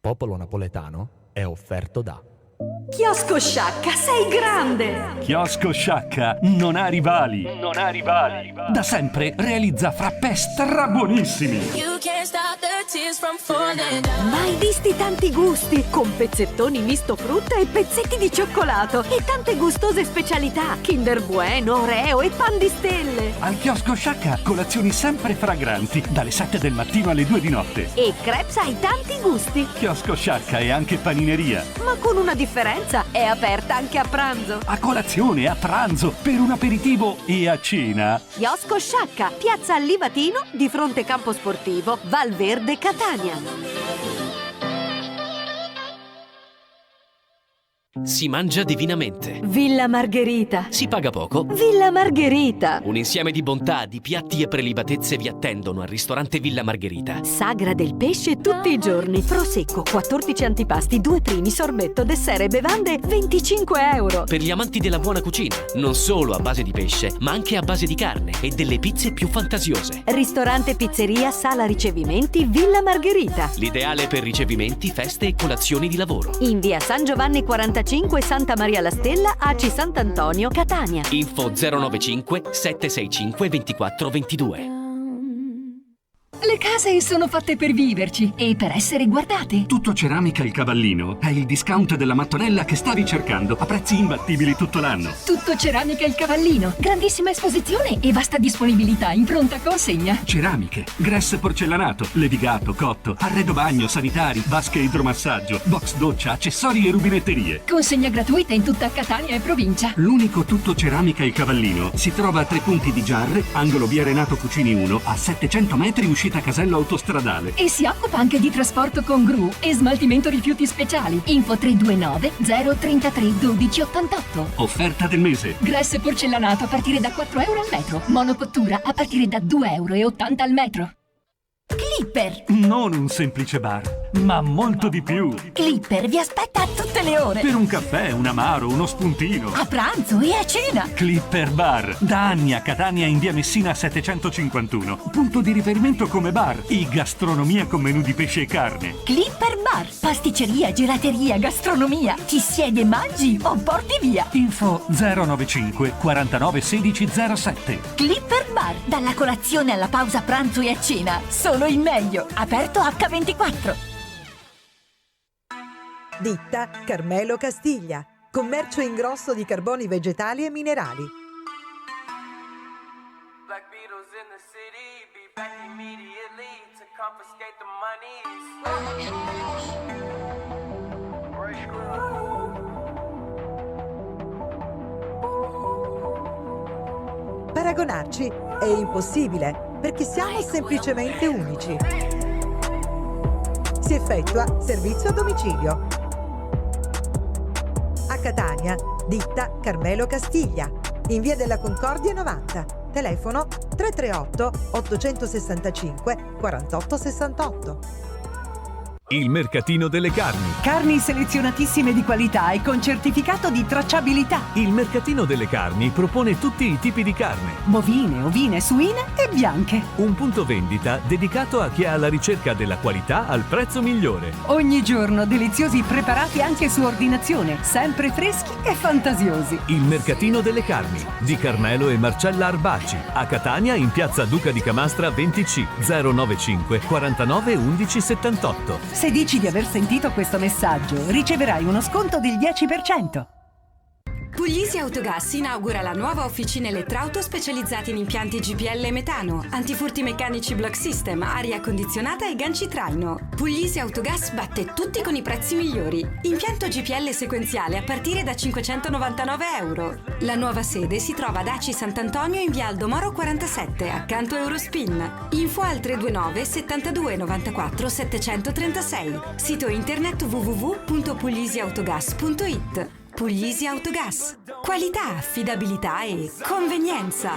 popolo napoletano è offerto da Chiosco Sciacca, sei grande! Chiosco Sciacca non ha rivali. Non ha rivali. Da sempre realizza frappè strabuonissimi. Mai visti tanti gusti, con pezzettoni misto frutta e pezzetti di cioccolato e tante gustose specialità, Kinder Bueno, Oreo e pan di stelle. Al Chiosco Sciacca colazioni sempre fragranti, dalle 7 del mattino alle 2 di notte. E crepes ai tanti gusti, Chiosco Sciacca è anche panineria. ma con una differenza, è aperta anche a pranzo. A colazione, a pranzo, per un aperitivo e a cena. Chiosco Sciacca, piazza Allivatino, di fronte campo sportivo, Valverde, Catania. Si mangia divinamente. Villa Margherita. Si paga poco. Villa Margherita. Un insieme di bontà, di piatti e prelibatezze vi attendono al ristorante Villa Margherita. Sagra del pesce tutti i giorni. Prosecco, 14 antipasti, 2 primi, sorbetto, dessert e bevande, 25 euro. Per gli amanti della buona cucina, non solo a base di pesce, ma anche a base di carne e delle pizze più fantasiose. Ristorante Pizzeria Sala Ricevimenti Villa Margherita. L'ideale per ricevimenti, feste e colazioni di lavoro. In via San Giovanni 45, Santa Maria la Stella, Aci Sant'Antonio, Catania. Info 095 765 2422. Le case sono fatte per viverci e per essere guardate. Tutto Ceramica Il Cavallino è il discount della mattonella che stavi cercando a prezzi imbattibili tutto l'anno. Tutto Ceramica Il Cavallino. Grandissima esposizione e vasta disponibilità in pronta consegna. Ceramiche, gress porcellanato, levigato, cotto, arredo bagno, sanitari, vasche idromassaggio, box doccia, accessori e rubinetterie. Consegna gratuita in tutta Catania e provincia. L'unico Tutto Ceramica Il Cavallino si trova a 3 punti di Giarre, angolo via Renato Cucini 1, a 700 metri uscita Casello autostradale. E si occupa anche di trasporto con gru e smaltimento rifiuti speciali. Info 329 033 1288. Offerta del mese. Gress porcellanato a partire da 4 euro al metro. Monocottura a partire da 2,80 euro al metro. Clipper! Non un semplice bar, ma molto di più. Clipper vi aspetta a tutte le ore. Per un caffè, un amaro, uno spuntino. A pranzo e a cena. Clipper Bar, da anni a Catania in via Messina 751. Punto di riferimento come bar e gastronomia con menù di pesce e carne. Clipper Bar, pasticceria, gelateria, gastronomia. Ti siedi e mangi o porti via. Info 095 49 16 07. Clipper Bar, dalla colazione alla pausa pranzo e a cena. Solo il meglio, aperto H24. Ditta Carmelo Castiglia, commercio in grosso di carboni vegetali e minerali. Black Beatles in the city, be back immediately to confiscate the monies. Paragonarci è impossibile perché siamo semplicemente unici. Si effettua servizio a domicilio. A Catania, ditta Carmelo Castiglia, in via della Concordia 90, telefono 338 865 4868. Il Mercatino delle Carni. Carni selezionatissime di qualità e con certificato di tracciabilità. Il Mercatino delle Carni propone tutti i tipi di carne. Bovine, ovine, suine e bianche. Un punto vendita dedicato a chi è alla ricerca della qualità al prezzo migliore. Ogni giorno deliziosi preparati anche su ordinazione, sempre freschi e fantasiosi. Il Mercatino delle Carni di Carmelo e Marcella Arbaci. A Catania in piazza Duca di Camastra 20C 095 49 11 78. Se dici di aver sentito questo messaggio, riceverai uno sconto del 10%. Puglisi Autogas inaugura la nuova officina elettrauto specializzata in impianti GPL e metano, antifurti meccanici block system, aria condizionata e ganci traino. Puglisi Autogas batte tutti con i prezzi migliori. Impianto GPL sequenziale a partire da 599 euro. La nuova sede si trova ad Aci Sant'Antonio in via Aldomoro 47, accanto a Eurospin. Info al 329 72 94 736. Sito internet www.puglisiautogas.it. Puglisi Autogas. Qualità, affidabilità e convenienza.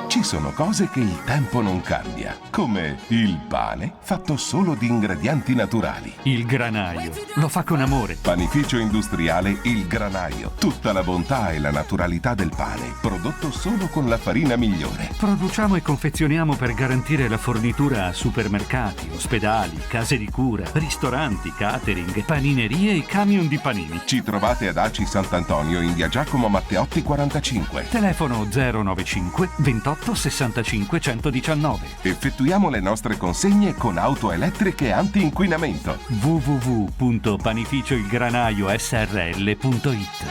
Ci sono cose che il tempo non cambia, come il pane fatto solo di ingredienti naturali. Il Granaio lo fa con amore. Panificio industriale Il Granaio. Tutta la bontà e la naturalità del pane, prodotto solo con la farina migliore. Produciamo e confezioniamo per garantire la fornitura a supermercati, ospedali, case di cura, ristoranti, catering, paninerie e camion di panini. Ci trovate ad Aci Sant'Antonio in via Giacomo Matteotti 45. Telefono 095 28 65 119. Effettuiamo le nostre consegne con auto elettriche anti-inquinamento. www.panificioilgranaiosrl.it.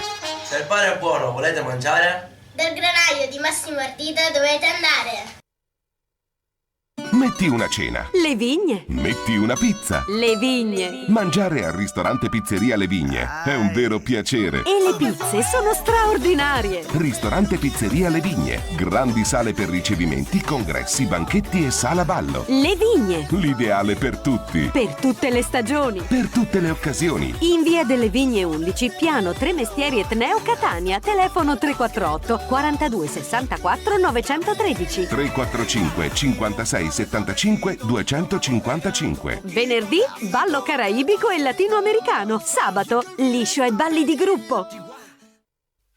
Se il pane è buono, volete mangiare? Dal Granaio di Massimo Ardita dovete andare. Metti una cena. Le Vigne. Metti una pizza. Le Vigne. Mangiare al ristorante Pizzeria Le Vigne è un vero piacere. E le pizze sono straordinarie. Ristorante Pizzeria Le Vigne. Grandi sale per ricevimenti, congressi, banchetti e sala ballo. Le Vigne. L'ideale per tutti. Per tutte le stagioni. Per tutte le occasioni. In via delle Vigne 11, piano Tre Mestieri Etneo Catania. Telefono 348 42 64 913. 345 56 75 255. Venerdì, ballo caraibico e latinoamericano. Sabato, liscio e balli di gruppo.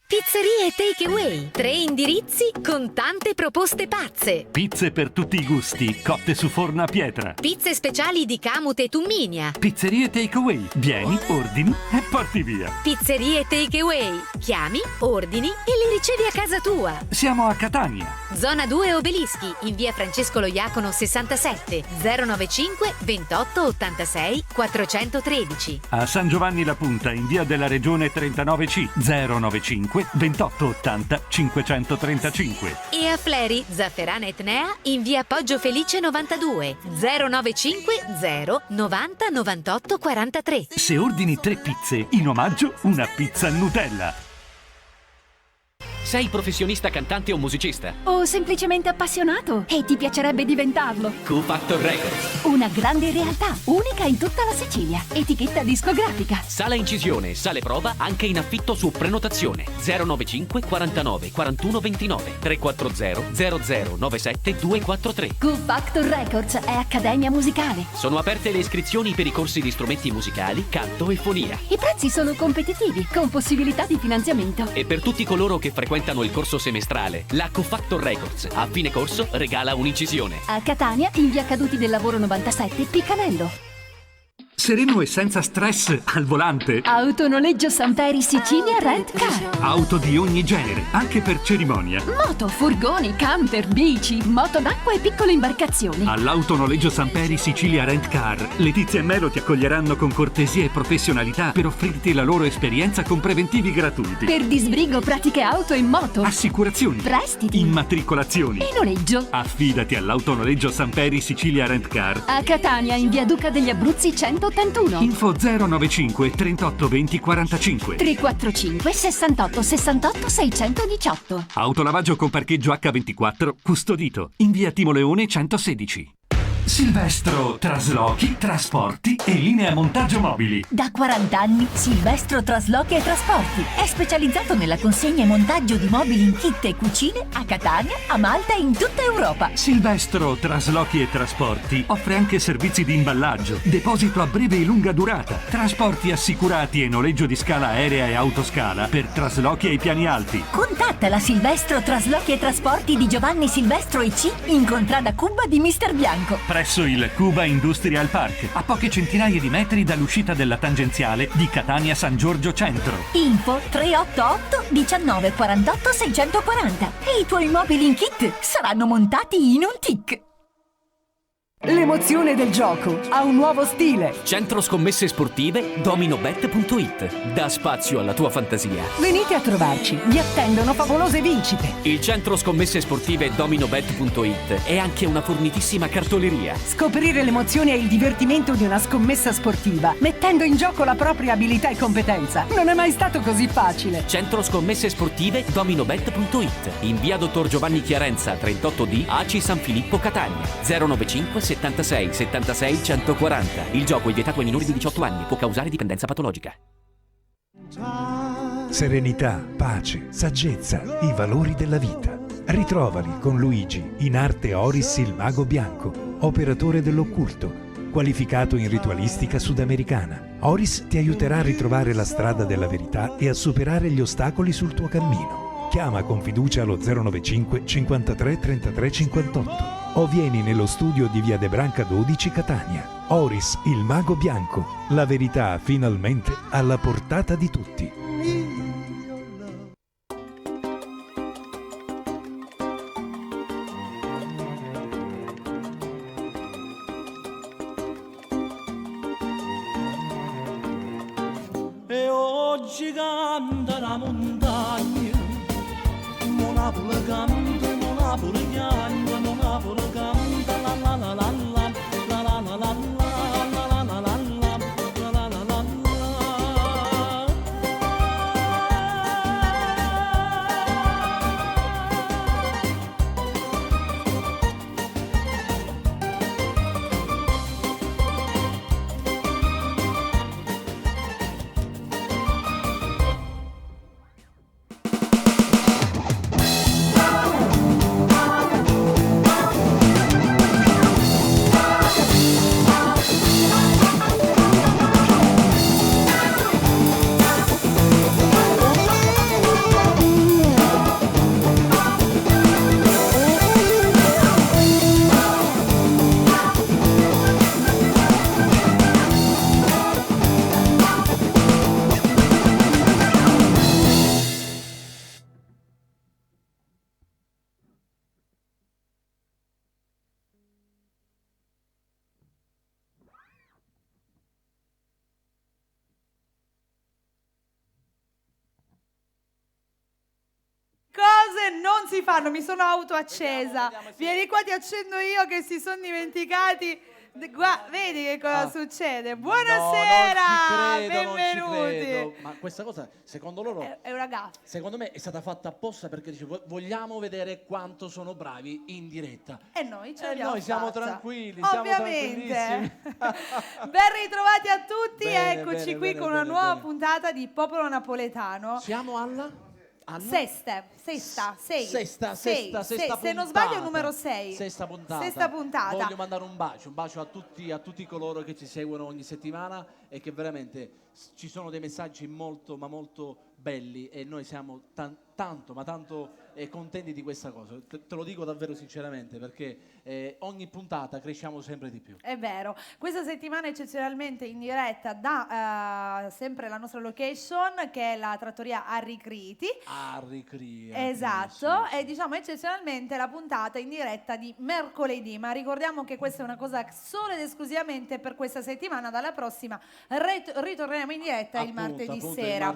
Pizzerie Takeaway. 3 indirizzi con tante proposte pazze. Pizze per tutti i gusti, cotte su forno a pietra. Pizze speciali di Camute e Tumminia. Pizzerie Takeaway. Vieni, ordini e porti via. Pizzerie Takeaway. Chiami, ordini e li ricevi a casa tua. Siamo a Catania. Zona 2 Obelischi, in via Francesco Loiacono 67, 095 28 86 413. A San Giovanni La Punta, in via della Regione 39C, 095 28 80 535. E a Fleri, Zafferana Etnea, in via Poggio Felice 92, 095 0 90 98 43. Se ordini 3 pizze, in omaggio una pizza Nutella. Sei professionista cantante o musicista? O semplicemente appassionato e ti piacerebbe diventarlo? Q Factor Records. Una grande realtà, unica in tutta la Sicilia. Etichetta discografica. Sala incisione, sale prova, anche in affitto su prenotazione. 095 49 41 29 340 0097 243. Q Factor Records è accademia musicale. Sono aperte le iscrizioni per i corsi di strumenti musicali, canto e fonia. I prezzi sono competitivi, con possibilità di finanziamento. E per tutti coloro che frequentano il corso semestrale, la Q Factor Records a fine corso regala un'incisione. A Catania, in via Caduti del Lavoro 97, Piccanello. Sereno e senza stress al volante. Autonoleggio Samperi Sicilia Rent Car. Auto di ogni genere, anche per cerimonia. Moto, furgoni, camper, bici, moto d'acqua e piccole imbarcazioni. All'Autonoleggio Samperi Sicilia Rent Car, Letizia e Melo ti accoglieranno con cortesia e professionalità per offrirti la loro esperienza con preventivi gratuiti. Per disbrigo, pratiche auto e moto. Assicurazioni. Prestiti. Immatricolazioni. E noleggio. Affidati all'Autonoleggio Samperi Sicilia Rent Car. A Catania, in via Duca degli Abruzzi 181. Info 095 38 20 45 345 68 68 618. Autolavaggio con parcheggio H24 custodito in via Timo Leone 116. Silvestro Traslochi, Trasporti e Linea Montaggio Mobili. Da 40 anni Silvestro Traslochi e Trasporti è specializzato nella consegna e montaggio di mobili in kit e cucine a Catania, a Malta e in tutta Europa. Silvestro Traslochi e Trasporti offre anche servizi di imballaggio, deposito a breve e lunga durata, trasporti assicurati e noleggio di scala aerea e autoscala per traslochi ai piani alti. Contatta la Silvestro Traslochi e Trasporti di Giovanni Silvestro EC in contrada Cuba di Mister Bianco. Presso il Cuba Industrial Park, a poche centinaia di metri dall'uscita della tangenziale di Catania San Giorgio Centro. Info 388 19 48 640 e i tuoi mobili in kit saranno montati in un tic. L'emozione del gioco ha un nuovo stile. Centro scommesse sportive dominobet.it. Dà spazio alla tua fantasia. Venite a trovarci, vi attendono favolose vincite. Il centro scommesse sportive dominobet.it è anche una fornitissima cartoleria. Scoprire l'emozione e il divertimento di una scommessa sportiva, mettendo in gioco la propria abilità e competenza. Non è mai stato così facile. Centro scommesse sportive dominobet.it. In via Dottor Giovanni Chiarenza 38D, Aci San Filippo Catania. 095 76 76 140. Il gioco è vietato ai minori di 18 anni, può causare dipendenza patologica. Serenità, pace, saggezza, i valori della vita. Ritrovali con Luigi, in arte Oris il mago bianco, operatore dell'occulto, qualificato in ritualistica sudamericana. Oris ti aiuterà a ritrovare la strada della verità e a superare gli ostacoli sul tuo cammino. Chiama con fiducia allo 095 53 33 58 o vieni nello studio di Via De Branca 12 Catania. Oris, il mago bianco, la verità finalmente alla portata di tutti. E oggi canta la montagna, Monapoli canta, Monapoli piange, Monapoli canta, la la la la la, la la la la la, la la la la la, la la la la Cose non si fanno, mi sono autoaccesa. Vieni qua, ti accendo io che si sono dimenticati. Vedi che cosa succede? Buonasera, benvenuti. Non ci credo. Ma questa cosa, secondo loro, È una gaffa. secondo me è stata fatta apposta perché dice vogliamo vedere quanto sono bravi in diretta. E noi ce E l'abbiamo noi siamo fatta. tranquilli, Ovviamente. siamo tranquillissimi. Ben ritrovati a tutti, Bene, eccoci bene, qui bene, con una bene, nuova bene. puntata di Popolo Napoletano. Siamo alla? Sesta, se non sbaglio è il numero 6. Sesta puntata. Sesta puntata. Voglio mandare un bacio a tutti coloro che ci seguono ogni settimana e che veramente ci sono dei messaggi molto ma molto belli e noi siamo tanto contenti di questa cosa. Te lo dico davvero sinceramente perché ogni puntata cresciamo sempre di più. È vero, questa settimana eccezionalmente in diretta da sempre la nostra location che è la trattoria Harry Criti. Esatto, e diciamo eccezionalmente la puntata in diretta di mercoledì, ma ricordiamo che questa è una cosa solo ed esclusivamente per questa settimana, dalla prossima ritorneremo in diretta il martedì sera.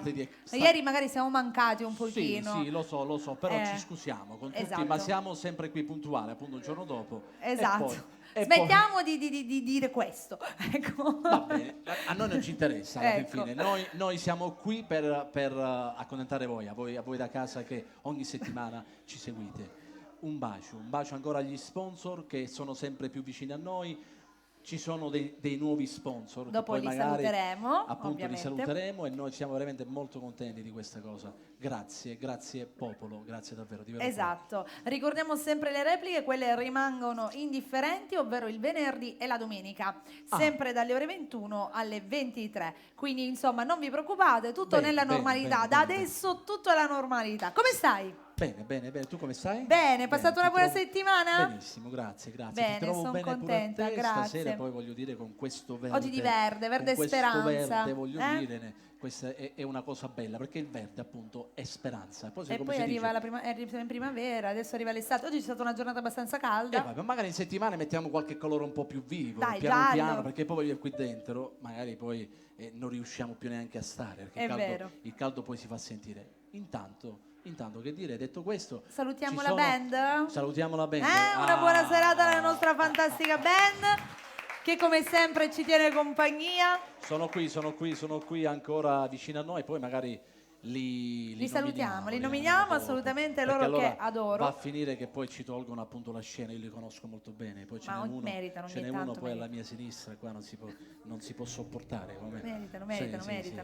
Ieri magari siamo mancati un pochino. Sì, lo so, però ci scusiamo con tutti, esatto. ma siamo sempre qui puntuali, appunto un giorno dopo. Esatto. E Smettiamo di dire questo. Ecco. Va bene, a noi non ci interessa alla Ecco. fine. Noi siamo qui per accontentare voi, a voi da casa che ogni settimana ci seguite. Un bacio ancora agli sponsor che sono sempre più vicini a noi. Ci sono dei nuovi sponsor. Dopo che poi li magari, saluteremo, appunto, ovviamente. li saluteremo e noi siamo veramente molto contenti di questa cosa. Grazie popolo, grazie davvero. Di vero Esatto, ricordiamo sempre le repliche, quelle rimangono indifferenti, ovvero il venerdì e la domenica, sempre dalle ore 21 alle 23. Quindi insomma non vi preoccupate, tutto nella normalità. Da adesso tutto è la normalità. Come stai? Bene, tu come stai? Bene, hai passato una buona settimana? Benissimo, grazie. Bene, Ti trovo sono bene contenta, pure a te. grazie. Stasera poi voglio dire con questo verde. Oggi di verde con speranza. Questo verde voglio eh? dire, questa è una cosa bella perché il verde appunto è speranza. Poi, E poi arriva arriva in primavera, adesso arriva l'estate. Oggi c'è stata una giornata abbastanza calda. Ma magari in settimana mettiamo qualche colore un po' più vivo, Dai, piano giallo. perché poi voglio qui dentro, magari poi non riusciamo più neanche a stare, perché È vero. il caldo poi si fa sentire. Intanto che dire, detto questo, Salutiamo ci la sono- band. Salutiamo la band. Una buona serata alla nostra fantastica band che come sempre ci tiene compagnia. Sono qui ancora vicino a noi, poi magari li salutiamo, li nominiamo assolutamente, loro allora che adoro. Va a finire che poi ci tolgono appunto la scena, io li conosco molto bene, poi ce n'è uno poi alla mia sinistra, qua non si può sopportare. Come...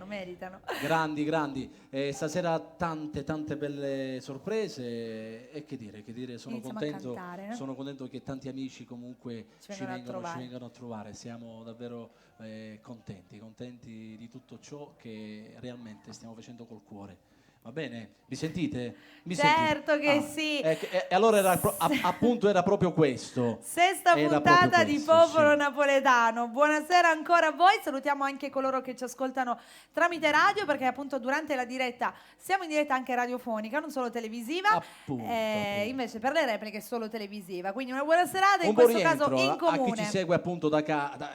Meritano. Grandi. Stasera tante belle sorprese e che dire, sono contento, sono contento che tanti amici comunque ci vengano a trovare, siamo davvero contenti di tutto ciò che realmente stiamo facendo col cuore. Va bene? Mi sentite? Certo che sì. E allora appunto era proprio questo. Sesta puntata di Popolo Napoletano. Buonasera ancora a voi. Salutiamo anche coloro che ci ascoltano tramite radio, perché appunto durante la diretta siamo in diretta anche radiofonica, non solo televisiva. Appunto. Invece per le repliche è solo televisiva. Quindi una buona serata, in questo caso in comune. A chi ci segue appunto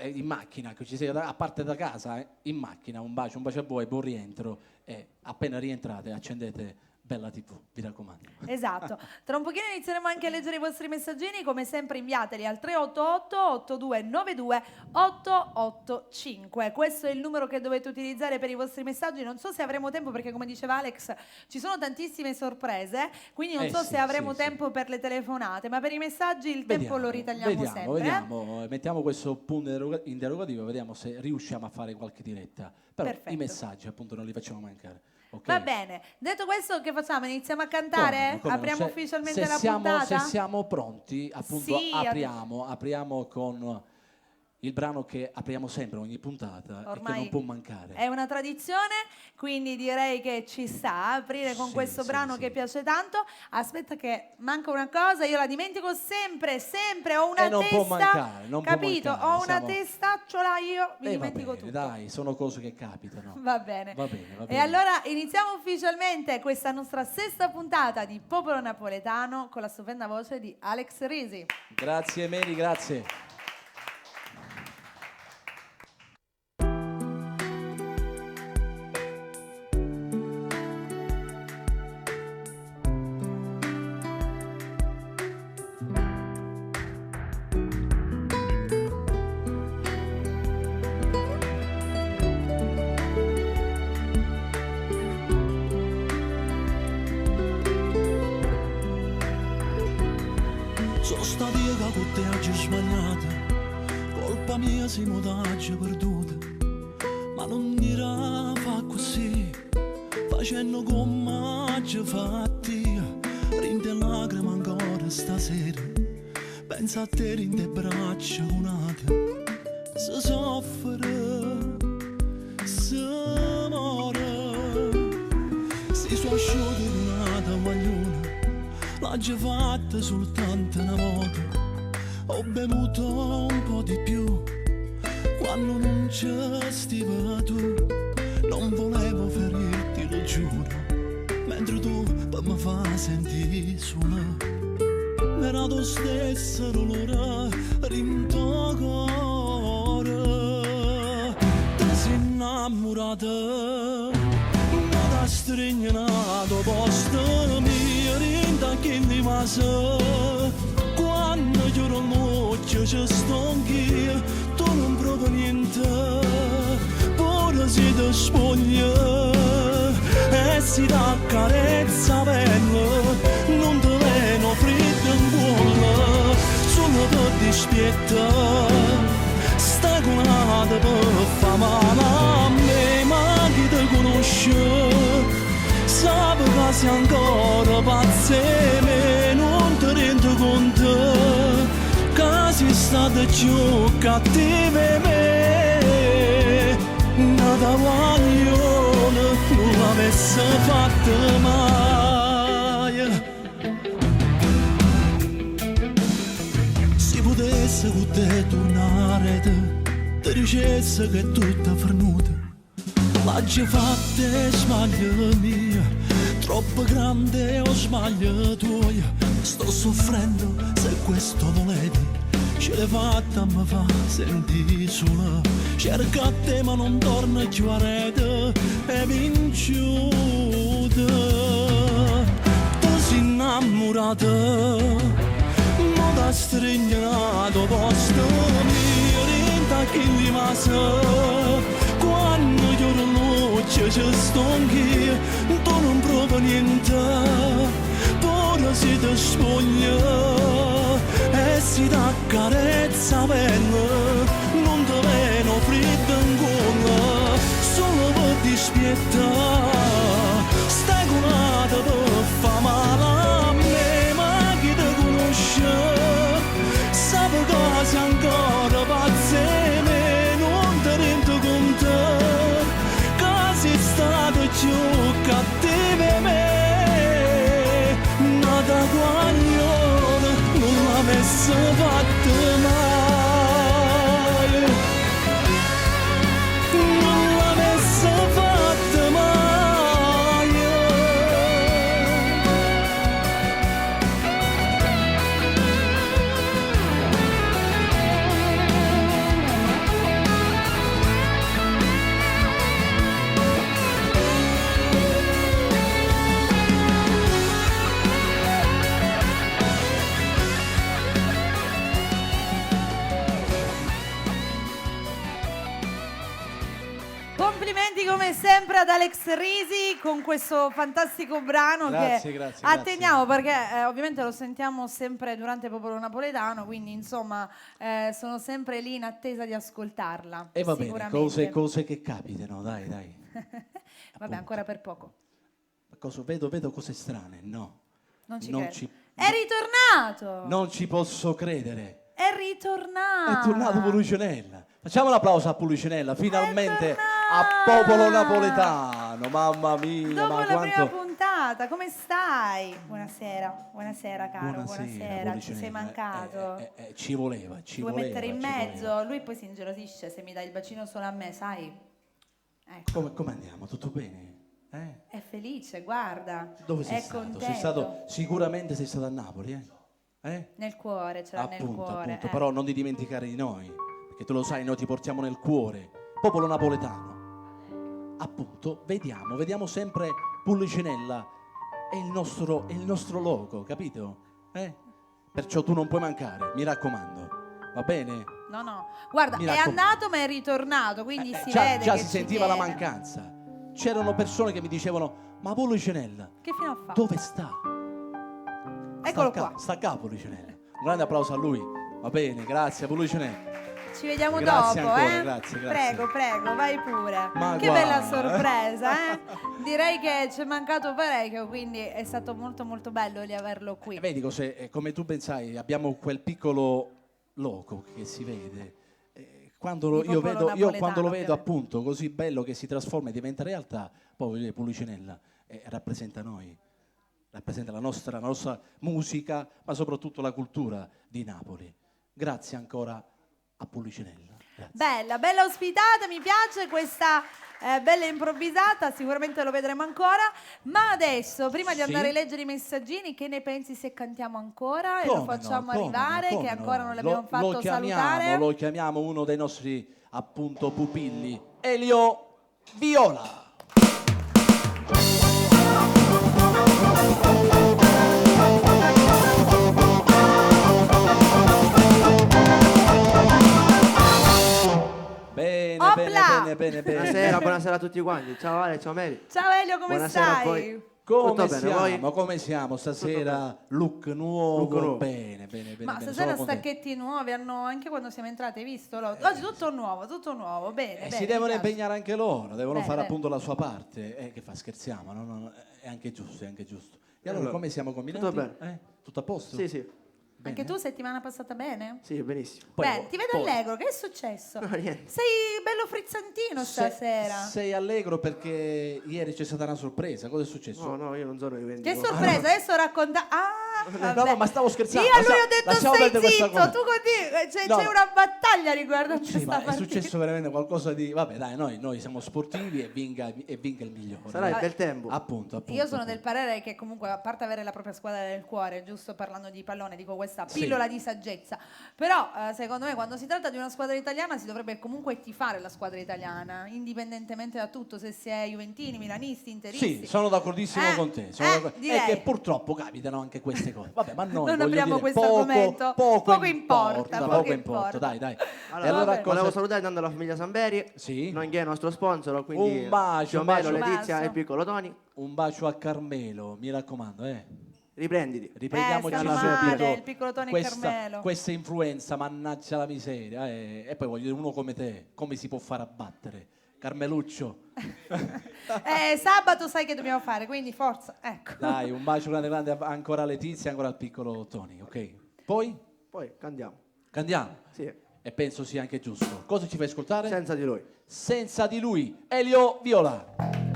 in macchina, che ci segue a parte da casa, in macchina, un bacio a voi, buon rientro. E appena rientrate accendete Bella TV, vi raccomando. Esatto. Tra un pochino inizieremo anche a leggere i vostri messaggini, come sempre inviateli al 388-8292-885. Questo è il numero che dovete utilizzare per i vostri messaggi. Non so se avremo tempo, perché come diceva Alex ci sono tantissime sorprese, quindi non so se avremo tempo per le telefonate, ma per i messaggi il tempo lo ritagliamo sempre. Vediamo, mettiamo questo punto interrogativo, vediamo se riusciamo a fare qualche diretta. Però i messaggi appunto non li facciamo mancare. Okay. Va bene, detto questo che facciamo? Iniziamo a cantare? Come Apriamo ufficialmente la puntata? Se siamo pronti, appunto apriamo con il brano che apriamo sempre ogni puntata. Ormai e che non può mancare. È una tradizione, quindi direi che ci sta aprire con questo brano che piace tanto. Aspetta che manca una cosa, io la dimentico sempre, ho una non testa, può mancare, non capito? Può mancare, ho una testaccia io, mi dimentico tutto. Dai, sono cose che capitano. Va bene. E allora iniziamo ufficialmente questa nostra sesta puntata di Popolo Napoletano con la stupenda voce di Alex Risi. Grazie Mary, grazie. Siamo d'oggi perduta, ma non dirà fa così, facendo come ci fatti, rinde lacrime ancora stasera, pensa a te rinde braccia unate, si soffre, si muore, si sono asciutti una guagliona, l'ha già fatta soltanto una volta, ho bevuto un po' di più. Quando non c'è stiva tu, non volevo ferirti, lo giuro, mentre tu per me fa sentire sola, era tu stesso l'ora rinto cuore, ti sei innamorata, ma da stringnato posto mio rinto che di masa, quando chiudo l'occhio ci sto anch'io. Non provo niente, pure se ti spoglia e si dà carezza bella, non te veno freddo in cuore, solo per dispietta, stai colata per fa male a me, ma chi ti conosce, sa che sei ancora pazze me, non ti rendi conto. Si state più cattive me, nata guaglione non l'avesse fatta mai. Se potesse con te tornare, ti dicesse che è tutta fernuta, l'ha già fatta e sbaglio mia, troppo grande o sbaglio tuo, sto soffrendo se questo volete. Ce l'hai fatta, mi fa sentire sola, cerca te ma non torna più a rete, e vinciuta, tu sei innamorata, ma da stringnato posto mio, rinta che rimase, quando io non ci sto anch'io, tu non provi niente, pure se ti spoglia e si dà carezza bella, non ti viene freddo in gola, solo per dispiettare, stai curata per fa male a me, ma chi ti conosce, sape cose ancora pazze me, non ti rendo conto, che sei stato più cattiva me, nata guaglione, non l'ha messa fatta mai, non l'ha messa fatta mai. Complimenti come sempre ad Alex Risi con questo fantastico brano Grazie, che grazie, atteniamo perché ovviamente lo sentiamo sempre durante Popolo Napoletano, quindi insomma sono sempre lì in attesa di ascoltarla. E va bene, sicuramente. cose che capitano, dai. Vabbè, ancora per poco. Vedo cose strane, no. Non ci Non credo. ci- È ritornato! Non ci posso credere. È ritornato! È tornato Pulcinella. Facciamo un applauso a Pulcinella, finalmente a Popolo Napoletano. Mamma mia, Dopo ma la prima quanto... puntata, come stai? Buonasera caro, Buonasera, ci sei Pulcinella. mancato. Ci voleva, Ti vuoi mettere in mezzo? Lui poi si ingelosisce se mi dai il bacino solo a me, sai? Ecco. Come andiamo? Tutto bene? È felice, guarda. Dove sei è stato? contento. Sicuramente sei stato a Napoli, Nel cuore, ce l'ha nel cuore. Appunto, però non ti dimenticare di noi, perché tu lo sai, noi ti portiamo nel cuore. Popolo Napoletano. Appunto, vediamo sempre Pulcinella è il nostro logo, capito? Perciò tu non puoi mancare, mi raccomando. Va bene? No. Guarda, Mi è raccomando. andato ma è ritornato, quindi si Già vede che si ci sentiva la tiene. mancanza. C'erano persone che mi dicevano: ma Pulcinella, Che fine ha fatto? dove sta? Eccolo qua. Sta qua Pulcinella. Un grande applauso a lui. Va bene, grazie Pulcinella. Ci vediamo Grazie dopo, ancora, grazie. Prego, vai pure. Ma che guarda. bella sorpresa, Direi che ci è mancato parecchio, quindi è stato molto molto bello di averlo qui. Vedi come tu ben sai, abbiamo quel piccolo logo che si vede. Quando Di io Popolo quando lo Napoletano, vedo appunto così bello che si trasforma e diventa realtà, poi Pulcinella rappresenta noi, rappresenta la nostra musica, ma soprattutto la cultura di Napoli. Grazie ancora a Pulcinella. Bella ospitata, mi piace questa bella improvvisata, sicuramente lo vedremo ancora. Ma adesso, prima di andare a leggere i messaggini, che ne pensi se cantiamo ancora e lo facciamo arrivare, che ancora non l'abbiamo fatto salutare? Lo chiamiamo uno dei nostri appunto pupilli, Elio Viola. Bene. Buonasera a tutti quanti. Ciao Ale, ciao Mary. Ciao Elio, come Buonasera stai? a voi. Come siamo stasera? Look nuovo. Bene. Ma stasera stacchetti nuovi hanno anche quando siamo entrati, hai visto? Oggi tutto nuovo, bene. Si devono impegnare anche loro, devono fare bene. appunto la sua parte. Che fa, scherziamo? No, è anche giusto. E allora come siamo combinati? Tutto bene. Tutto a posto? Sì. Anche tu settimana passata bene? Sì, benissimo. Beh, ti vedo allegro, che è successo? No, niente. Sei bello frizzantino stasera. Sei allegro perché ieri c'è stata una sorpresa. Cosa è successo? No, io non sono io. Che sorpresa, adesso racconta. No, ma stavo scherzando. Io a lui ho detto lasciamo stai perdere questa zitto, cosa. tu così, No. c'è una battaglia riguardo a Sì, questa ma è partita. successo veramente qualcosa di... Vabbè, dai, noi siamo sportivi e vinca il migliore. Sarà il bel tempo. Appunto. Io sono del parere che comunque, a parte avere la propria squadra del cuore, giusto parlando di pallone, dico questa Sì. pillola di saggezza, però secondo me quando si tratta di una squadra italiana si dovrebbe comunque tifare la squadra italiana, indipendentemente da tutto, se si è juventini, milanisti, interisti. Sì, sono d'accordissimo con te. direi. E che purtroppo capitano anche queste queste cose. Vabbè, ma noi, Non voglio apriamo dire, questo poco, argomento. Poco importa. poco importa. Dai. Allora, volevo salutare tanto la famiglia Samberi, nonché il nostro sponsor, quindi Un bacio, Giomelo, un bacio. Letizia e il piccolo Tony. Un bacio a Carmelo, mi raccomando, Riprenditi. Riprendiamoci stiamo male, il piccolo Tony e Carmelo. questa influenza, mannaggia la miseria. E poi voglio dire, uno come te, come si può fare abbattere? Carmeluccio. Sabato sai che dobbiamo fare, quindi forza, ecco. Dai, un bacio grande ancora a Letizia, ancora al piccolo Tony, ok? Poi candiamo. Candiamo? Sì. E penso sia anche giusto. Cosa ci fai ascoltare? Senza di lui. Senza di lui, Elio Viola.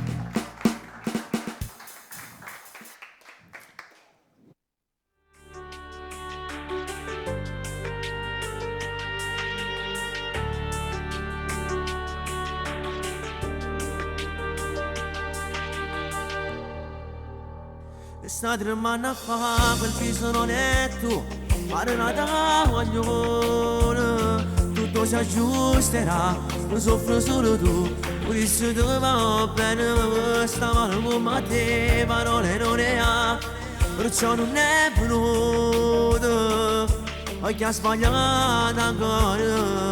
L'estate rimane a fa, quel viso non è tu, fare una taglione, tutto si aggiusterà, non soffro solo tu, questo ti va bene, stavano con te, parole non ne ha, perciò non è venuto, poi che ha sbagliato ancora.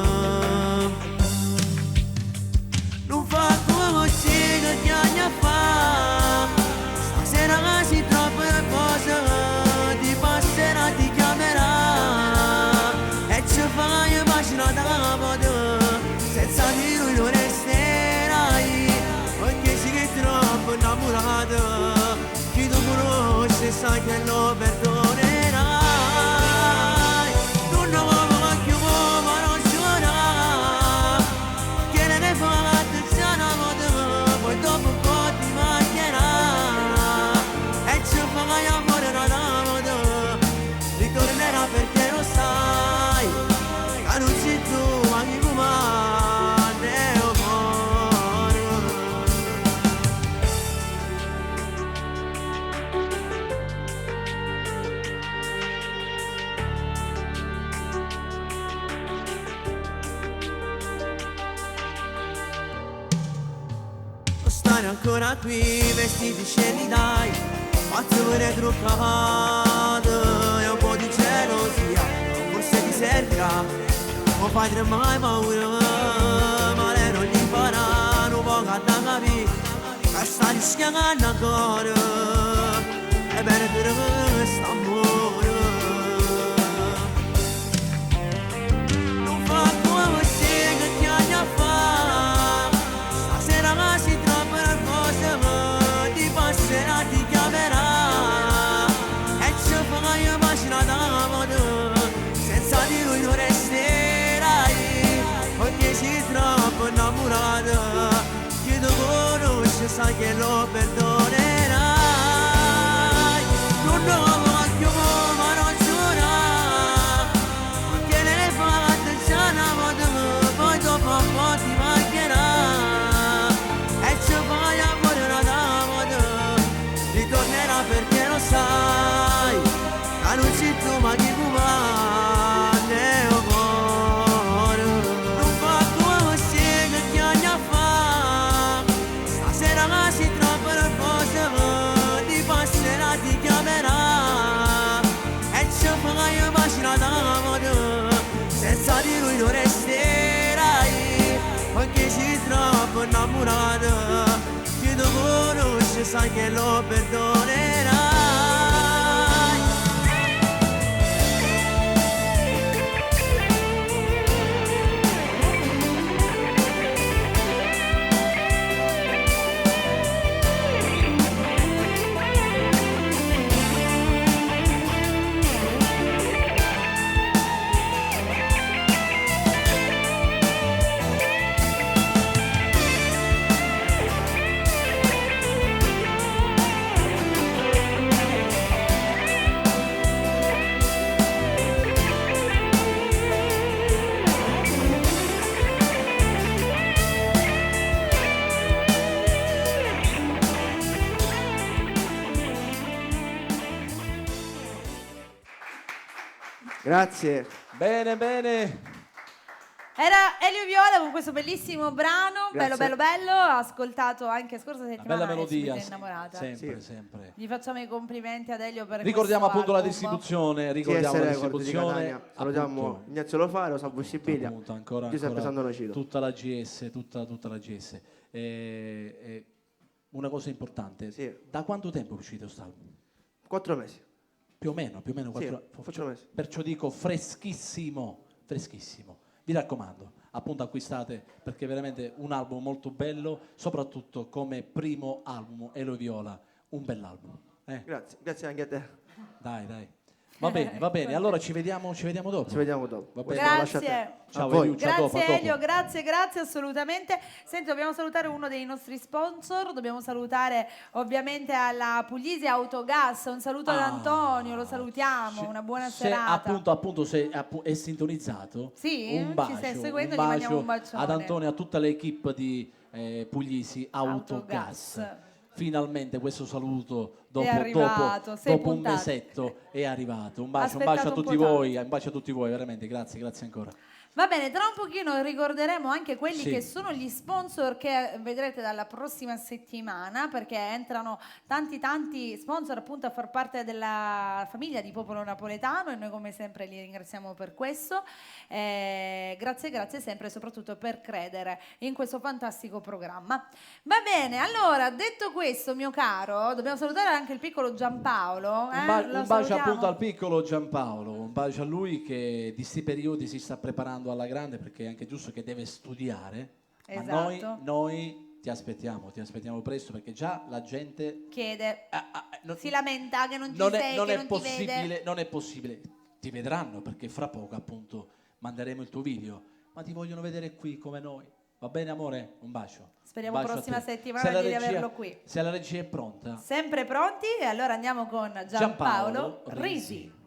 Non fa così che ti anni a fa, stasera si troppe cose, ti passerà, ti chiamerà e ci fai pagina da modo, senza di lui non resterai, perché sei che troppo innamorato, chi tu conosci sai che lo perdonerai, tu non vuoi più ma non giura, che ne fa attenzione a modo, poi dopo un po' ti mancherà. Fai amore da modo, ritornerà perché lo sai, che non sei tu, ma chi comanda è amore. Stare ancora qui, vestiti sceni dai, faccio venire truccato e un po' di gelosia, forse ti servirà, non fai mai paura, ma lei non gli farà, non può capire, che sta rischiando ancora, è bene per questo amore. Non fa come se che ti anni a fa, stasera si troppo una cosa, ti passerà, ti chiamerà. Senza di lui non resterai, perché sei troppo innamorato, chi tu conosci sai che lo perdonerai, non lo voglio ma non giura, che ne fa attenzione a modo, poi dopo un po' ti mancherà, e ci fai amore da modo, ritornerà perché lo sai, che non sei tu ma chi comanda è amore. Non fa come se che ti anni a fa, stasera si trova nervosa, ti passerà, ti chiamerà e ci fai pagina da modo, senza di lui non resterai, perché sei troppo innamorato, chi tu conosci sai che lo perdonerai. Grazie. Bene. Era Elio Viola con questo bellissimo brano, Grazie. bello, ascoltato anche scorsa settimana. Bella melodia, e subito innamorata. sempre. Gli facciamo i complimenti ad Elio per Ricordiamo questo appunto la album. distribuzione, Record di Catania. Salutiamo Ignazio Lofaro, Salvo Scibilia, ancora Giuseppe Sant'Onofrio. tutta la GS, tutta la GS. Una cosa importante, da quanto tempo è uscito quest'album? 4 mesi. Più o meno 4 mesi. Perciò dico freschissimo. Vi raccomando, appunto acquistate, perché è veramente un album molto bello, soprattutto come primo album Elio Viola, un bell'album. Grazie anche a te. Dai. Va bene, allora ci vediamo dopo. Va bene, Grazie. Ciao Grazie Eliu, ciao, dopo. Elio, grazie assolutamente. Senti, dobbiamo salutare uno dei nostri sponsor, dobbiamo salutare ovviamente alla Puglisi Autogas, un saluto ad Antonio, lo salutiamo, una buona serata. Appunto se è sintonizzato, Sì, un bacio, ci stai seguendo, gli mandiamo un bacione. ad Antonio e a tutta l'equipe di Puglisi Autogas. Finalmente questo saluto dopo un mesetto è arrivato. Un bacio a tutti voi, veramente, grazie ancora. Va bene, tra un pochino ricorderemo anche quelli Sì. che sono gli sponsor che vedrete dalla prossima settimana, perché entrano tanti sponsor appunto a far parte della famiglia di Popolo Napoletano e noi come sempre li ringraziamo per questo. Grazie sempre soprattutto per credere in questo fantastico programma. Va bene, allora detto questo mio caro, dobbiamo salutare anche il piccolo Giampaolo. Un bacio appunto al piccolo Giampaolo, un bacio a lui che di sti periodi si sta preparando alla grande, perché è anche giusto che deve studiare. Esatto. Ma noi ti aspettiamo presto, perché già la gente Chiede, si lamenta che non ci sei, che non ti vede. Non è possibile, ti vedranno perché fra poco appunto manderemo il tuo video, ma ti vogliono vedere qui come noi. Va bene amore? Un bacio. Speriamo Un bacio prossima a te. settimana di averlo qui. Se la regia è pronta. Sempre pronti? E allora andiamo con Giampaolo Risi.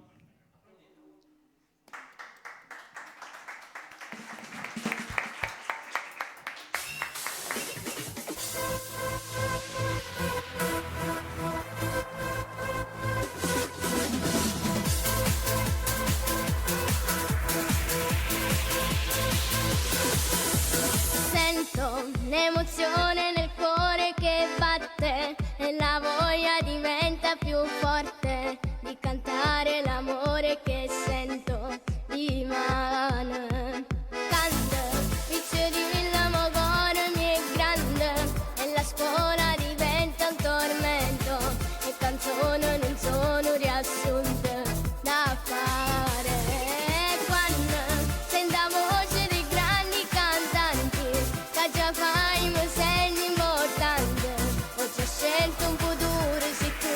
Sento l'emozione nel cuore che batte e la voglia diventa più forte di cantare l'amore che sento di mano. Canto, vice di Villa Mogoro mi è grande e la scuola diventa un tormento e canzoni non sono riassunte da fare. Quando sento la voce dei grandi cantanti che già fai mi segni importante, ho già scelto un futuro sicuro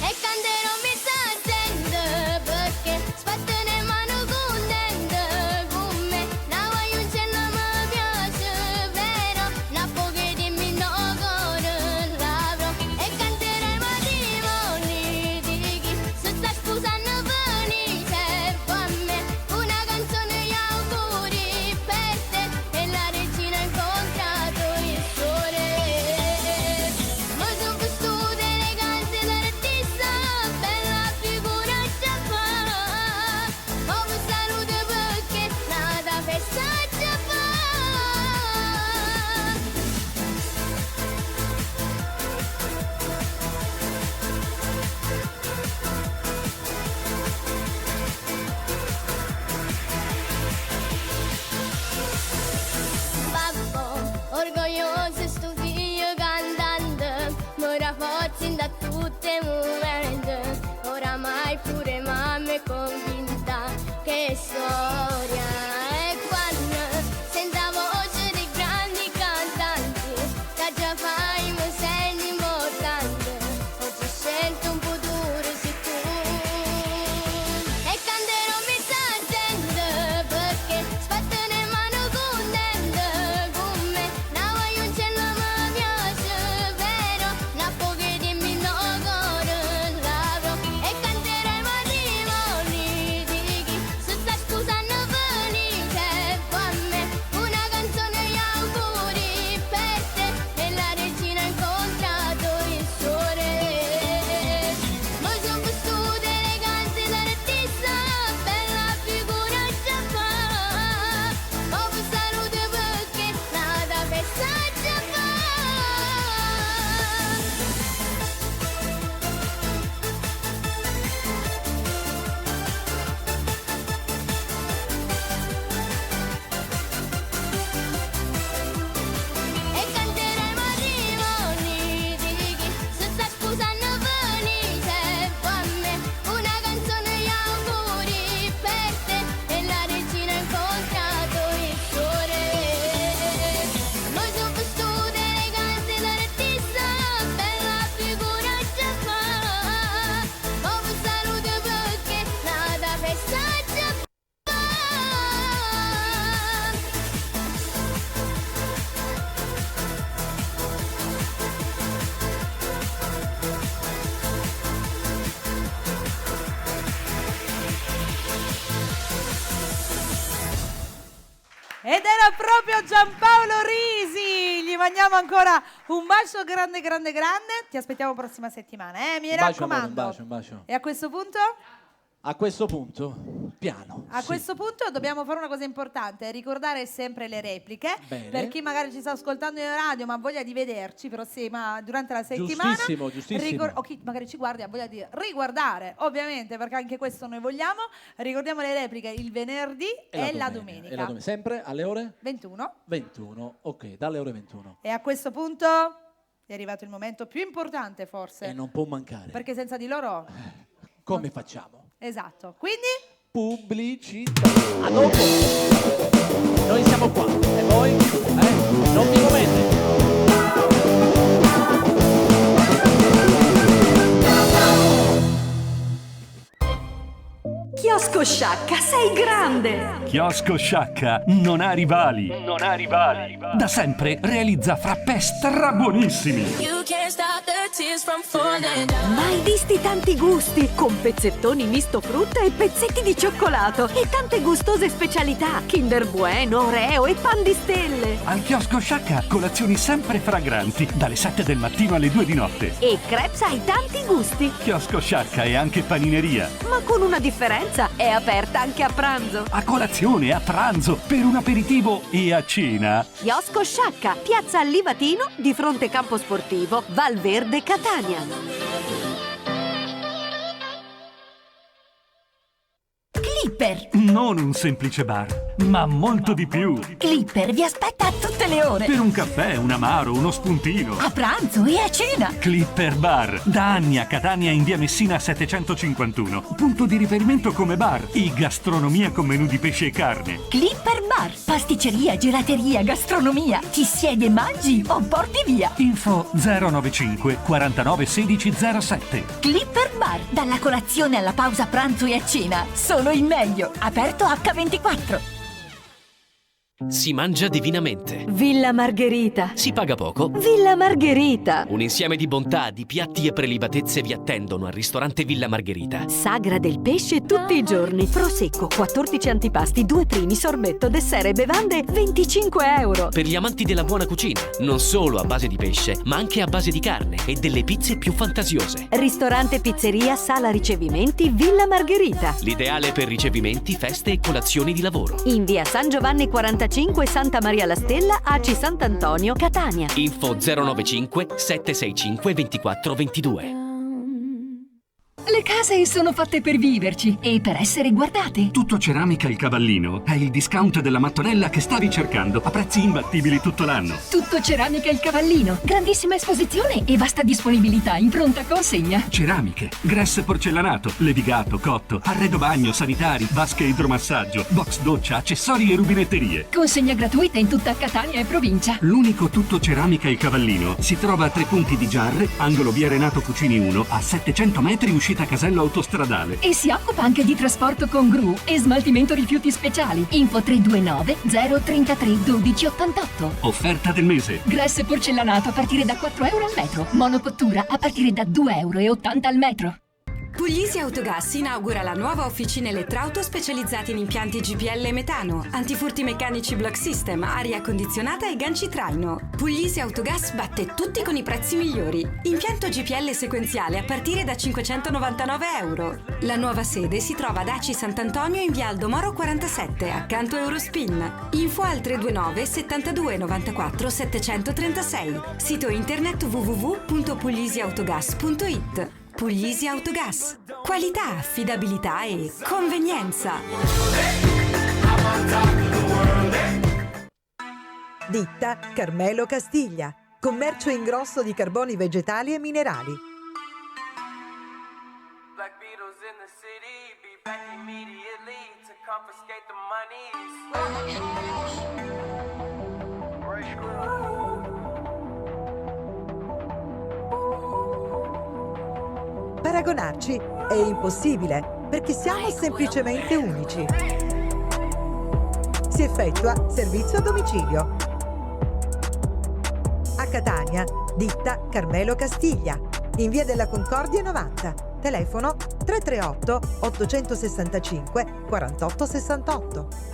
e canterò mi sta attento perché spatto ne mano contento con me la voglio un cielo mi piace vero una poche dimmi no con l'avrò e canterei matrimoni di chi si sta scusando felice con me una canzone gli auguri per te e la regina ha incontrato il sole ma sono vestute eleganze d'artista bella figura già fa ma vi saluto perché nata festa già fa. Babbo, orgoglioso sto figlio cantante, ora forza da tutte muovente, oramai pure mamma è convinta che storia è quando sento la voce dei grandi cantanti, che già fai mi segni importante, ho già scelto un futuro sicuro e canterò mi sta attento perché spatto ne mano contento con me la voglio un cielo mi piace vero una poche dimmi no con l'avrò e canterei matrimoni di chi si sta scusando assaggia fa. E canteremo a rimoni di chi si sta scusando venite a me una canzone gli auguri per te e la regina ha incontrato il suo re. Noi siamo vestute eleganti d'artista, bella figura già fa. Oh, vi saluto perché nada festa già fa. Ed era proprio Giampaolo Risi. Gli mandiamo ancora un bacio grande, grande, grande. Ti aspettiamo prossima settimana, mi Un bacio, amore, raccomando. un bacio. E a questo punto? A questo punto, piano. A sì. questo punto dobbiamo fare una cosa importante, ricordare sempre le repliche. Bene. Per chi magari ci sta ascoltando in radio ma ha voglia di vederci durante la settimana. Giustissimo, giustissimo. O chi magari ci guarda e ha voglia di riguardare, ovviamente, perché anche questo noi vogliamo. Ricordiamo le repliche il venerdì e la domenica. Sempre alle ore 21. 21, ok, dalle ore 21. E a questo punto è arrivato il momento più importante forse. E non può mancare. Perché senza di loro... Come facciamo? Esatto, quindi... Pubblicità. A dopo. Noi siamo qua. E voi? Non vi muovete. Chiosco Sciacca, sei grande! Chiosco Sciacca non ha rivali. Non ha rivali. Da sempre realizza frappè strabuonissimi. Mai visti tanti gusti, con pezzettoni misto frutta e pezzetti di cioccolato e tante gustose specialità, Kinder Bueno, Oreo e pan di stelle. Al Chiosco Sciacca colazioni sempre fragranti, dalle 7 del mattino alle 2 di notte. E crepes ai tanti gusti, Chiosco Sciacca è anche panineria. ma con una differenza, è aperta anche a pranzo. A colazione, a pranzo, per un aperitivo e a cena. Chiosco Sciacca, piazza Allivatino, di fronte campo sportivo, Valverde, Catania. Clipper. Non un semplice bar, ma molto di più. Clipper vi aspetta a tutte le ore. Per un caffè, un amaro, uno spuntino. A pranzo e a cena. Clipper Bar, da anni a Catania in via Messina 751. Punto di riferimento come bar e gastronomia con menù di pesce e carne. Clipper Bar. Pasticceria, gelateria, gastronomia. Ti siedi e mangi o porti via. Info 095 49 16 07. Clipper Bar. Dalla colazione alla pausa pranzo e a cena. Solo il meglio. Aperto H24. Si mangia divinamente. Villa Margherita. Si paga poco. Villa Margherita. Un insieme di bontà, di piatti e prelibatezze vi attendono al ristorante Villa Margherita. Sagra del pesce tutti i giorni. Prosecco, 14 antipasti, 2 primi, sorbetto, dessert e bevande, 25 euro. Per gli amanti della buona cucina, non solo a base di pesce, ma anche a base di carne e delle pizze più fantasiose. Ristorante, pizzeria, sala ricevimenti, Villa Margherita. L'ideale per ricevimenti, feste e colazioni di lavoro. In via San Giovanni 45, Santa Maria la Stella, AC Sant'Antonio, Catania. Info 095 765 2422. Le case sono fatte per viverci e per essere guardate. Tutto Ceramica Il Cavallino è il discount della mattonella che stavi cercando a prezzi imbattibili tutto l'anno. Tutto Ceramica Il Cavallino. Grandissima esposizione e vasta disponibilità in pronta consegna. Ceramiche, gress porcellanato, levigato, cotto, arredo bagno, sanitari, vasche idromassaggio, box doccia, accessori e rubinetterie. Consegna gratuita in tutta Catania e provincia. L'unico Tutto Ceramica Il Cavallino si trova a 3 punti di Giarre, angolo via Renato Cucini 1, a 700 metri uscita Casello autostradale. E si occupa anche di trasporto con gru e smaltimento rifiuti speciali. Info 329 033 12 88. Offerta del mese. Gress porcellanato a partire da 4 euro al metro. Monocottura a partire da 2,80 euro al metro. Puglisi Autogas inaugura la nuova officina elettrauto specializzata in impianti GPL e metano, antifurti meccanici Block System, aria condizionata e ganci traino. Puglisi Autogas batte tutti con i prezzi migliori. Impianto GPL sequenziale a partire da €599. La nuova sede si trova ad Aci Sant'Antonio in via Aldo Moro 47, accanto a Eurospin. Info al 329 72 94 736. Sito internet www.puglisiautogas.it. Puglisi Autogas. Qualità, affidabilità e convenienza. Ditta Carmelo Castiglia. Commercio in grosso di carboni vegetali e minerali. Black Beatles in the city, be back immediately to confiscate the Paragonarci è impossibile perché siamo semplicemente unici. Si effettua servizio a domicilio. A Catania, ditta Carmelo Castiglia, in via della Concordia 90, telefono 338 865 4868.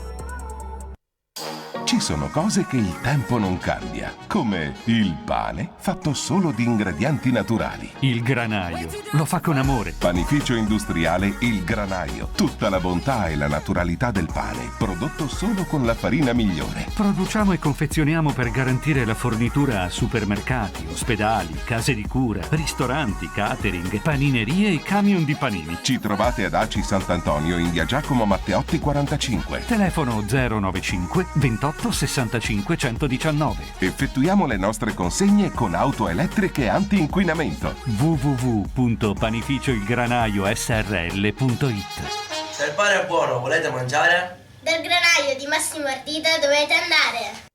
Ci sono cose che il tempo non cambia, come il pane fatto solo di ingredienti naturali. Il Granaio lo fa con amore. Panificio industriale Il Granaio. Tutta la bontà e la naturalità del pane, prodotto solo con la farina migliore. Produciamo e confezioniamo per garantire la fornitura a supermercati, ospedali, case di cura, ristoranti, catering, paninerie e camion di panini. Ci trovate ad Aci Sant'Antonio in via Giacomo Matteotti 45. Telefono 095 28 65 119. Effettuiamo le nostre consegne con auto elettriche anti-inquinamento. www.panificioilgranaiosrl.it. Se il pane è buono, volete mangiare? Dal granaio di Massimo Ardita dovete andare.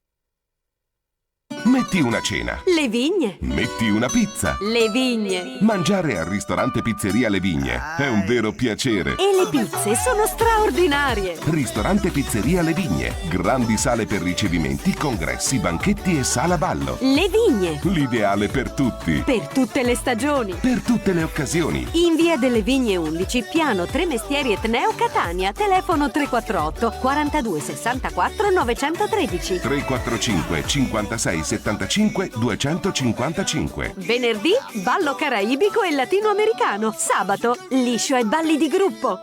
Metti una cena. Le Vigne. Metti una pizza. Le Vigne. Mangiare al ristorante Pizzeria Le Vigne è un vero piacere. E le pizze sono straordinarie. Ristorante Pizzeria Le Vigne. Grandi sale per ricevimenti, congressi, banchetti e sala ballo. Le Vigne. L'ideale per tutti. Per tutte le stagioni. Per tutte le occasioni. In via delle Vigne 11, piano Tre Mestieri Etneo Catania. Telefono 348 42 64 913. 345 56 75 255. Venerdì, ballo caraibico e latinoamericano. Sabato, liscio e balli di gruppo.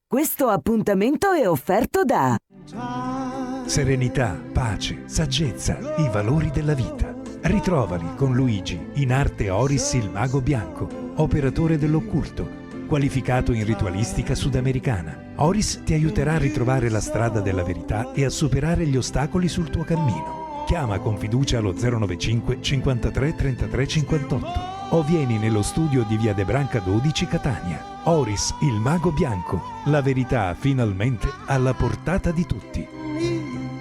Questo appuntamento è offerto da Serenità, pace, saggezza, i valori della vita. Ritrovali con Luigi, in arte Oris il mago bianco, operatore dell'occulto, qualificato in ritualistica sudamericana. Oris ti aiuterà a ritrovare la strada della verità e a superare gli ostacoli sul tuo cammino. Chiama con fiducia allo 095 53 33 58 o vieni nello studio di via De Branca 12 Catania. Oris, il mago bianco, la verità finalmente alla portata di tutti.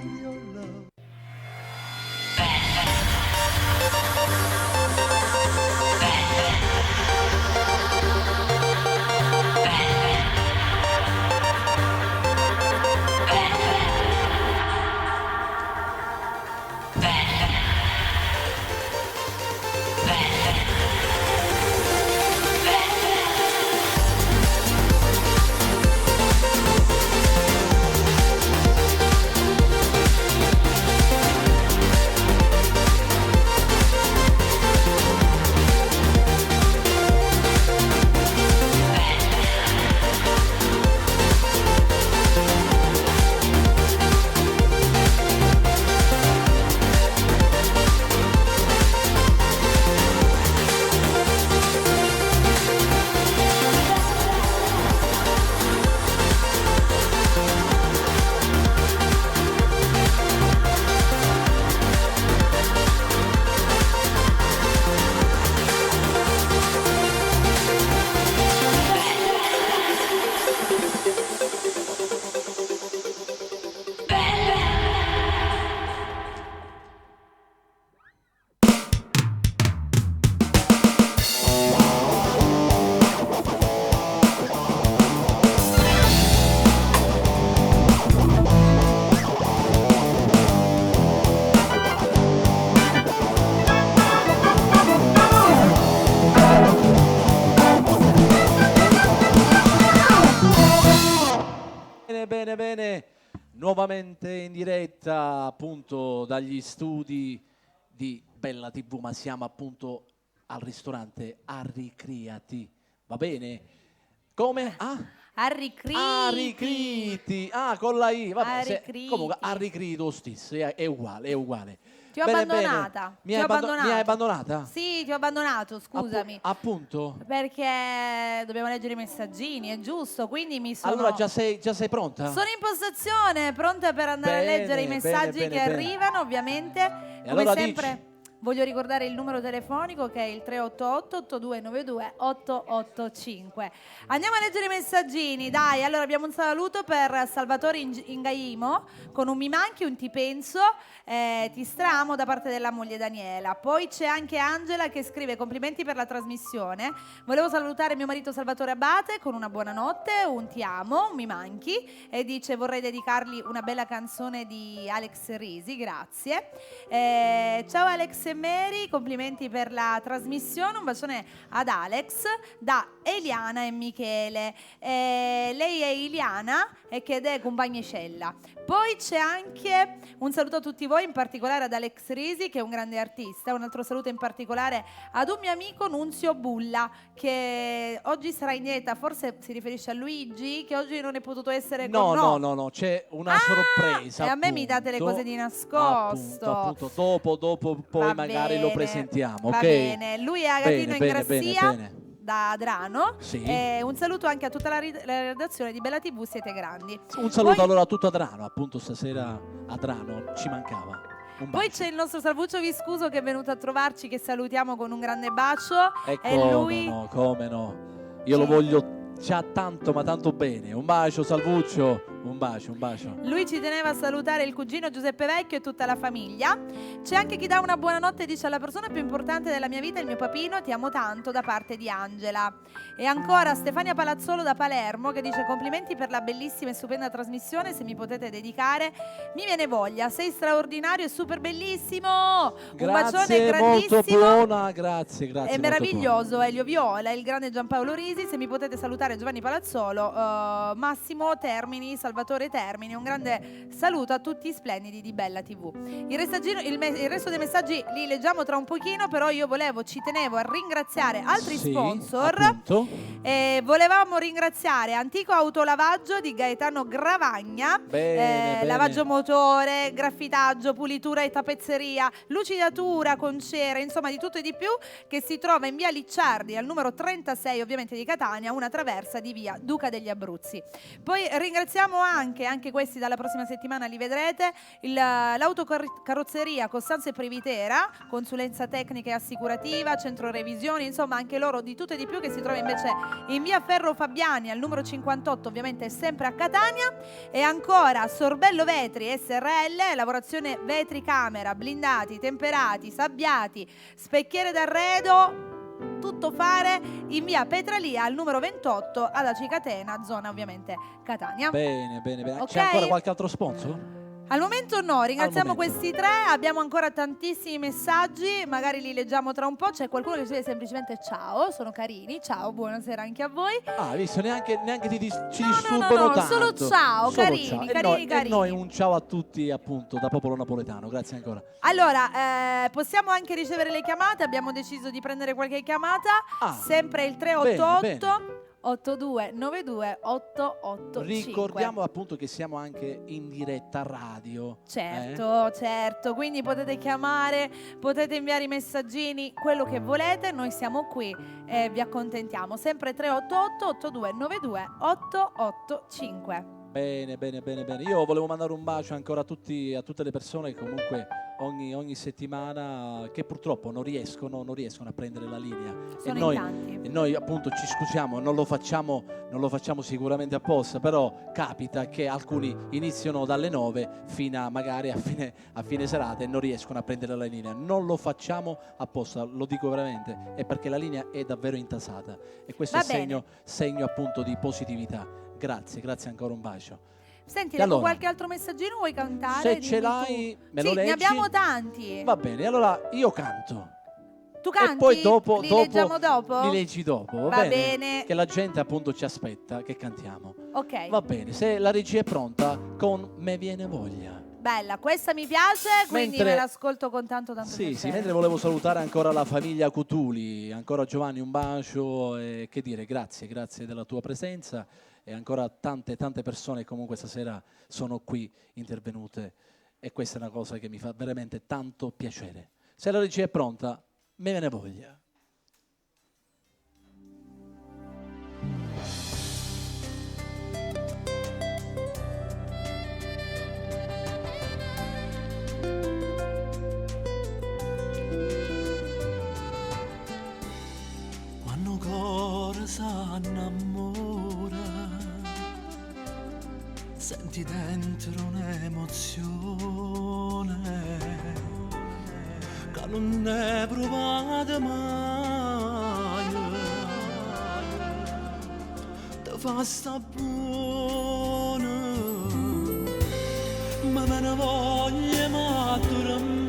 nuovamente in diretta appunto dagli studi di Bella TV, ma siamo appunto al ristorante Arricreati, va bene? Come? Arricriti, con la I, vabbè, comunque Arricriti lo stesso, è uguale. Ti ho abbandonata. Mi hai abbandonata? Sì, ti ho abbandonato, scusami. Appunto? Perché dobbiamo leggere i messaggini, è giusto, quindi mi sono... Allora già sei pronta? Sono in postazione, pronta per andare a leggere i messaggi che arrivano, ovviamente. Come allora sempre... Voglio ricordare il numero telefonico che è il 388-8292-885. Andiamo a leggere i messaggini, dai. Allora abbiamo un saluto per Salvatore Ingaimo con un mi manchi, un ti penso, ti stramo da parte della moglie Daniela. Poi c'è anche Angela che scrive complimenti per la trasmissione. Volevo salutare mio marito Salvatore Abate con una buonanotte, un ti amo, un mi manchi, e dice vorrei dedicargli una bella canzone di Alex Risi, grazie. Ciao Alex e Mary, complimenti per la trasmissione, un bacione ad Alex da Eliana e Michele. Lei è Iliana ed è compagnicella. Poi c'è anche un saluto a tutti voi, in particolare ad Alex Risi che è un grande artista, un altro saluto in particolare ad un mio amico Nunzio Bulla che oggi sarà in diretta, forse si riferisce a Luigi che oggi non è potuto essere con noi. No, c'è una sorpresa. E a me mi date le cose di nascosto. Appunto, dopo poi magari lo presentiamo, va ok? Bene, lui è Agatino Ingrassia. Bene. Da Adrano, sì. Un saluto anche a tutta la redazione di Bella TV, siete grandi. Un saluto allora a tutto Adrano, appunto stasera Adrano ci mancava. Poi c'è il nostro Salvuccio Viscuso che è venuto a trovarci, che salutiamo con un grande bacio. E lui... come no, io lo voglio già tanto ma tanto bene. Un bacio Salvuccio, un bacio. Lui ci teneva a salutare il cugino Giuseppe Vecchio e tutta la famiglia. C'è anche chi dà una buonanotte e dice alla persona più importante della mia vita, il mio papino, ti amo tanto, da parte di Angela. E ancora Stefania Palazzolo da Palermo che dice complimenti per la bellissima e stupenda trasmissione, se mi potete dedicare mi viene voglia, sei straordinario e super bellissimo. Grazie, un bacione grandissimo, molto buona, grazie. È meraviglioso Elio Viola, il grande Giampaolo Risi, se mi potete salutare Giovanni Palazzolo, Massimo Termini, Salvatore Termini, un grande saluto a tutti i splendidi di Bella TV. Il resto dei messaggi li leggiamo tra un pochino, però io ci tenevo a ringraziare altri sponsor. Appunto. Volevamo ringraziare Antico Autolavaggio di Gaetano Gravagna, bene. lavaggio motore, graffitaggio, pulitura e tappezzeria, lucidatura con cera, insomma di tutto e di più, che si trova in via Licciardi al numero 36 ovviamente di Catania, una traversa di via Duca degli Abruzzi. Poi ringraziamo anche questi dalla prossima settimana li vedrete, l'autocarrozzeria Costanzo e Privitera, consulenza tecnica e assicurativa, centro revisioni, insomma anche loro di tutto e di più, che si trova invece in via Ferro Fabiani al numero 58 ovviamente sempre a Catania. E ancora Sorbello Vetri SRL, lavorazione vetri camera, blindati, temperati, sabbiati, specchiere d'arredo, tutto fare in via Petralia al numero 28 ad Acicatena, zona ovviamente Catania. Bene. Okay. C'è ancora qualche altro sponsor? Al momento no, ringraziamo questi tre, abbiamo ancora tantissimi messaggi, magari li leggiamo tra un po'. C'è qualcuno che scrive semplicemente ciao, sono carini, ciao, buonasera anche a voi. Visto, neanche ci disturbano tanto. Solo ciao, carini. E noi un ciao a tutti appunto da popolo napoletano, grazie ancora. Allora, possiamo anche ricevere le chiamate, abbiamo deciso di prendere qualche chiamata, sempre il 388 8292 885. Ricordiamo appunto che siamo anche in diretta radio. Certo, quindi potete chiamare, potete inviare i messaggini, quello che volete, noi siamo qui e vi accontentiamo. Sempre 388 8292 885. Bene. Io volevo mandare un bacio ancora a tutte le persone che comunque ogni settimana che purtroppo non riescono a prendere la linea. E noi appunto ci scusiamo, non lo facciamo sicuramente apposta, però capita che alcuni iniziano dalle 9 fino a magari a fine serata e non riescono a prendere la linea. Non lo facciamo apposta, lo dico veramente, è perché la linea è davvero intasata e questo è segno appunto di positività. Grazie ancora, un bacio. Senti, leggo qualche altro messaggino, vuoi cantare? Se ce l'hai, me lo leggi? Ne abbiamo tanti. Va bene, allora io canto. Tu canti? E poi dopo, Li leggiamo dopo? Li leggi dopo, Va bene. Che la gente appunto ci aspetta che cantiamo. Ok. Va bene, se la regia è pronta, con Me viene voglia. Bella, questa mi piace, quindi Mentre- me l'ascolto con tanto Sì, piacere. sì, mentre volevo salutare ancora la famiglia Cutuli, ancora Giovanni un bacio e che dire, grazie della tua presenza e ancora tante persone che comunque stasera sono qui intervenute e questa è una cosa che mi fa veramente tanto piacere. Se la regia è pronta, me viene voglia. Quando cuore s'annamora, senti dentro un'emozione che non ne provate mai, ti fa sta buona, ma me ne voglio mattura a me.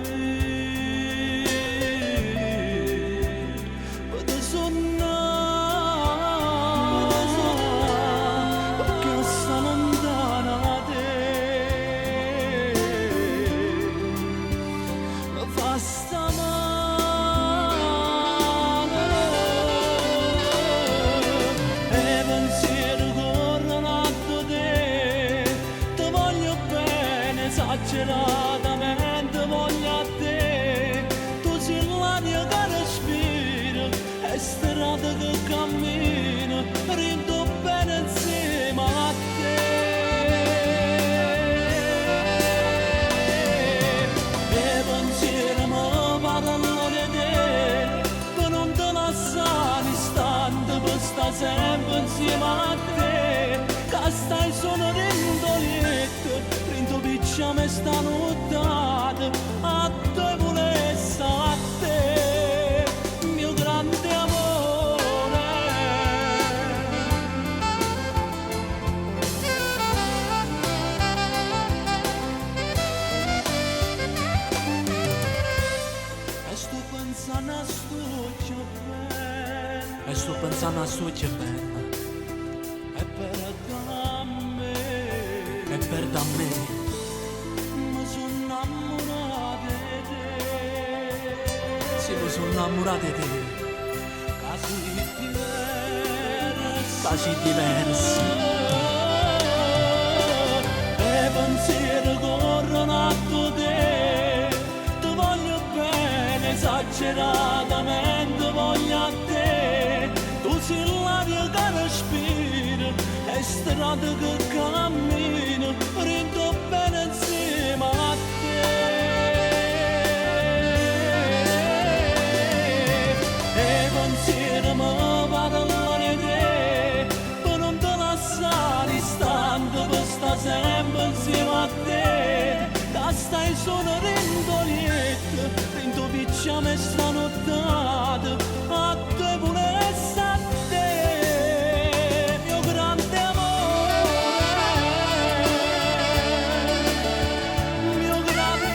Esageratamente voglio a te, tu sei l'aria che respiro, è strada che cammino, rindo bene insieme a te. E pensieri mi parlano di te, per non te lasciare un istante, per stare sempre insieme a te, che stai solo rindo lieto. Picciame sta nottata, a te volesse a te, mio grande amore. E sto pensando a sto che bene, E sto pensando a sto che bene, e per da me, e per da me. Mi sono innamorato di te, casi diversi. E pensieri corrono a te, ti voglio bene, esageratamente voglio a te, tu sei l'aria che respiro, è strada che cammino, rindo bene insieme a te. Mi parlano di te, per non te lasciare istante, per stare sempre insieme a te, che stai solo rindo lieto, rindo picciame sta nottata, a te volesse a te, mio grande amore, mio grande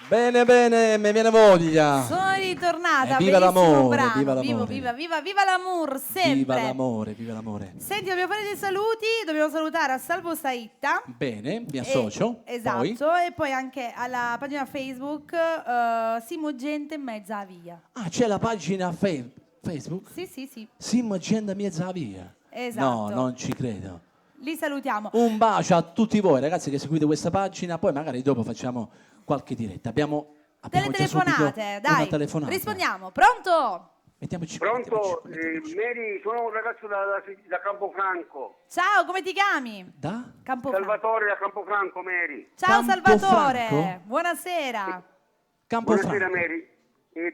Bene, bene, me viene voglia. Sono ritornata, Viva bellissimo l'amore, brano. viva l'amore. Viva l'amour, sempre. Viva l'amore, viva l'amore. Senti, dobbiamo fare dei saluti, dobbiamo salutare a Salvo Saitta. Bene, mi associo. Esatto, Poi? e poi anche alla pagina Facebook Simo Gente in mezza via. Ah, c'è la pagina Facebook? Sì, sì, sì. Simo Gente mezza via. Esatto. No, non ci credo. Li salutiamo. Un bacio a tutti voi ragazzi che seguite questa pagina, poi magari dopo facciamo qualche diretta. Abbiamo Abbiamo già subito Telefonate, una dai. telefonata. Rispondiamo. Pronto? Mettiamoci. Pronto? Mary, sono un ragazzo da Campofranco. Ciao, come ti chiami? Da? Salvatore da Campofranco, Mary. Ciao Salvatore, Campofranco? buonasera. Buonasera, Mary.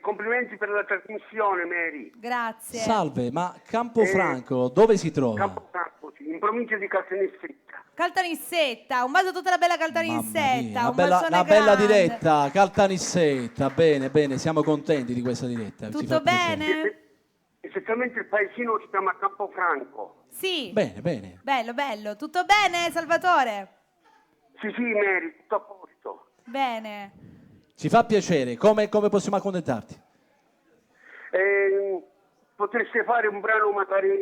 Complimenti per la trasmissione, Mary. Grazie. Salve, ma Campofranco dove si trova? Campofranco, sì, in provincia di Caltanissetta. Caltanissetta, un bacio a tutta la bella Caltanissetta. Una Un bella, bacione una bella grande. diretta, Caltanissetta. Bene, bene, siamo contenti di questa diretta. ci Tutto fa piacere. bene? Esattamente il paesino si chiama Campofranco. Sì. Bene, bene. Bello, bello. Tutto bene, Salvatore? Sì, Mary, tutto a posto. Bene. Ci fa piacere. Come possiamo accontentarti? Potreste fare un brano magari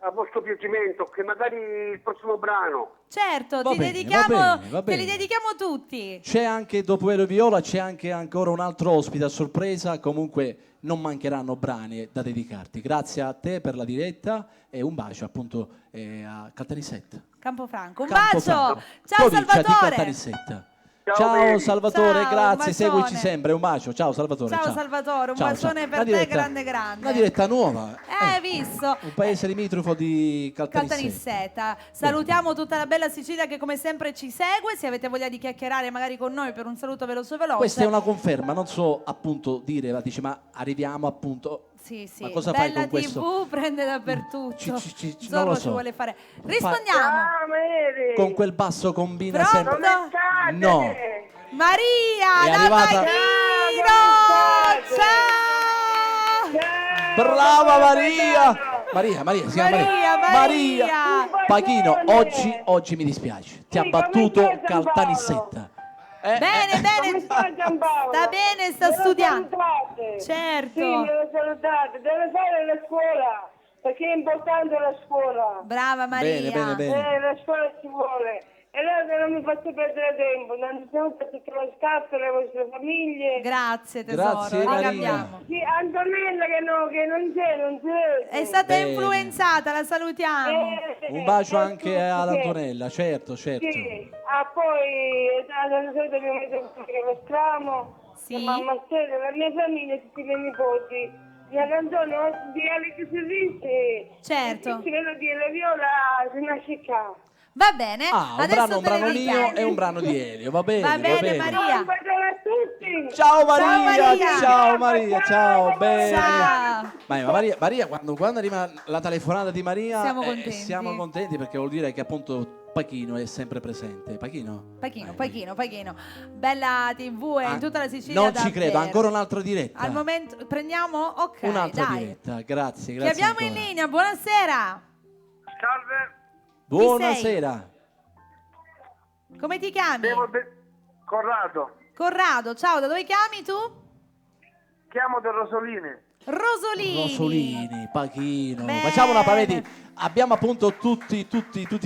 a vostro piacimento, che magari il prossimo brano. Certo, Va ti bene, dedichiamo, va bene, va te li bene. dedichiamo tutti. C'è anche, dopo Vero Viola, c'è anche ancora un altro ospite a sorpresa. Comunque non mancheranno brani da dedicarti. Grazie a te per la diretta e un bacio appunto a Caltanissetta. Campofranco. Un Campofranco, bacio. Ciao provincia di Salvatore. Caltanissetta. Ciao, Ciao Mary. Salvatore, Ciao, grazie, un seguici bacione. sempre, un bacio. Ciao Salvatore. Ciao Salvatore, un Ciao, bacione ciao. per Una te diretta- grande grande. Una diretta nuova. Hai visto? Un paese limitrofo di Caltanissetta. Caltanissetta. Salutiamo tutta la bella Sicilia che come sempre ci segue. Se avete voglia di chiacchierare magari con noi per un saluto veloce. Questa è una conferma, non so appunto dire, ma dice ma arriviamo appunto. Sì, sì. Ma cosa fai Bella con questo? TV prende dappertutto. non Zorro lo ci so. vuole fare. Rispondiamo. Con quel basso combina Pronto? sempre. No. Maria È da arrivata- Pachino. Ciao. Brava Maria! Maria, si chiama Maria. Pachino, oggi mi dispiace. Ti ha battuto Caltanissetta. Bene, bene. Sta bene, sta studiando. Certo. Sì, deve salutare, deve fare la scuola, perché è importante la scuola. Brava Maria. Bene, bene. La scuola ci vuole. E allora non mi faccio perdere tempo, innanzitutto tutte le scarpe, le vostre famiglie. Grazie tesoro, Grazie, Maria. ricambiamo. Sì, Antonella che non c'è. È stata Bene. influenzata, la salutiamo. Un bacio anche ad Antonella, certo. Sì, poi alla solito mi metto lo stramo, Sì. la mamma stessa, la mia famiglia, tutti i miei nipoti. La canzone di Alex Ricci. Certo. Quello di La Viola si nasce qua. Va bene. Un Adesso brano te ne mio dedichiamo. e un brano di Elio, va bene, Va bene, Maria. Un bacio a tutti. Ciao Maria, Maria. ciao Maria, ciao, bene. Ciao. Ma Maria, quando arriva la telefonata di Maria Siamo contenti. siamo contenti perché vuol dire che appunto Pachino è sempre presente. Pachino? Pachino. Bella TV e in tutta la Sicilia. Non ci credo, davvero. ancora un'altra diretta. Al momento prendiamo? Ok, Un'altra dai. diretta, grazie. Chi abbiamo in ancora. linea? Buonasera. Salve. Buonasera. Come ti chiami? Corrado. Corrado, ciao, da dove chiami tu? Chiamo da Rosolini. Rosolini, Pachino. Bene. Facciamo una vedi, abbiamo appunto tutti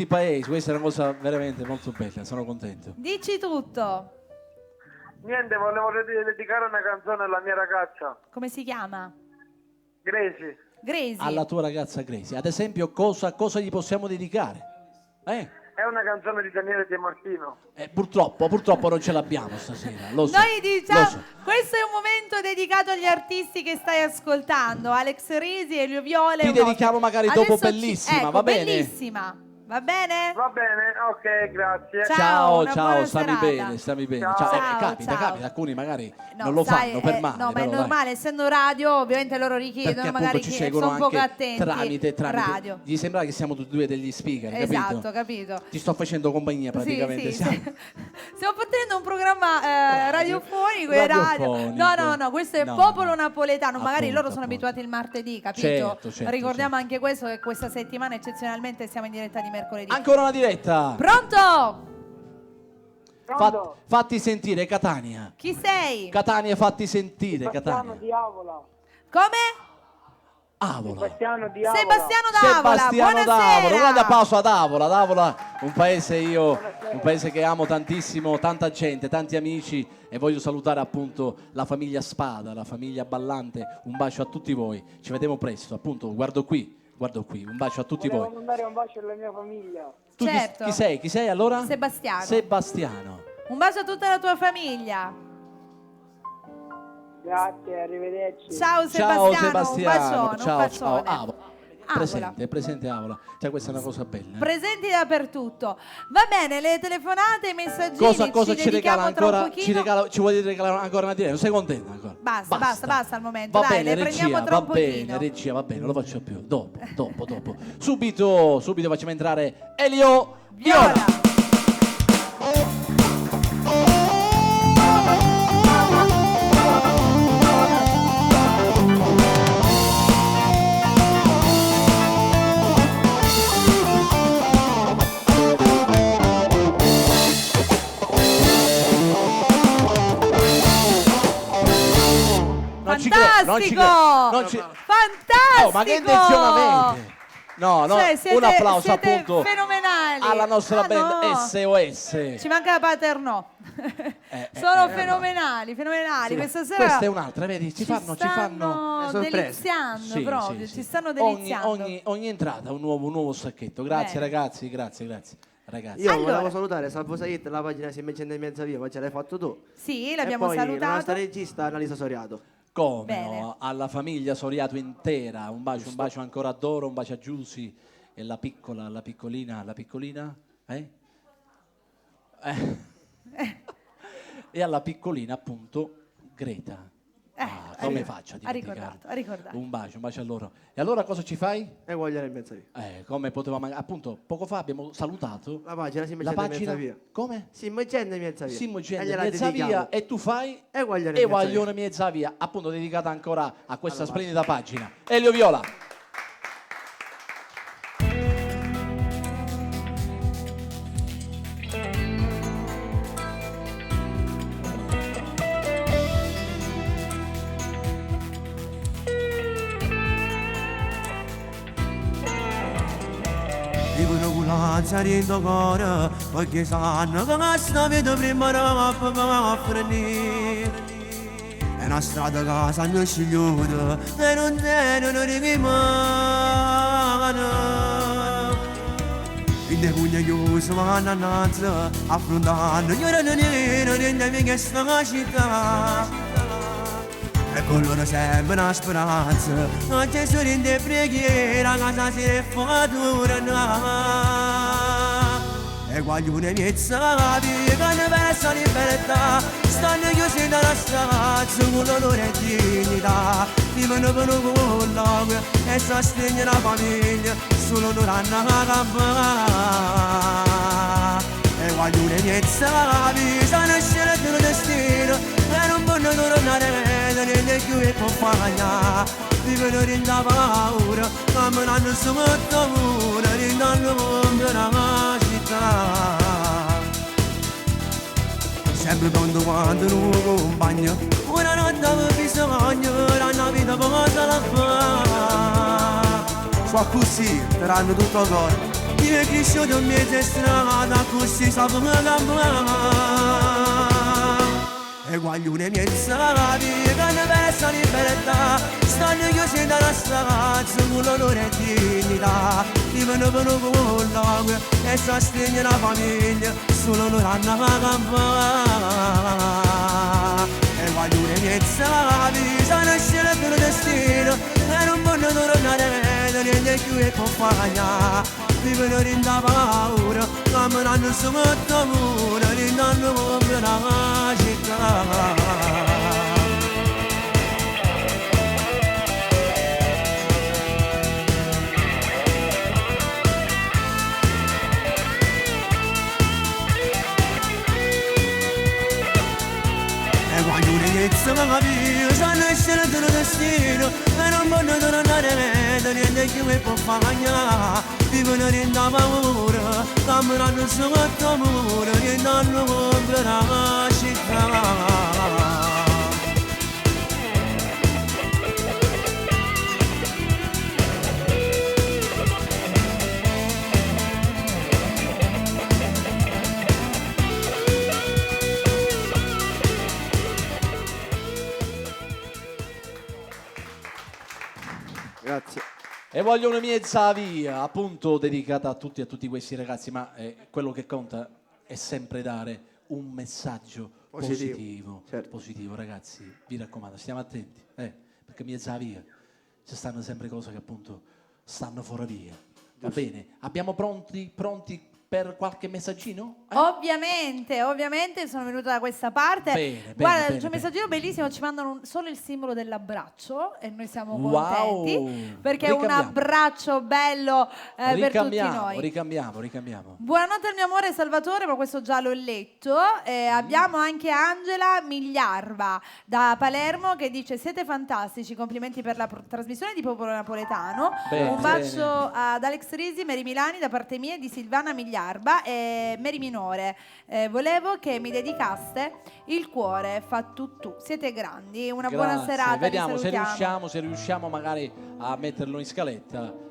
i paesi. Questa è una cosa veramente molto bella, sono contento. Dici tutto. Niente, volevo dedicare una canzone alla mia ragazza, Come si chiama? Gracie. Gracie. Alla tua ragazza Gracie, ad esempio, cosa gli possiamo dedicare? È una canzone di Daniele De Martino. Purtroppo non ce l'abbiamo stasera. Lo so, Noi diciamo, lo so. questo è un momento dedicato agli artisti che stai ascoltando, Alex Risi, Elio Viole. Ti un altro. dedichiamo magari dopo Adesso Bellissima, ecco, va bene? Bellissima, va bene? Va bene, ok, grazie. Ciao, una Ciao, buona stammi serata. bene. Ciao. Capita, alcuni magari No, non lo sai, fanno per male. no, ma è però, normale, essendo radio, ovviamente loro perché richiedono appunto magari ci che seguono sono un poco anche attenti. tramite Radio. gli sembra che siamo tutti e due degli speaker, Esatto, capito? capito. Ti sto facendo compagnia praticamente. Sì. Stiamo portando un programma radiofonico e radio. Radiofonico. No, questo è No, popolo napoletano. Magari Appunto, loro sono abituati il martedì, capito? Certo, Ricordiamo anche questo, che questa settimana eccezionalmente siamo in diretta di mercoledì. Ancora una diretta. Pronto? Fatti sentire Catania. Chi sei? Catania, fatti sentire Catania. Di Avola. Come? Avola. Sebastiano di Avola. Sebastiano d'Avola. Sebastiano d'Avola, Buonasera. un grande applauso ad Avola. Avola, un paese che amo tantissimo, tanta gente, tanti amici, e voglio salutare appunto la famiglia Spada, la famiglia Ballante. Un bacio a tutti voi. Ci vediamo presto, appunto, guardo qui, un bacio a tutti Volevo voi. mandare un bacio alla mia famiglia. Tu Certo. chi sei? Chi sei allora? Sebastiano. Sebastiano. Un bacio a tutta la tua famiglia. Grazie, arrivederci. Ciao Sebastiano, un bacione, ciao, un bacione. Avola. Presente Avola. Cioè, questa è una cosa bella. Presenti dappertutto. Va bene, le telefonate, i messaggini Cosa ci regala ancora? pochino. Ci vuoi regalare ancora una diretta? Non sei contenta ancora? Basta al momento. Va Dai, bene, le prendiamo regia, tra va un pochino. bene, regia, va bene, non lo faccio più. Dopo. Subito facciamo entrare Elio Viola. Fantastico! Fantastico! Oh, ma che intenzionamento! No, Cioè, un applauso siete appunto fenomenali. alla nostra band no. SOS. Ci manca la Paternò. Sono fenomenali. Sì, Questa sera questa è un'altra, vedi, ci fanno deliziando Sì, proprio, sì. ci stanno deliziando. Ogni entrata un nuovo sacchetto. Grazie Bene. ragazzi, grazie. Ragazzi. Io volevo salutare Salvo Said, la pagina si mette in mezzo via, ma ce l'hai fatto tu. Sì, l'abbiamo e poi salutato. la nostra regista Annalisa Soriato. Come Bene. no? Alla famiglia Soriato intera, un bacio ancora a Doro, un bacio a Giusy e la piccolina, e alla piccolina appunto Greta. Come faccio a dimenticarlo? Ha ricordato. Un bacio a loro. E allora cosa ci fai? E voglio in mezzo via. Come potevamo appunto poco fa abbiamo salutato La pagina si mette in mezzo via. Come? Si mette in mezzo via. Simmo E Gende gliela mezza dedichiamo. via e tu fai E voglio e Guaglione mezza via, appunto dedicata ancora a questa splendida pagina. Elio Viola. Dicono che la rindo cuore perché sanno che questa vita prima era per finire. È una strada che sanno scegliuta e non tengono rimane. In dei pugni chiusi vanno innanzi affrontando gli ore nere di questa città. E con loro sempre una speranza, non c'è solo in te preghiera, casa si è fatura. E guaglione mezza via, che ne pensa libertà, stanno chiusi dalla stazza con l'onore e dignità. Vivono per con l'acqua e sostengono la famiglia, solo loro hanno la campana. E guaglione mezza via, stanno scegliendo il destino, e non vogliono tornare niente più e compagna. Vivono in da paura, camminando su molto mura, rindando come una città. Sempre pronto quando non compagno, una notte avevo bisogno, la vita cosa la fa. So così, daranno tutto coro, io è cresciuto in mezzo a strada, così sapevo cammare. E guaglione mezza via, che ne pensa libertà, stanno chiusi dalla stazza con l'onore e dignità. Vivono per con l'acqua e sostengono la famiglia, solo loro hanno la campana. E guaglione mezza via, stanno scegliendo il destino, e non vogliono tornare niente più e compagna. Vivono in da paura, camminando su molto mura, rindando come una città. E guaglione mezza via, sanno scegliendo il destino, e non vogliono tornare niente più e compagna. Vivono in da paura, camminando su molto mura, rindando come una città. Grazie. E voglio una mezza via, appunto dedicata a tutti questi ragazzi, ma quello che conta è sempre dare un messaggio positivo. Positivo, ragazzi, vi raccomando, stiamo attenti, perché mezza via ci stanno sempre cose che appunto stanno fuori via. Va bene, abbiamo pronti per qualche messaggino? Ovviamente sono venuta da questa parte. Bene, Guarda, c'è un messaggino bellissimo, ci mandano solo il simbolo dell'abbraccio e noi siamo contenti perché è un abbraccio bello per tutti noi. Ricambiamo. Buonanotte al mio amore Salvatore, ma questo già l'ho letto. Abbiamo anche Angela Migliarva da Palermo che dice: siete fantastici, complimenti per la trasmissione di Popolo Napoletano. Un bacio ad Alex Risi, Mary Milani da parte mia e di Silvana Migliarva e Mary Minore. Volevo che mi dedicaste il cuore fa tutù. Siete grandi, una buona serata. Vediamo se riusciamo magari a metterlo in scaletta.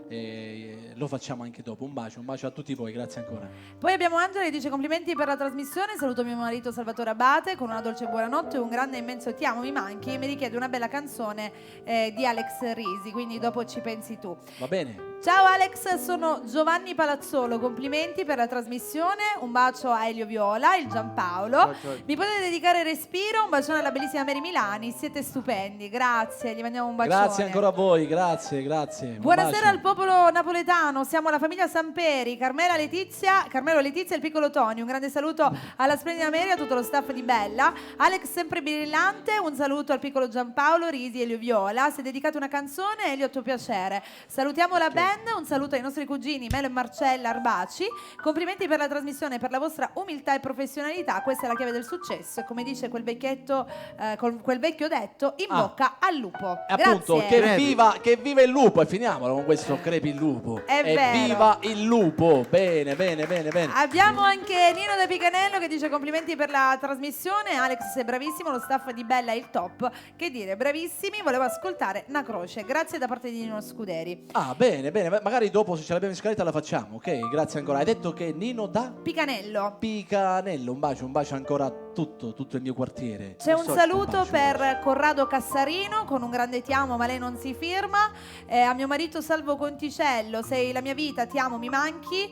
Lo facciamo anche dopo. Un bacio a tutti voi, grazie ancora. Poi abbiamo Angela che dice: complimenti per la trasmissione, saluto mio marito Salvatore Abate con una dolce buonanotte e un grande e immenso ti amo, mi manchi, e mi richiede una bella canzone di Alex Risi, quindi dopo ci pensi tu. Va bene. Ciao Alex, sono Giovanni Palazzolo, complimenti per la trasmissione, un bacio a Elio Viola, il Giampaolo. Mi potete dedicare Respiro, un bacione alla bellissima Mary Milani, siete stupendi, grazie, gli mandiamo un bacione. Grazie ancora a voi, grazie. Buonasera al popolo napoletano, siamo la famiglia Samperi, Carmelo Letizia e il piccolo Tony, un grande saluto alla splendida Mary e a tutto lo staff di Bella. Alex sempre brillante, un saluto al piccolo Giampaolo, Risi e Elio Viola, si è dedicato una canzone, Elio a tuo piacere. Salutiamo la band, un saluto ai nostri cugini Melo e Marcella Arbaci, complimenti per la trasmissione e per la vostra umiltà e professionalità, questa è la chiave del successo e come dice quel vecchietto, quel vecchio detto, in bocca al lupo. Appunto, Grazie. che viva il lupo e finiamolo con questo crepi il lupo. È vero. Viva il lupo, bene. Abbiamo anche Nino da Picanello che dice complimenti per la trasmissione, Alex sei bravissimo, lo staff di Bella è il top, che dire, bravissimi, volevo ascoltare una croce, grazie da parte di Nino Scuderi. Bene, magari dopo se ce l'abbiamo in scaletta la facciamo, ok? Grazie ancora. Hai detto che Nino da Picanello, un bacio ancora a tutto il mio quartiere. C'è un saluto per Corrado Cassarino con un grande ti amo ma lei non si firma, a mio marito Salvo Conticello, sei la mia vita, ti amo, mi manchi,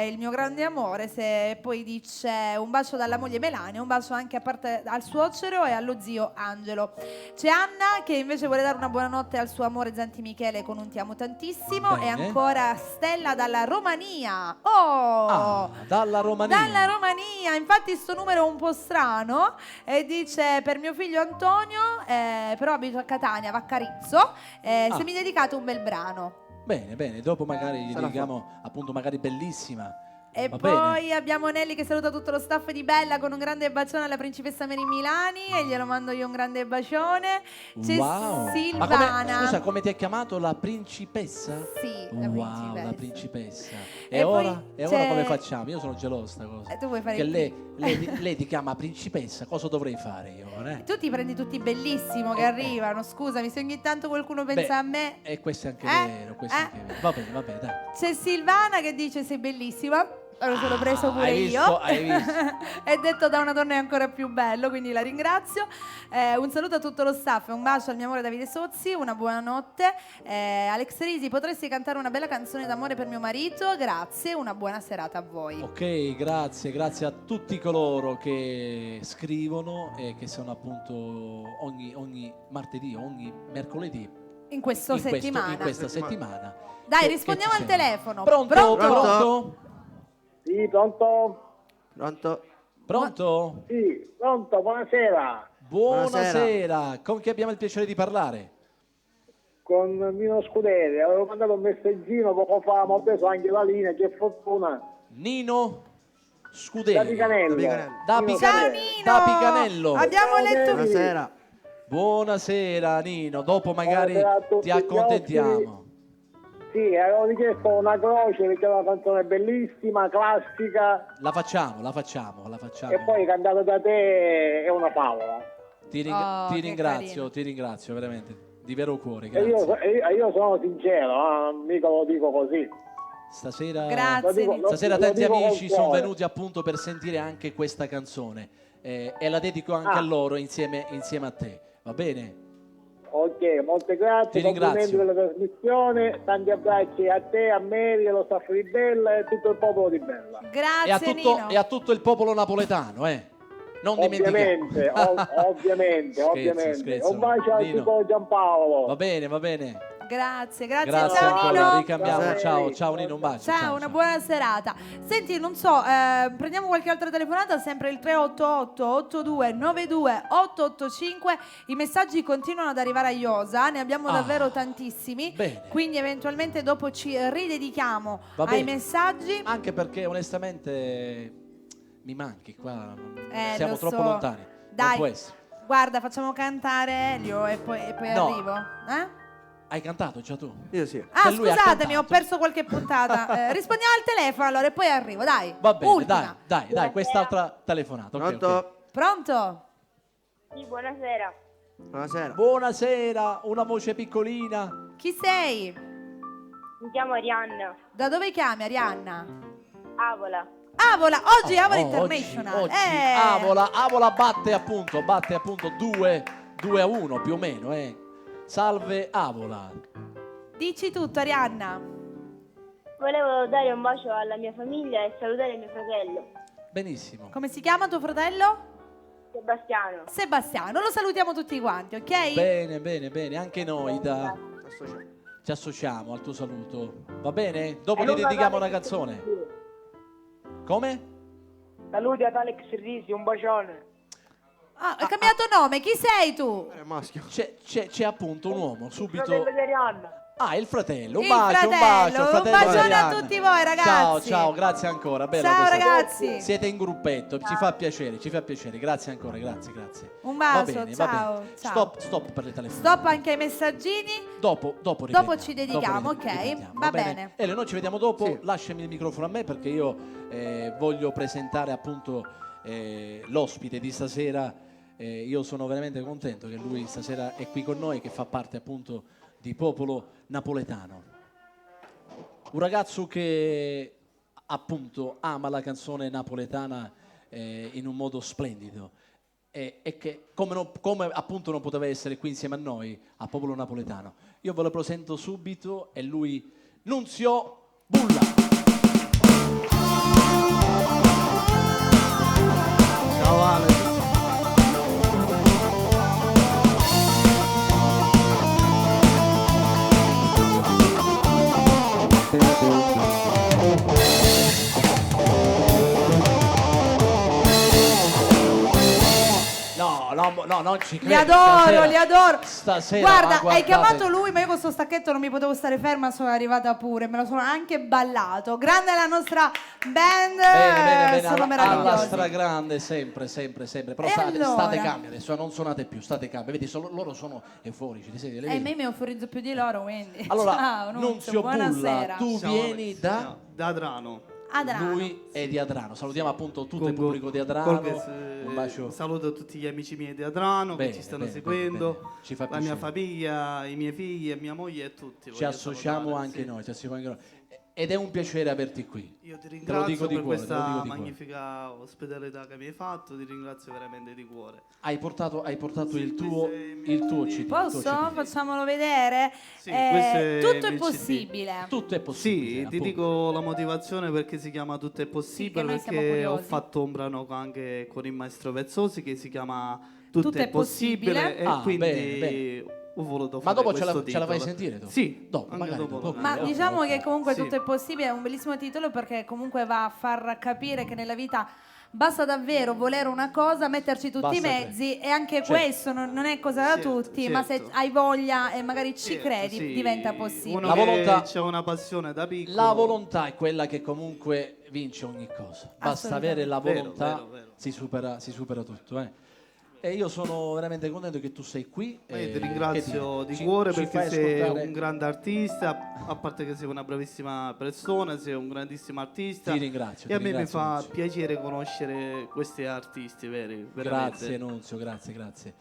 il mio grande amore, se poi dice un bacio dalla moglie Melania, un bacio anche a parte al suocero e allo zio Angelo. C'è Anna che invece vuole dare una buonanotte al suo amore Zanti Michele con un ti amo tantissimo. E ancora Stella dalla Romania. Dalla Romania, infatti sto numero è un po' strano e dice per mio figlio Antonio, però abito a Catania, Vaccarizzo, se mi dedicate un bel brano. Bene, dopo magari gli dedichiamo appunto magari bellissima. E poi abbiamo Nelly che saluta tutto lo staff di Bella con un grande bacione alla principessa Mary Milani e glielo mando io un grande bacione. C'è Silvana. Scusa, come ti ha chiamato la principessa? Sì, la principessa. E ora come facciamo? Io sono geloso sta cosa. Tu vuoi fare che lei ti chiama principessa, cosa dovrei fare io? Tu ti prendi tutti bellissimo che arrivano, scusami, se ogni tanto qualcuno pensa a me. E questo è anche vero, Va bene, dai. C'è Silvana che dice sei bellissima. Lo sono preso pure io. Hai visto? È detto da una donna è ancora più bello, quindi la ringrazio. Un saluto a tutto lo staff, un bacio al mio amore Davide Sozzi, una buonanotte. Alex Risi, potresti cantare una bella canzone d'amore per mio marito? Grazie, una buona serata a voi. Ok, grazie a tutti coloro che scrivono e che sono appunto ogni martedì, ogni mercoledì. In questa settimana. Dai, rispondiamo al telefono. Pronto? Sì, pronto? Pronto? Sì, pronto, buonasera. Buonasera. Con chi abbiamo il piacere di parlare? Con Nino Scuderi, avevo mandato un messaggino poco fa, ma ho preso anche la linea, che fortuna. Nino Scuderi. Da Picanello. Ciao Nino. Da Picanello. Abbiamo letto. Buonasera Nino, dopo magari ti accontentiamo. Sì, avevo richiesto una croce perché è una canzone bellissima, classica. La facciamo. E poi cantata da te è una favola. Ti ringrazio veramente, di vero cuore, grazie. E io sono sincero, mica lo dico così. Stasera tanti amici sono venuti appunto per sentire anche questa canzone e la dedico anche a loro insieme a te, va bene? Ok, molte grazie, complimenti per la trasmissione, tanti abbracci a te, a Mary, allo staff di Bella e a tutto il popolo di Bella. Grazie Nino. E a tutto il popolo napoletano, non dimentichiamo. Ovviamente. Scherzo. Un bacio al Nino. tipo Giampaolo. Va bene. Grazie Grazie ciao ancora, Nino. ricambiamo. Ciao Nino, un bacio. Ciao, una buona serata. Senti, non so, prendiamo qualche altra telefonata, sempre il 388 82 92 885. I messaggi continuano ad arrivare a Iosa, ne abbiamo davvero tantissimi. Bene. Quindi eventualmente dopo ci ridedichiamo Va ai bene. messaggi. Anche perché onestamente mi manchi qua, siamo lo troppo so. lontani. Dai. Non può essere. Guarda, facciamo cantare Elio e poi No. arrivo. Hai cantato già tu? Io sì. Ah, Lui ha scusatemi, ho perso qualche puntata. Rispondiamo al telefono allora e poi arrivo, dai. Va bene, Ultima. dai, quest'altra telefonata. ok, Pronto? ok. Pronto? Sì, buonasera. Buonasera, una voce piccolina. Chi sei? Mi chiamo Arianna. Da dove chiami, Arianna? Avola. Avola, oggi Avola International. Oggi Avola batte appunto 2-1 più o meno, Salve Avola. Dici tutto, Arianna. Volevo dare un bacio alla mia famiglia e salutare mio fratello, Benissimo. Come si chiama tuo fratello? Sebastiano. Sebastiano, lo salutiamo tutti quanti, ok? Bene, anche noi ci associamo al tuo saluto. Va bene? Dopo ti dedichiamo una canzone. Come? Saluti ad Alex Risi, un bacione. Ah, hai cambiato nome, chi sei tu? Maschio. C'è appunto un uomo subito. Fratello di Arianna. Ah, il fratello. Un Il bacio, fratello, un fratello bacione di a Arianna. tutti voi, ragazzi. Ciao, grazie ancora. Bella Ciao, questa- ragazzi. Siete in gruppetto, ci fa piacere. Grazie ancora, grazie. Un bacio, Va bene, ciao. Stop per le telefonate. Stop anche ai messaggini. Dopo Ci dedichiamo, ok? Va bene. Ele, noi ci vediamo dopo. Lasciami il microfono a me perché io voglio presentare appunto l'ospite di stasera. Io sono veramente contento che lui stasera è qui con noi, che fa parte appunto di Popolo Napoletano. Un ragazzo che appunto ama la canzone napoletana in un modo splendido e che come appunto non poteva essere qui insieme a noi a Popolo Napoletano. Io ve lo presento subito, è lui, Nunzio Bulla. Ciao Ale. No, non ci credo. Li adoro. Stasera, Guarda, ma hai guardate- chiamato lui, ma io con sto stacchetto non mi potevo stare ferma, sono arrivata pure, me lo sono anche ballato. Grande la nostra band. Bene, Sono alla meravigliosi. stragrande, sempre. Però E state allora? calmi adesso, non suonate più, state calmi. Vedi, loro sono euforici, ti senti? Le E vedi? me mi euforizzo più di loro, quindi. Allora, Ciao, Nunzio Bulla, buonasera. tu vieni da Adrano. Adrano. Lui è di Adrano. Salutiamo appunto tutto il pubblico di Adrano. Un bacio. Saluto tutti gli amici miei di Adrano Bene, che ci stanno bene, seguendo, bene. Ci fa la mia piacere. famiglia, i miei figli e mia moglie e tutti. Ci associamo anche noi, ed è un piacere averti qui. Io ti Te lo ringrazio dico di per cuore, te lo questa dico di cuore. magnifica ospitalità che mi hai fatto, ti ringrazio veramente di cuore. Hai portato il tuo CD. Posso? Facciamolo vedere? Sì, questo è tutto è il CD. possibile. Tutto è possibile. Sì, ti dico la motivazione perché si chiama Tutto è possibile, noi siamo perché ho curiosi. fatto un brano anche con il maestro Vezzosi che si chiama Tutto, Tutto è è possibile, possibile. e Ah, quindi bene. ho voluto Ma fare dopo ce la questo fai titolo. sentire? Dopo? Sì, dopo, anche magari dopo. dopo. Ma Ok, diciamo ok. che comunque Sì. tutto è possibile, è un bellissimo titolo perché comunque va a far capire che nella vita basta davvero volere una cosa, metterci tutti i Basta mezzi e anche Certo. questo non è cosa da Certo, tutti, ma se certo. hai voglia e magari ci Certo, credi sì. diventa possibile. Uno La che volontà- c'ha una passione da piccolo. La volontà è quella che comunque vince ogni cosa. Basta avere la Vero, volontà, vero, vero. Si supera tutto. E io sono veramente contento che tu sei qui. Ma io ti che ringrazio dici? di cuore Ci perché fai sei ascoltare- un grande artista, a parte che sei una bravissima persona, sei un grandissimo artista. Ti ringrazio, E a ti me mi ringrazio, fa Nunzio. piacere conoscere questi artisti veri, veramente. Grazie Nunzio, grazie.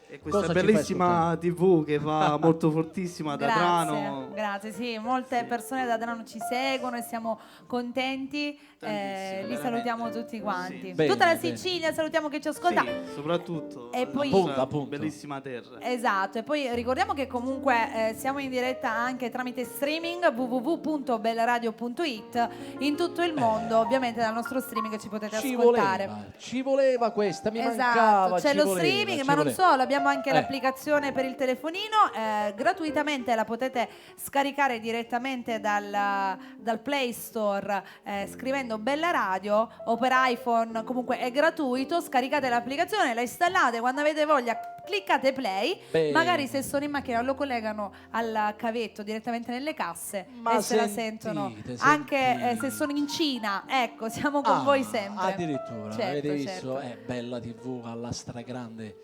E Cosa questa ci fai bellissima ascoltare? TV che va molto fortissima da Adrano. Grazie, sì, molte persone da Adrano ci seguono e siamo contenti, li salutiamo tutti quanti. Bene, Tutta la bene. Sicilia salutiamo che ci ascolta. Sì, soprattutto. E poi appunto. Bellissima terra. Esatto, e poi ricordiamo che comunque siamo in diretta anche tramite streaming www.bellaradio.it in tutto il mondo, ovviamente dal nostro streaming ci potete ascoltare. Ci voleva questa, mi Esatto, mancava. c'è ci lo voleva, streaming, ci ma non voleva. solo, abbiamo anche l'applicazione per il telefonino, gratuitamente la potete scaricare direttamente dal Play Store scrivendo Bella Radio, o per iPhone comunque è gratuito, scaricate l'applicazione, la installate, quando avete voglia cliccate play, magari se sono in macchina lo collegano al cavetto direttamente nelle casse e se la sentono, anche se sono in Cina, ecco, siamo con voi sempre. Addirittura, Certo, avete visto? certo. È bella TV alla stragrande,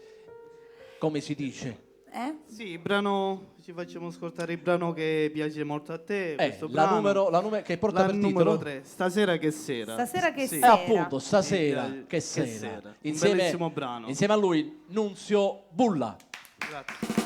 come si dice? Sì, il brano, ci facciamo ascoltare il brano che piace molto a te. Questo la brano, numero che porta per numero titolo? 3, Stasera che sera. Stasera che Sì. sera. Appunto, stasera Sì, che che sera. sera. Un Insieme, bellissimo brano. insieme a lui, Nunzio Bulla. Grazie.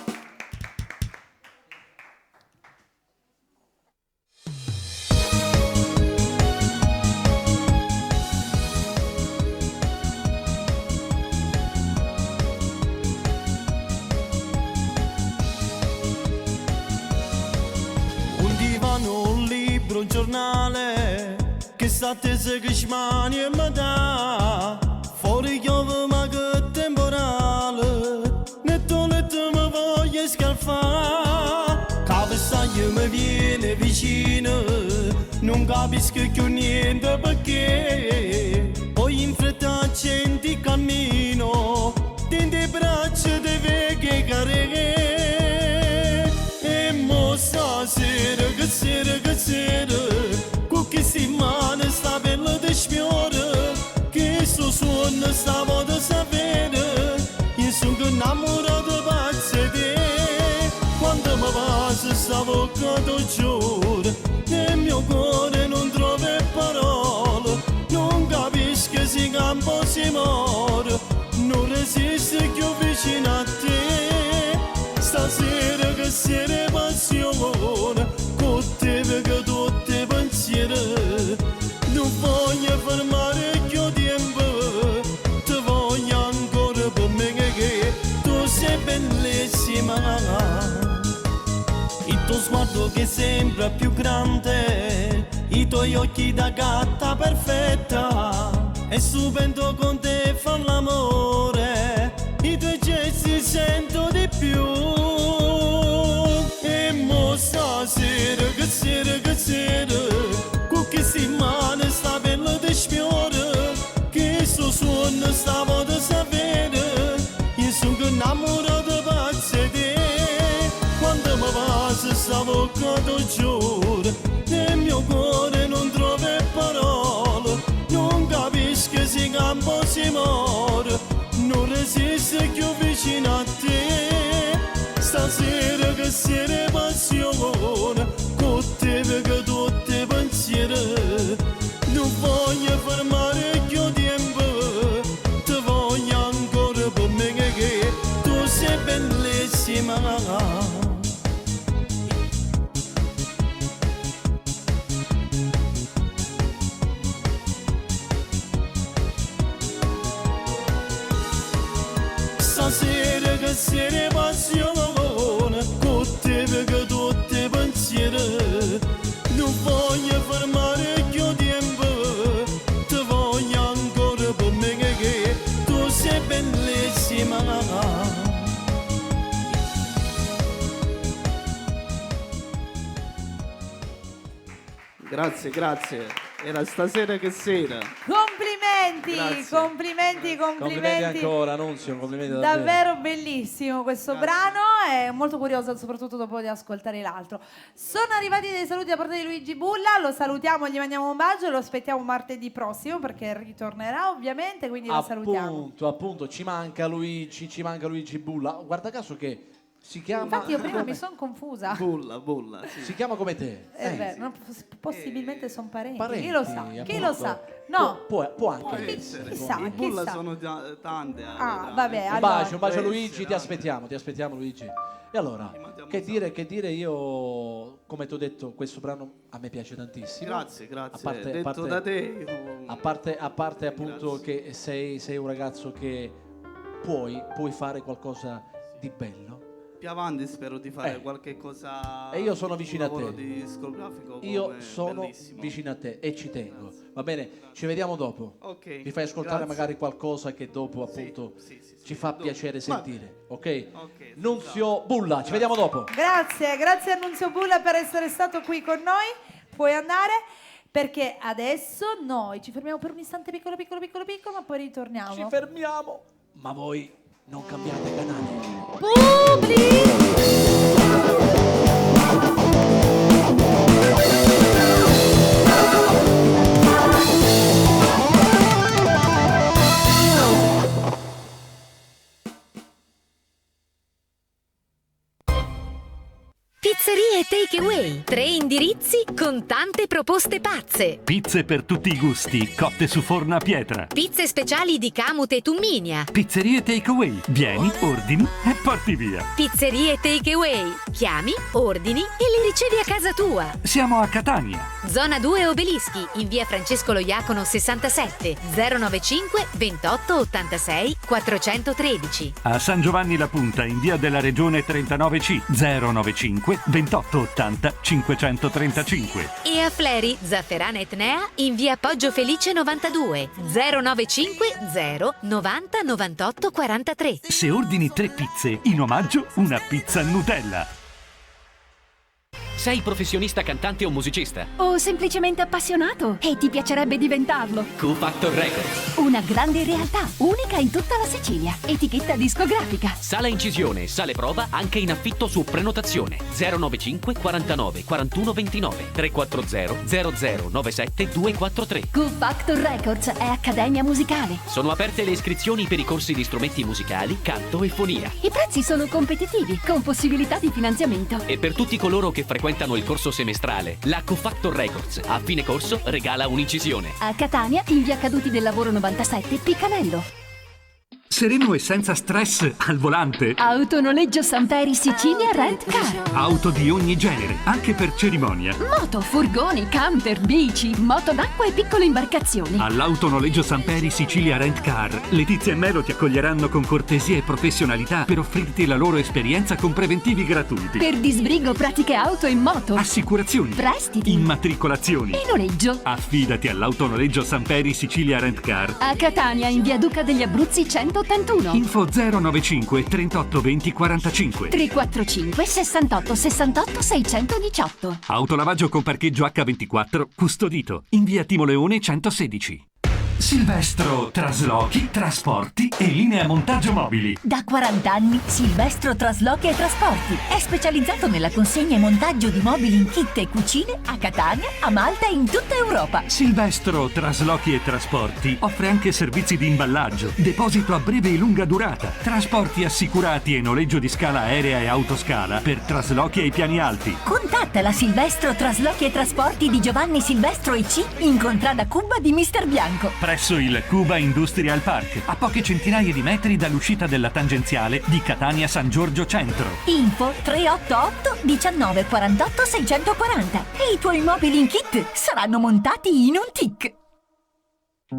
Un divano, un libro, un giornale che sta attesa che smani e mi dà. Fuori piove ma che temporale, netto letto mi voglio scalfare. Capezzaglia mi viene vicino, non capisco più niente perché. Poi in fretta accendi il cammino, tende braccia di vecchie carriere. E mo stasera che sera, con che settimana sta bella di sfiore, che sto suono sta volta sapere, io sono innamorato pazzo di te. Quando mi passa sta bocca do giuro, nel mio cuore non trovo parole, non capisco se campo si muore, non resisto più vicino a te. Stasera che sera passione, con te vedo tutti i pensieri, non voglio fermare più tempo, ti voglio ancora per me che tu sei bellissima. Il tuo sguardo che sembra più grande, i tuoi occhi da gatta perfetta, è stupendo con te far l'amore, i tuoi gesti sento di più. E mo stasera che sera, con che settimana sta bella di sfiore, che sto suono sta volta sapere, io sono innamorato pazzo di te. Quando mi passa sta bocca do giuro, nel mio cuore non trovo parole, non capisco se campo si muore, non resisto più vicino a te. Stasera che sera passione, con te vedo tutti i pensieri, non voglio fermare più tempo, ti voglio ancora per me che tu sei bellissima. Stasera che sera passione, con te vedo tutti i pensieri, non voglio fermare più tempo, ti voglio ancora per me che tu sei bellissima. Grazie, grazie. Era Stasera che sera. Complimenti, Grazie. complimenti. Complimenti ancora, Nunzio, complimenti davvero. Davvero bellissimo questo brano, è molto curioso soprattutto dopo di ascoltare l'altro. Sono arrivati dei saluti da parte di Luigi Bulla, lo salutiamo, gli mandiamo un bacio, lo aspettiamo martedì prossimo perché ritornerà ovviamente, quindi lo salutiamo. Appunto, ci manca Luigi Bulla. Guarda caso che si chiama... Infatti io prima mi sono confusa. Bulla, sì. Si chiama come te. Possibilmente sono parenti. Parenti, Chi lo sa? Chi appunto. lo sa? No. Può anche essere. Chissà, I Bulla chissà. sono tante. Ah, vabbè, Un allora. bacio Luigi, ti aspettiamo Luigi. E allora, che dire io, come ti ho detto, questo brano a me piace tantissimo. Grazie. A parte, Detto da te. a parte appunto che sei un ragazzo che puoi fare qualcosa di bello. Più avanti spero di fare qualche cosa. E io sono vicino a te. Discografico. Io sono vicino a te e ci tengo. Va bene? Ci vediamo dopo. Ok. Mi fai ascoltare Grazie. magari qualcosa che dopo appunto ci fa piacere sentire. Ok? Nunzio Bulla, ci vediamo dopo. Grazie a Nunzio Bulla per essere stato qui con noi. Puoi andare perché adesso noi ci fermiamo per un istante piccolo, ma poi ritorniamo. Ci fermiamo, ma voi non cambiate canale. Pizzerie Takeaway. 3 indirizzi con tante proposte pazze. Pizze per tutti i gusti, cotte su forno a pietra. Pizze speciali di Camute e Tumminia. Pizzerie Takeaway. Vieni, ordini e porti via. Pizzerie Takeaway. Chiami, ordini e li ricevi a casa tua. Siamo a Catania. Zona 2 Obelischi, in via Francesco Loiacono 67, 095 28 86 413. A San Giovanni La Punta, in via della Regione 39C, 095 28 80 535. E a Fleri, Zafferana Etnea, in via Poggio Felice 92, 095 0 90 98 43. Se ordini 3 pizze, in omaggio una pizza Nutella. Sei professionista cantante o musicista? O semplicemente appassionato e ti piacerebbe diventarlo? Q Factor Records. Una grande realtà, unica in tutta la Sicilia. Etichetta discografica. Sala incisione e sale prova anche in affitto su prenotazione. 095 49 41 29 340 0097 243. Q Factor Records è accademia musicale. Sono aperte le iscrizioni per i corsi di strumenti musicali, canto e fonia. I prezzi sono competitivi, con possibilità di finanziamento. E per tutti coloro che frequentano il corso semestrale, la Q Factor Records a fine corso regala un'incisione. A Catania, in via Caduti del Lavoro 97, Piccanello. Sereno e senza stress al volante. Autonoleggio Samperi Sicilia Rent Car. Auto di ogni genere, anche per cerimonia. Moto, furgoni, camper, bici, moto d'acqua e piccole imbarcazioni. All'Autonoleggio Samperi Sicilia Rent Car, Letizia e Melo ti accoglieranno con cortesia e professionalità per offrirti la loro esperienza con preventivi gratuiti. Per disbrigo pratiche auto e moto. Assicurazioni. Prestiti. Immatricolazioni. E noleggio. Affidati all'Autonoleggio Samperi Sicilia Rent Car. A Catania, in via Duca degli Abruzzi 181. Info 095 38 20 45 345 68 68 618. Autolavaggio con parcheggio H24 custodito in via Timo Leone 116. Silvestro Traslochi, Trasporti e Linea Montaggio Mobili. Da 40 anni Silvestro Traslochi e Trasporti è specializzato nella consegna e montaggio di mobili in kit e cucine a Catania, a Malta e in tutta Europa. Silvestro Traslochi e Trasporti offre anche servizi di imballaggio, deposito a breve e lunga durata, trasporti assicurati e noleggio di scala aerea e autoscala per traslochi ai piani alti. Contatta la Silvestro Traslochi e Trasporti di Giovanni Silvestro EC in contrada Cuba di Mister Bianco. Presso il Cuba Industrial Park, a poche centinaia di metri dall'uscita della tangenziale di Catania San Giorgio Centro. Info 388 19 48 640 e i tuoi mobili in kit saranno montati in un tic.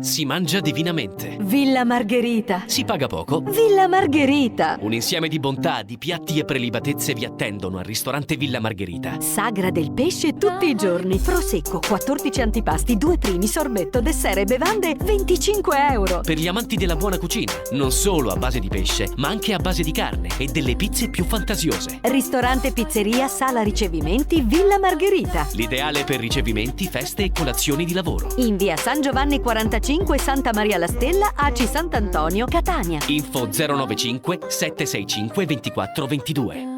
Si mangia divinamente. Villa Margherita. Si paga poco. Villa Margherita. Un insieme di bontà, di piatti e prelibatezze vi attendono al ristorante Villa Margherita. Sagra del pesce tutti i giorni. Prosecco, 14 antipasti, 2 primi, sorbetto, dessert e bevande, 25 euro. Per gli amanti della buona cucina, non solo a base di pesce, ma anche a base di carne e delle pizze più fantasiose. Ristorante Pizzeria Sala Ricevimenti Villa Margherita. L'ideale per ricevimenti, feste e colazioni di lavoro. In via San Giovanni 45 Santa Maria la Stella, AC Sant'Antonio, Catania. Info 095 765 24 22.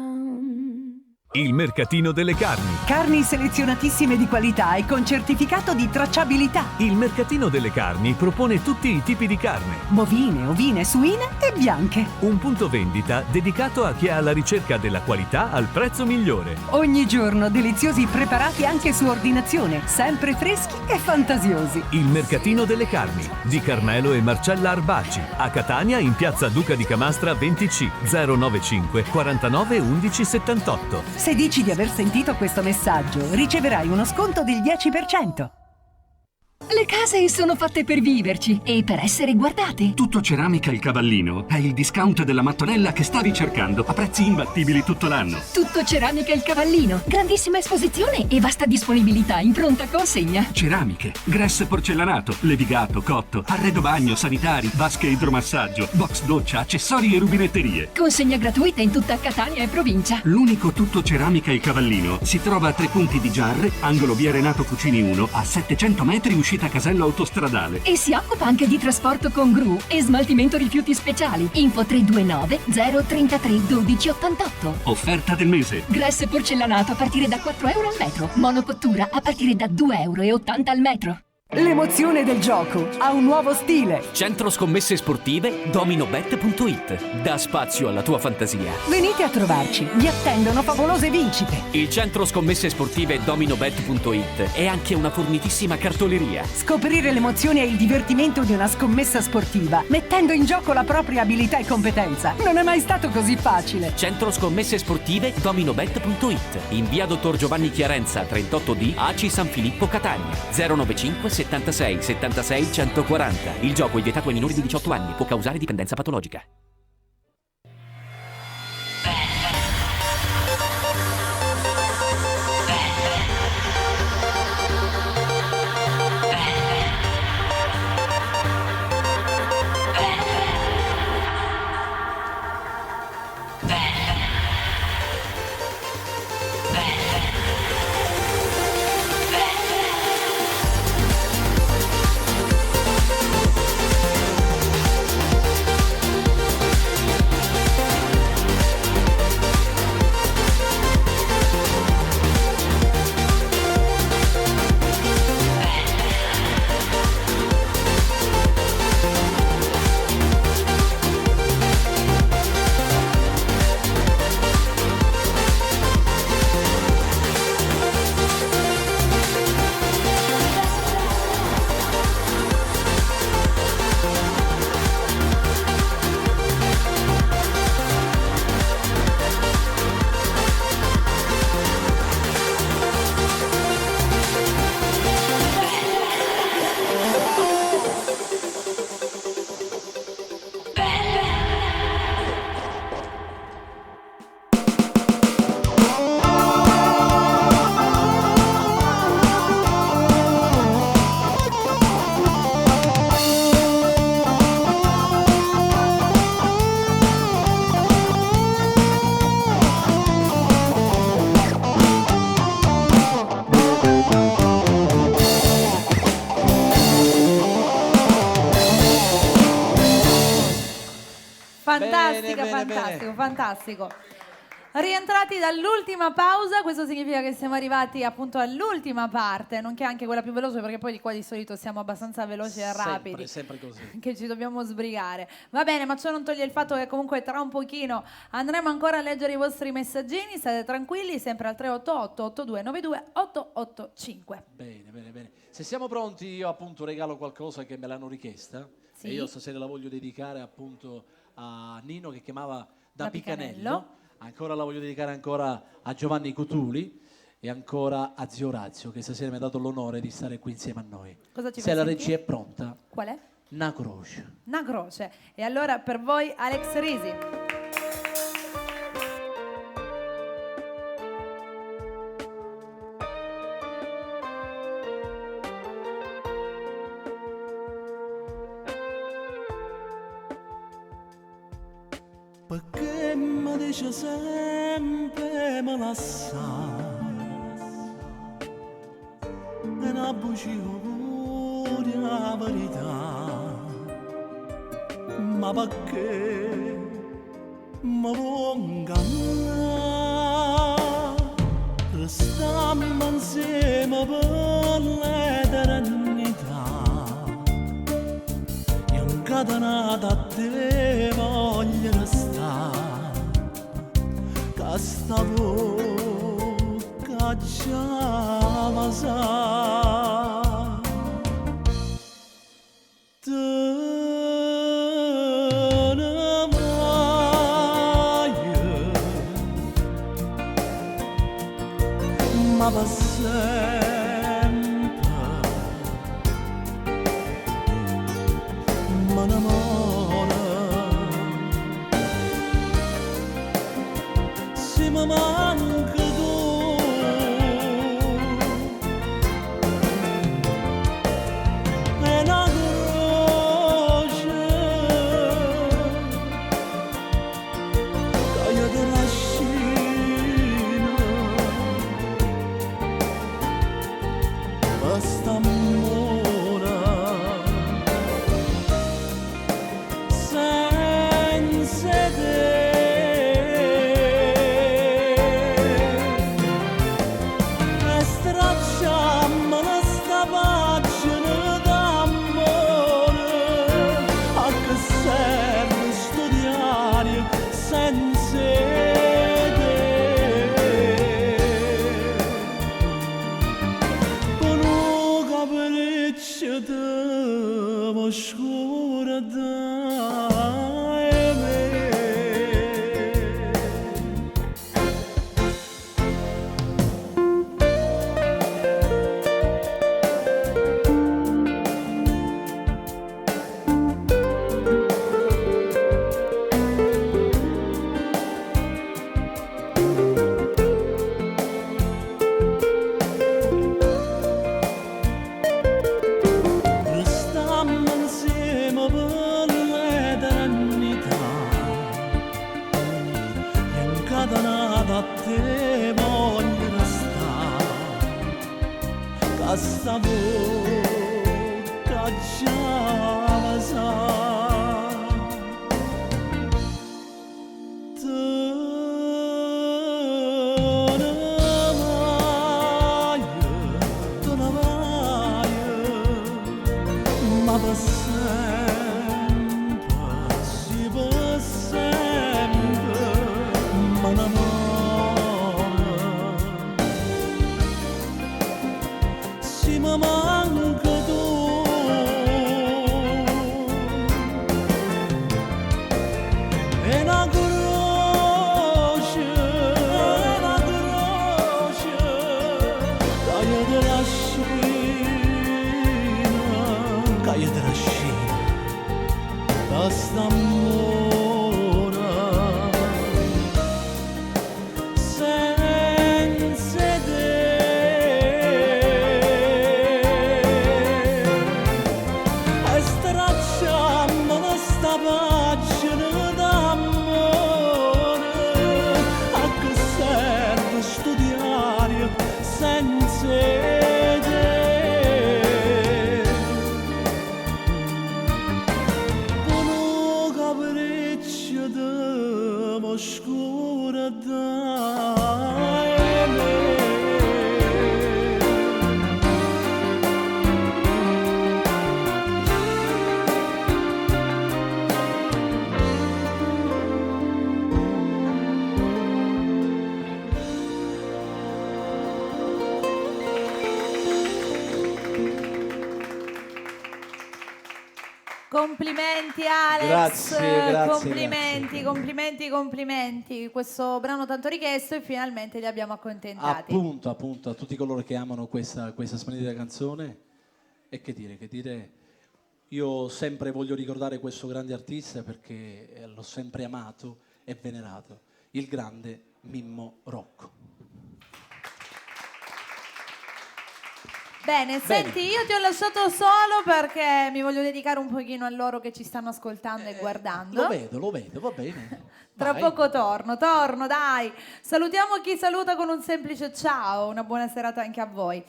Il Mercatino delle Carni. Carni selezionatissime di qualità e con certificato di tracciabilità. Il Mercatino delle Carni propone tutti i tipi di carne. Bovine, ovine, suine e bianche. Un punto vendita dedicato a chi è alla ricerca della qualità al prezzo migliore. Ogni giorno deliziosi preparati anche su ordinazione, sempre freschi e fantasiosi. Il Mercatino delle Carni di Carmelo e Marcella Arbacci. A Catania in piazza Duca di Camastra 20C 095 49 11 78. Se dici di aver sentito questo messaggio, riceverai uno sconto del 10%. Le case sono fatte per viverci e per essere guardate. Tutto Ceramica Il Cavallino è il discount della mattonella che stavi cercando a prezzi imbattibili tutto l'anno. Tutto Ceramica Il Cavallino. Grandissima esposizione e vasta disponibilità in pronta consegna. Ceramiche, gress porcellanato, levigato, cotto, arredo bagno, sanitari, vasche idromassaggio, box doccia, accessori e rubinetterie. Consegna gratuita in tutta Catania e provincia. L'unico Tutto Ceramica Il Cavallino si trova a 3 punti di Giarre, angolo via Renato Cucini 1, a 700 metri uscita Casello autostradale. E si occupa anche di trasporto con gru e smaltimento rifiuti speciali. Info 329 033 1288. Offerta del mese. Gress porcellanato a partire da 4 euro al metro. Monocottura a partire da 2,80 euro al metro. L'emozione del gioco ha un nuovo stile. Centro scommesse sportive dominobet.it. Dà spazio alla tua fantasia. Venite a trovarci, vi attendono favolose vincite. Il centro scommesse sportive dominobet.it è anche una fornitissima cartoleria. Scoprire l'emozione e il divertimento di una scommessa sportiva, mettendo in gioco la propria abilità e competenza, non è mai stato così facile. Centro scommesse sportive dominobet.it. In via Dottor Giovanni Chiarenza 38D, ACI San Filippo Catania. 095 76 76 140. Il gioco è vietato ai minori di 18 anni, può causare dipendenza patologica. Fantastico. Rientrati dall'ultima pausa, questo significa che siamo arrivati appunto all'ultima parte, nonché anche quella più veloce, perché poi di qua di solito siamo abbastanza veloci e rapidi. Sempre così. Che ci dobbiamo sbrigare. Va bene, ma ciò non toglie il fatto che comunque tra un pochino andremo ancora a leggere i vostri messaggini, state tranquilli, sempre al 388 8292 885. Bene. Se siamo pronti, io appunto regalo qualcosa che me l'hanno richiesta. Sì. E io stasera la voglio dedicare appunto a Nino, che chiamava da Picanello. Ancora la voglio dedicare ancora a Giovanni Cutuli e ancora a Zio Orazio, che stasera mi ha dato l'onore di stare qui insieme a noi. Cosa ci Se la fai regia è pronta. Qual è? Una croce. Una croce. E allora per voi Alex Risi. Perché mi dice sempre me la sa e una bugia pure la verità, ma perché mi vuoi ingannare? Restammo insieme per l'eternità, incatenata a te voglio restare. Sta bocca già ma sa te ne vai, ma per sempre mi manca tu. È una croce che io ti lascino, basta amore senza te. E stracciammela sta pagina d'amore, a che serve studiare senza te. Con un capriccio devo scordare me. Restammo insieme per l'eternità, incatenata a te voglio restare, che sta bocca già la sa. Te ne vai, ma per sempre, sì per sempre, ma l'amore, sì mi manca tu. È una croce che io ti lascino, basta amore senza te. E stracciammela sta pagina d'amore, a che serve studiare senza te. Con un capriccio devo scordare me. Complimenti Alex, Grazie, complimenti. Questo brano tanto richiesto e finalmente li abbiamo accontentati. Appunto, a tutti coloro che amano questa splendida canzone. E che dire, io sempre voglio ricordare questo grande artista perché l'ho sempre amato e venerato, il grande Mimmo Rocco. Bene, senti, io ti ho lasciato solo perché mi voglio dedicare un pochino a loro che ci stanno ascoltando e guardando. Lo vedo, va bene. Tra Vai. poco torno, dai. Salutiamo chi saluta con un semplice ciao, una buona serata anche a voi.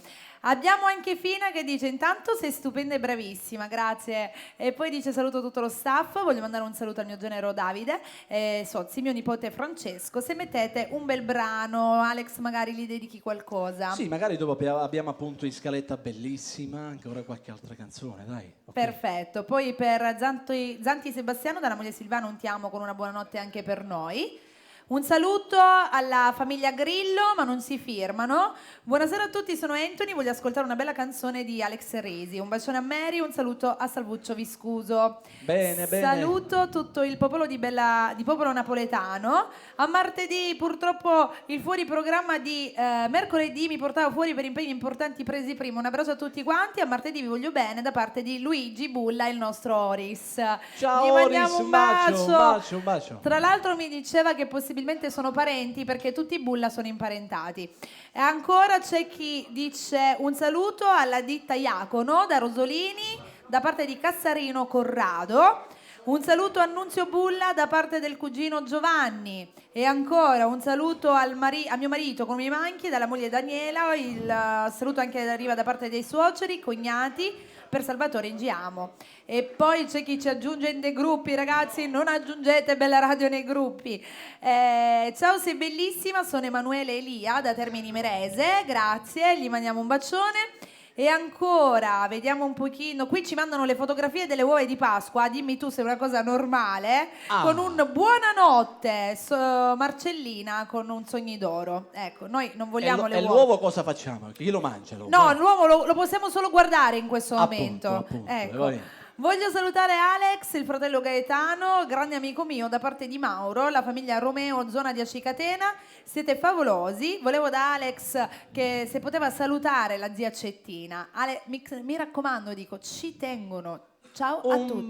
Abbiamo anche Fina che dice: intanto sei stupenda e bravissima, grazie. E poi dice: saluto tutto lo staff, voglio mandare un saluto al mio genero Davide, Sozzi, mio nipote Francesco. Se mettete un bel brano, Alex magari gli dedichi qualcosa. Sì, magari dopo abbiamo appunto in scaletta bellissima ancora qualche altra canzone, dai. Okay. Perfetto, poi per Zanti Sebastiano dalla moglie Silvana un ti amo con una buonanotte anche per noi. Un saluto alla famiglia Grillo, ma non si firmano. Buonasera a tutti, sono Anthony, voglio ascoltare una bella canzone di Alex Resi. Un bacione a Mary, un saluto a Salvuccio Viscuso. Bene. Saluto tutto il popolo di popolo napoletano. A martedì purtroppo il fuori programma di mercoledì mi portava fuori per impegni importanti presi prima. Un abbraccio a tutti quanti, a martedì vi voglio bene da parte di Luigi Bulla, il nostro Oris. Ciao Gli Oris, mandiamo un bacio. un bacio. Tra l'altro mi diceva che possibilmente possibilmente sono parenti perché tutti i Bulla sono imparentati. E ancora c'è chi dice un saluto alla ditta Iacono da Rosolini da parte di Cassarino Corrado. Un saluto a Nunzio Bulla da parte del cugino Giovanni. E ancora un saluto a mio marito con i manchi dalla moglie Daniela. Il saluto anche arriva da parte dei suoceri, cognati, per Salvatore Ingiamo. E poi c'è chi ci aggiunge nei gruppi, ragazzi, non aggiungete Bella Radio nei gruppi. Ciao, sei bellissima, sono Emanuele Elia da Termini Merese, grazie, gli mandiamo un bacione. E ancora, vediamo un pochino, qui ci mandano le fotografie delle uova di Pasqua, dimmi tu se è una cosa normale, con un buonanotte, Marcellina con un sogni d'oro. Ecco, noi non vogliamo le uova. E l'uovo cosa facciamo? Chi lo mangia? No, l'uovo lo possiamo solo guardare in questo momento. Appunto, ecco. Voglio salutare Alex, il fratello Gaetano, grande amico mio da parte di Mauro, la famiglia Romeo, zona di Acicatena. Siete favolosi. Volevo da Alex che se poteva salutare la zia Cettina. Mi raccomando, dico, ci tengono. Ciao a tutti. Un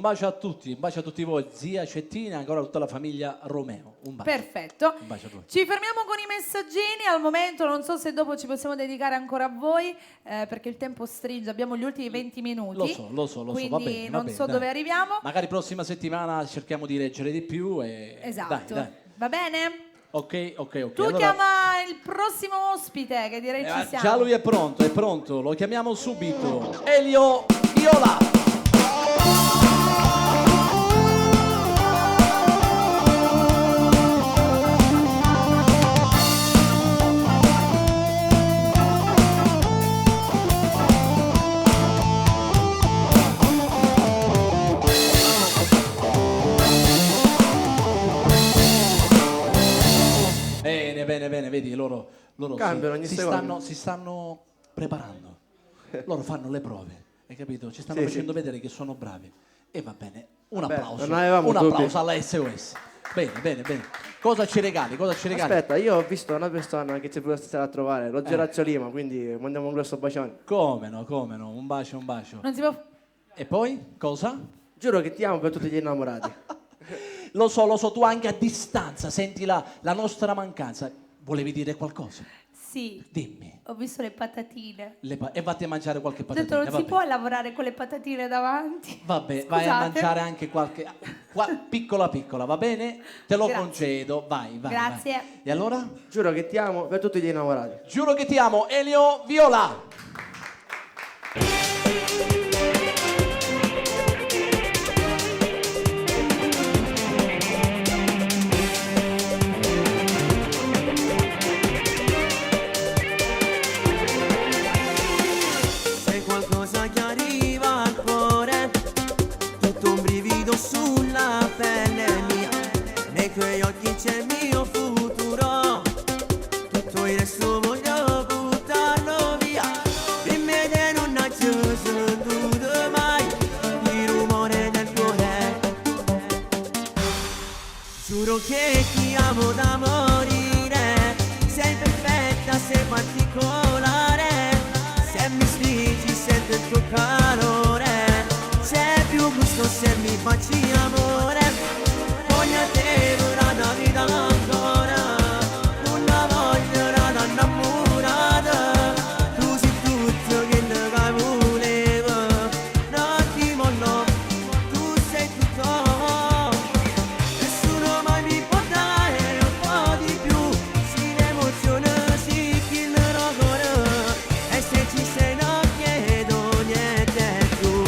bacio a tutti, un bacio a tutti voi, zia Cettina e ancora a tutta la famiglia Romeo. Un bacio. Perfetto. Un bacio a tutti. Ci fermiamo con i messaggini. Al momento non so se dopo ci possiamo dedicare ancora a voi, perché il tempo stringe, abbiamo gli ultimi 20 minuti. Lo so, quindi va bene. non so dove arriviamo. Magari prossima settimana cerchiamo di leggere di più. Esatto. Dai. Va bene? Ok. Tu allora, chiama il prossimo ospite, che direi ci siamo. già lui è pronto, lo chiamiamo subito. Elio Viola. Bene, vedi, loro cambiano, si stanno preparando. Loro fanno le prove, hai capito? Ci stanno facendo vedere che sono bravi. E va bene, un applauso alla SOS. Bene. Cosa ci regali? Aspetta, io ho visto una persona che ci può stare a trovare, lo Gerazio Lima, quindi mandiamo un grosso bacione. Come no, un bacio. Non si può... E poi, cosa? Giuro che ti amo per tutti gli innamorati. Lo so, tu anche a distanza senti la nostra mancanza. Volevi dire qualcosa? Sì. Dimmi. Ho visto le patatine. E vatti a mangiare qualche Ho detto, patatina. non si può lavorare con le patatine davanti. Vabbè, vai a mangiare anche qualche... piccola, va bene? Te lo concedo, vai. Grazie. Vai. E allora? Giuro che ti amo per tutti gli innamorati. Giuro che ti amo, Elio Viola. Sulla pelle mia, nei tuoi occhi c'è il mio futuro, tutto il resto voglio buttarlo via. Dimmi che non hai sentito mai il rumore del cuore. Giuro che ti amo da morire, sei perfetta, sei particolare, se mi spingi sento il tuo calore. C'è più gusto se mi facci amore, voglio te per una vita ancora, una voglia da innamorata, tu sei tutto quello che volevo, non ti mollo, tu sei tutto, nessuno mai mi può dare un po' di più, si l'emozione si chiede il cuore, e se ci sei non chiedo niente più.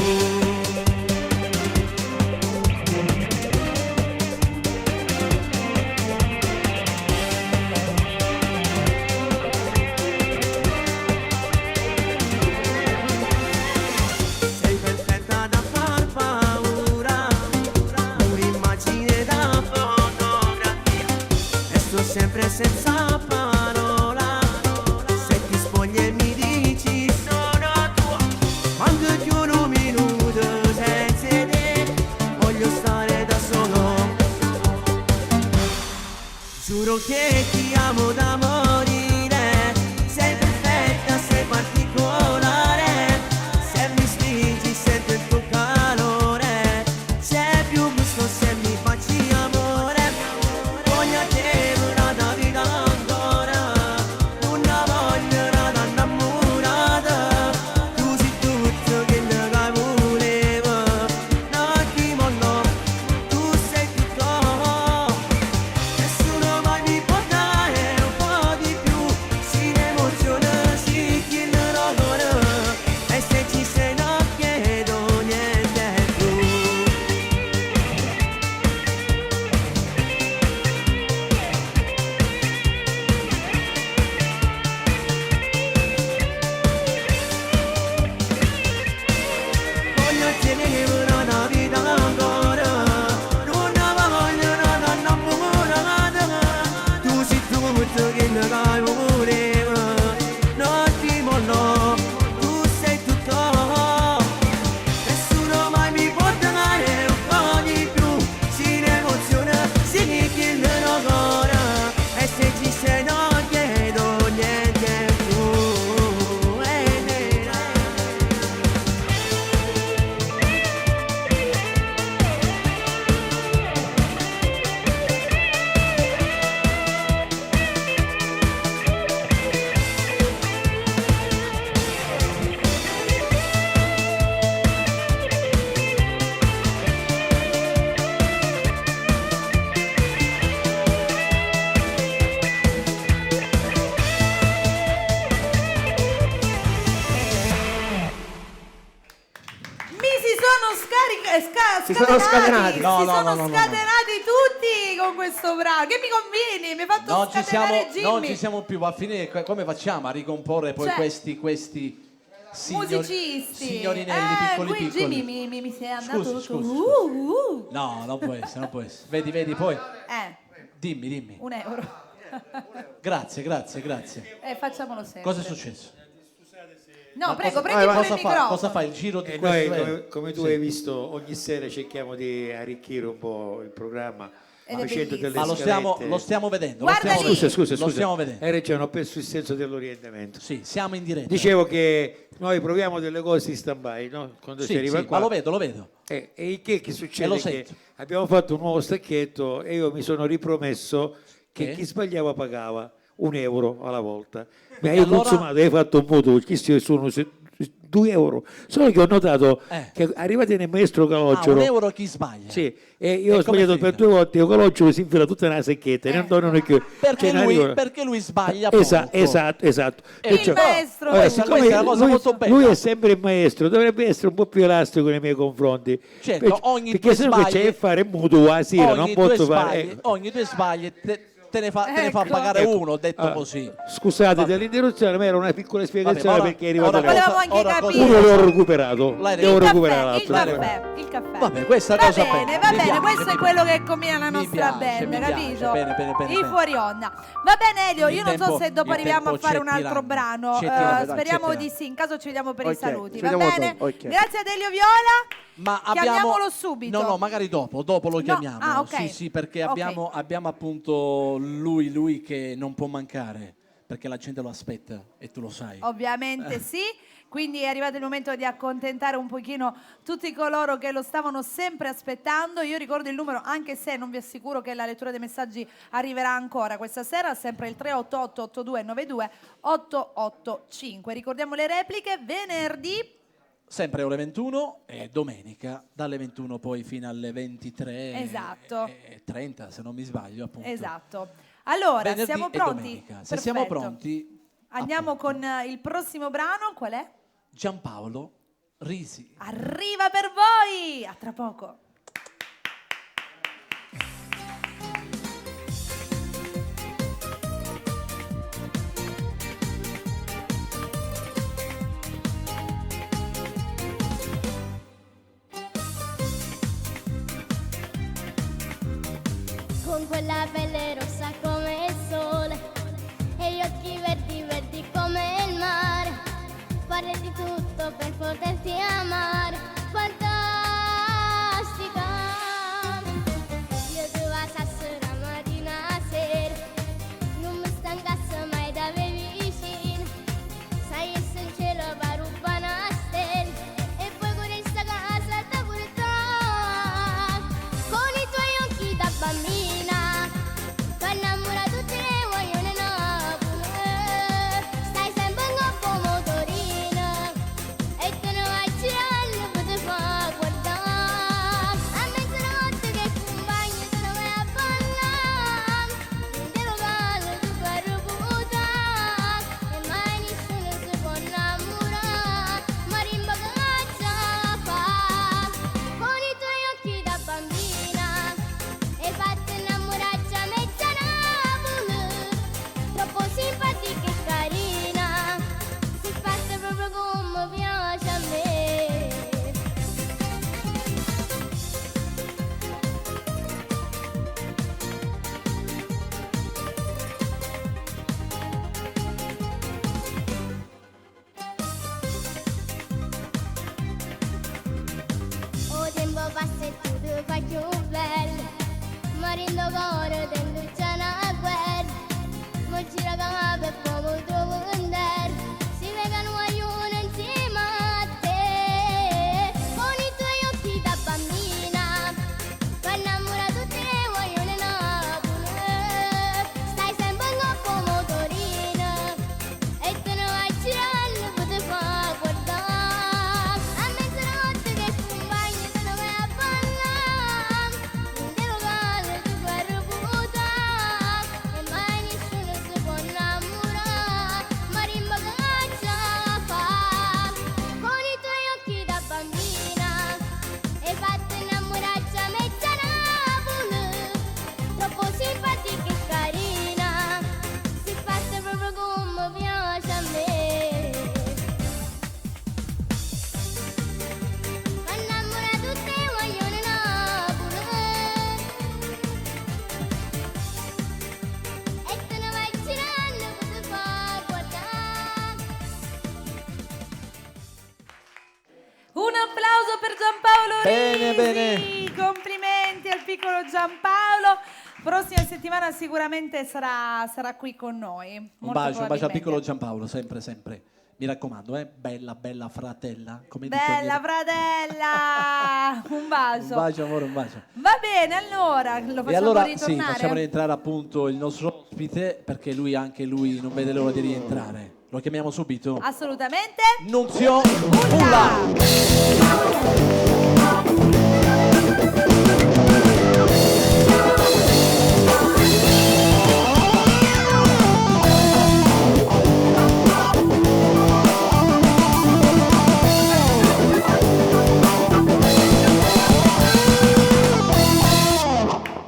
Sempre senza parola, se ti spogli e mi dici sono tua, quando chiudo un minuto senza te, voglio stare da solo. Giuro che ti amo da morire, sei perfetta, sei particolare, se mi spingi sento il tuo calore, c'è più gusto se mi facci amore, voglio te. tutto che ne dai voleva, non ti mollo, tu sei tutto. Nessuno mai mi può dare un po' di più, si ne emoziona, si ne chiede ancora, e se ci sei non chiedo niente più. Si sono scatenati. No, si no, sono no, no, scatenati tutti con questo brano. Che mi convieni? Mi hai fatto scatenare Jimmy. Non ci siamo più, va a finire. Come facciamo a ricomporre poi Cioè, questi musicisti, signorinelli piccoli qui piccoli? Jimmy mi sei andato Scusi. No, non può essere, non può essere. Vedi poi. Dimmi. €1. Grazie. Facciamolo sempre. Cosa è successo? No, Ma prego, cosa- prendi pure il cosa microfono. fa il giro di E questo? noi, come tu hai visto, ogni sera cerchiamo di arricchire un po' il programma. Ed è Facendo delle Ma lo stiamo scalette. vedendo. Guarda lì. Scusa. Lo stiamo vedendo. Hai ragione, ho perso il senso dell'orientamento. Sì, siamo in diretta. Dicevo che noi proviamo delle cose in stand-by, no? Quando si arriva qua. ma lo vedo. E il che E succede lo che sento. abbiamo fatto un nuovo stacchetto e io mi sono ripromesso che Che? chi sbagliava pagava €1 alla volta. Ma E io allora- consumato, hai fatto un mutuo, chi sono €2. Solo che ho notato che arrivati nel maestro Calogero. €1 chi sbaglia. Sì, e io ho E com'è sbagliato per finita? 2 volte, io Calogero si infila tutta una secchetta e non è che Perché lui sbaglia poco. Esatto. Il maestro, questa è una cosa molto bella. lui è sempre il maestro, dovrebbe essere un po' più elastico nei miei confronti. Certo, ogni perché due se no che c'è sbagli- a fare mutuo a sera, non posso fare. Ogni due sbagli te ne fa Ecco. pagare Ecco. uno, detto così. Scusate dell'interruzione, ma era una piccola spiegazione Vabbè, ma perché è arrivato ora- Volevamo anche capire. uno l'ho recuperato, L'hai devo Il recuperare caffè, l'altro. il caffè. Vabbè, questa Va cosa bene, bene. va Mi bene, piace, questo mi è quello che combina la Mi nostra piace, band, mi piace. capito? Bene. I fuori onda. Va bene Elio, io non so se dopo il arriviamo a tempo fare ci un altro tirano. brano, Ci tirano, dai, speriamo ci di sì, in caso ci vediamo per Ok, i saluti, ci va vediamo bene? dopo, ok. Grazie ad Elio Viola, Ma chiamiamolo subito. No, magari dopo lo chiamiamo. Ah, ok. Sì, perché Ok. abbiamo appunto lui che non può mancare, perché la gente lo aspetta e tu lo sai. Ovviamente sì, quindi è arrivato il momento di accontentare un pochino tutti coloro che lo stavano sempre aspettando. Io ricordo il numero, anche se non vi assicuro che la lettura dei messaggi arriverà ancora questa sera, sempre il 388 8292 885. Ricordiamo le repliche, venerdì. Sempre ore 21 e domenica dalle 21 poi fino alle 23 Esatto. e 30 se non mi sbaglio appunto. Esatto. Allora, Venerdì siamo e pronti? domenica. Se siamo Perfetto. pronti, Andiamo con il prossimo brano, qual è? Giampaolo Risi. Arriva per voi! A tra poco. Con quella pelle rossa come il sole e gli occhi verdi verdi come il mare, fare di tutto per poterti amare, fantastica. Io ti passasse la mattina a sera, non mi stancasse mai da avere vicino, sai che se in cielo pare un panastella e poi con questa casa da portare, con i tuoi occhi da bambina raga per poco trovo andare. Si vegano aiuto insieme a te. Con i tuoi occhi da bambina, per innamorato te voglio le Napoli. Stai sempre in coppa motorina e te ne vai girando per te fa guardare. A mezzanotte che tu bagni te ne vai a ballare. In locale tu fai reputa e mai nessuno si può innamorare. Marimba caccia fa con i tuoi occhi da bambina e fatti innamorare a mezza Napoli. Troppo simpatica e carina, si fatta proprio come piace a me. Ma innamorato te voglio le Napoli e te ne vai girando per te fa guardare. Un applauso per Giampaolo Bene, Risi. bene. Complimenti al piccolo Giampaolo. Prossima settimana sicuramente sarà qui con noi. Un Molto bacio al probabilmente. piccolo Giampaolo, sempre, sempre. Mi raccomando, bella, bella fratella. Come dice Bella fratella. Un bacio. Un bacio, amore, un bacio. Va bene, allora lo E facciamo allora sì, ritornare. facciamo rientrare appunto il nostro ospite, perché anche lui non vede l'ora di rientrare. Lo chiamiamo subito. Assolutamente. Nunzio Bulla.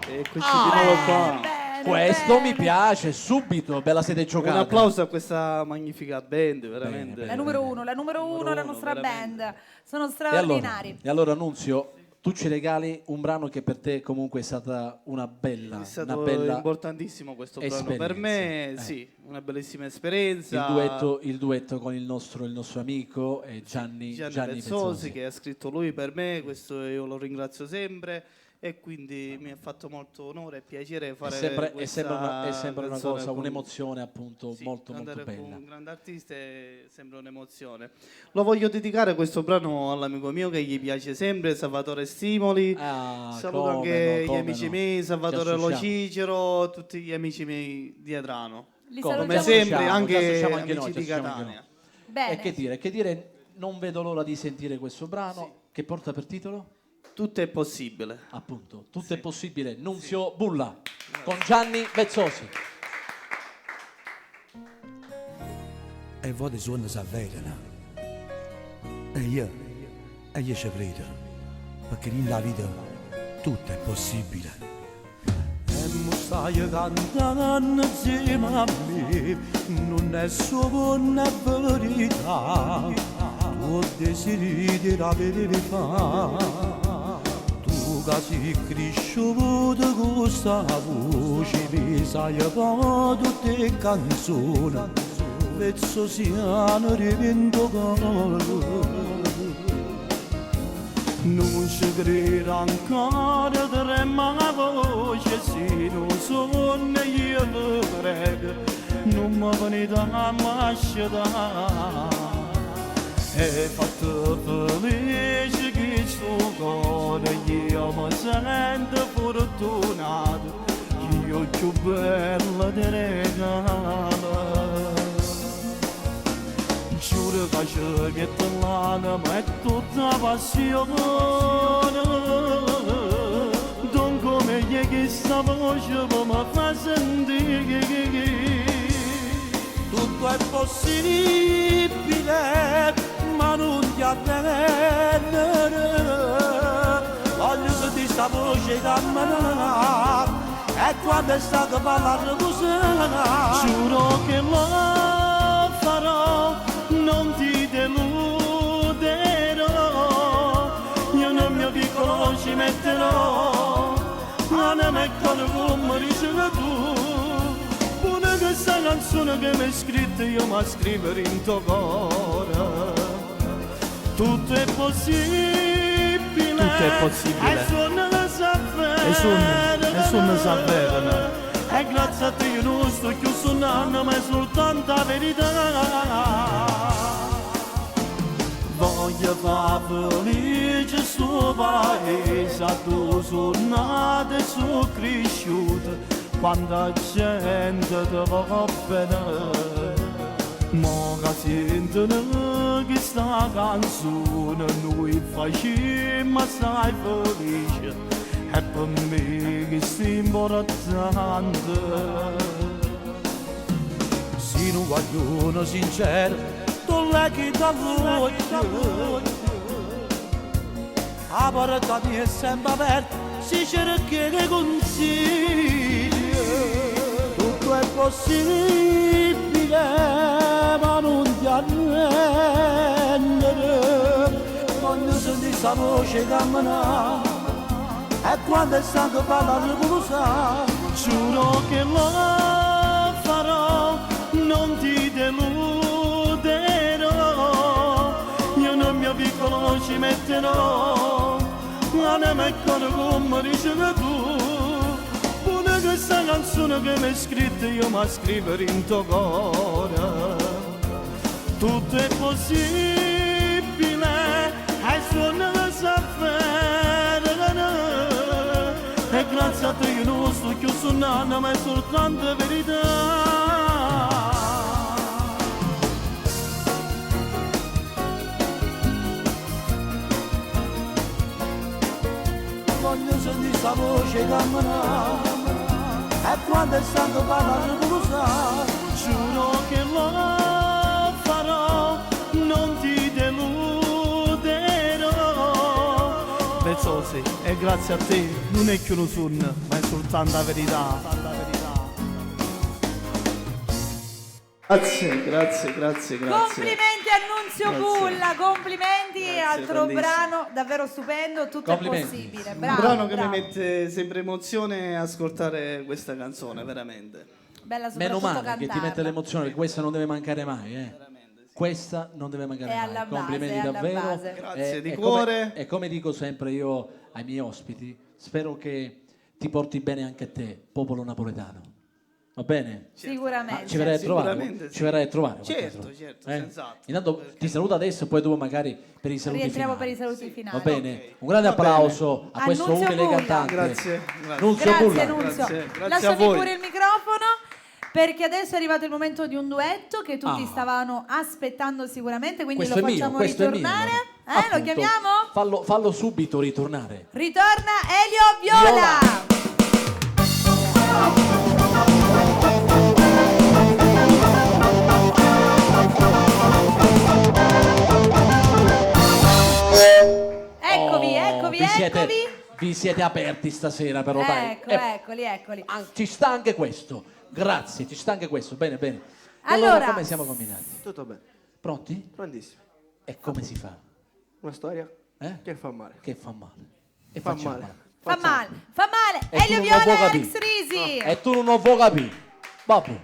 Eccoci di nuovo qua. Questo mi piace, subito, bella siete giocati. Un applauso a questa magnifica band, veramente. La numero uno, la nostra band. Sono E straordinari. allora Nunzio, tu ci regali un brano che per te comunque è stata una bella, È stato una bella importantissimo questo brano. esperienza. Per me, sì, una bellissima esperienza. Il duetto con il nostro amico Gianni Vezzosi, che ha scritto lui per me, questo io lo ringrazio sempre. E quindi mi ha fatto molto onore e piacere fare è sempre una canzone cosa, con- un'emozione appunto Sì, molto andare bella. con un grande artista è sempre un'emozione. Lo voglio dedicare questo brano all'amico mio che gli piace sempre, Salvatore Stimoli. Saluto anche gli amici miei, Salvatore Lo Cicero, tutti gli amici miei di Adrano. Come sempre, anche amici di Catania. E che dire, non vedo l'ora di sentire questo brano che porta per titolo? Tutto è possibile. Appunto, tutto è possibile. Nunzio Bulla con Gianni Vezzosi. E voi suona s'avverano. E io ci credo. Perché nella vita tutto è possibile. E mi stai cantando insieme a me. Non è solo una verità. Tu desideri la verità. Tu che sei cresciuto con questa voce. Mi sai fare tutte le canzoni. Vezzo siano rivento non ci credo ancora, trema la voce, se non sono io lo prego, non mi venite a masciare. E fatto felice che sto cuore, io mi sento fortunato, io più bella di regalo. Giuro che ci metto l'anima e tutta passione. Don come gli che sta voce mi fa sentire. Tutto è possibile, ma non ti attendere. Voglio sentire sta voce da me, e quando è stato parlato così. Giuro che lo farò, non ti deluderò, io nel mio piccolo ci metterò, anima e cuore come dici tu, buona questa canzone che mi hai scritto io ma scrivere in tuo cuore, tutto è possibile, Tutto è possibile. e suona la E sono s'avverano. E E grazie a te io non sto più suonando, ma è soltanto la verità. Voglio far felice sto paese, a tu sono nato e sono cresciuto, quanta gente ti va bene. Ma che sentono che sta canzone noi facciamo assai felice, e per me che sta importante. Se non vogliono sincero, tu leghi da voce, la porta mia è sempre aperta, si cerca che consigli, tutto è possibile. Ma non ti arrendere, quando senti questa voce camminare e quando è stato parlato tu lo sai. Giuro che lo farò, non ti deluderò, io nel mio piccolo ci metterò, ma ne metterò come dici tu. Questa canzone che mi hai scritto io mi scrivere in tuo cuore. Tutto è possibile e suona sa fare. E grazie a te io non sto più suonando, ma è soltanto verità. Voglio sentire sta voce camminare e quando è stato parlato tu lo sai. Giuro che lo farò, non ti deluderò. Prezzosi, e grazie a te non è che lo suona, ma è soltanto la verità. Grazie. Complimenti Annunzio Grazie. Bulla, complimenti, Grazie, altro grandissimo. brano davvero stupendo, tutto è possibile. Bravo, Un brano che bravo. mi mette sempre emozione ascoltare questa canzone, veramente. Bella Meno soprattutto male che ti cantarla. mette l'emozione, perché questa non deve mancare mai. Questa non deve mancare È mai. alla base, Complimenti è alla davvero. base. Grazie di come- cuore. e come dico sempre io ai miei ospiti, spero che ti porti bene anche a te, popolo napoletano. Va bene? Sicuramente. Ci verrai a trovare? Sicuramente sì. Ci verrai a trovare? Certo, senz'altro. Intanto ti saluto adesso e poi dopo magari per i saluti Rientriamo finali. per i saluti finali. Va bene? Un grande Va bene. applauso a questo Annunzio umile Bulla. cantante. Grazie. Nunzio Grazie Bulla. Nunzio. Grazie a Lasciami voi. pure il microfono perché adesso è arrivato il momento di un duetto che tutti stavano aspettando sicuramente, quindi Questo lo è mio, facciamo questo è mio, ritornare. allora. Lo Appunto. chiamiamo? Fallo subito ritornare. Ritorna Elio Viola. Eccovi. Vi siete aperti stasera però dai. Eccoli. Ci sta anche questo. Grazie, ci sta anche questo. Bene. E Allora, come siamo combinati? Tutto bene. Pronti? Grandissimo. E come si fa? Una storia Che fa male. Che fa male. E Fa facciamo male. fa male. E tu Elio non Viola puoi e capire. Alex Risi. E tu non vuoi capire. Vabbè.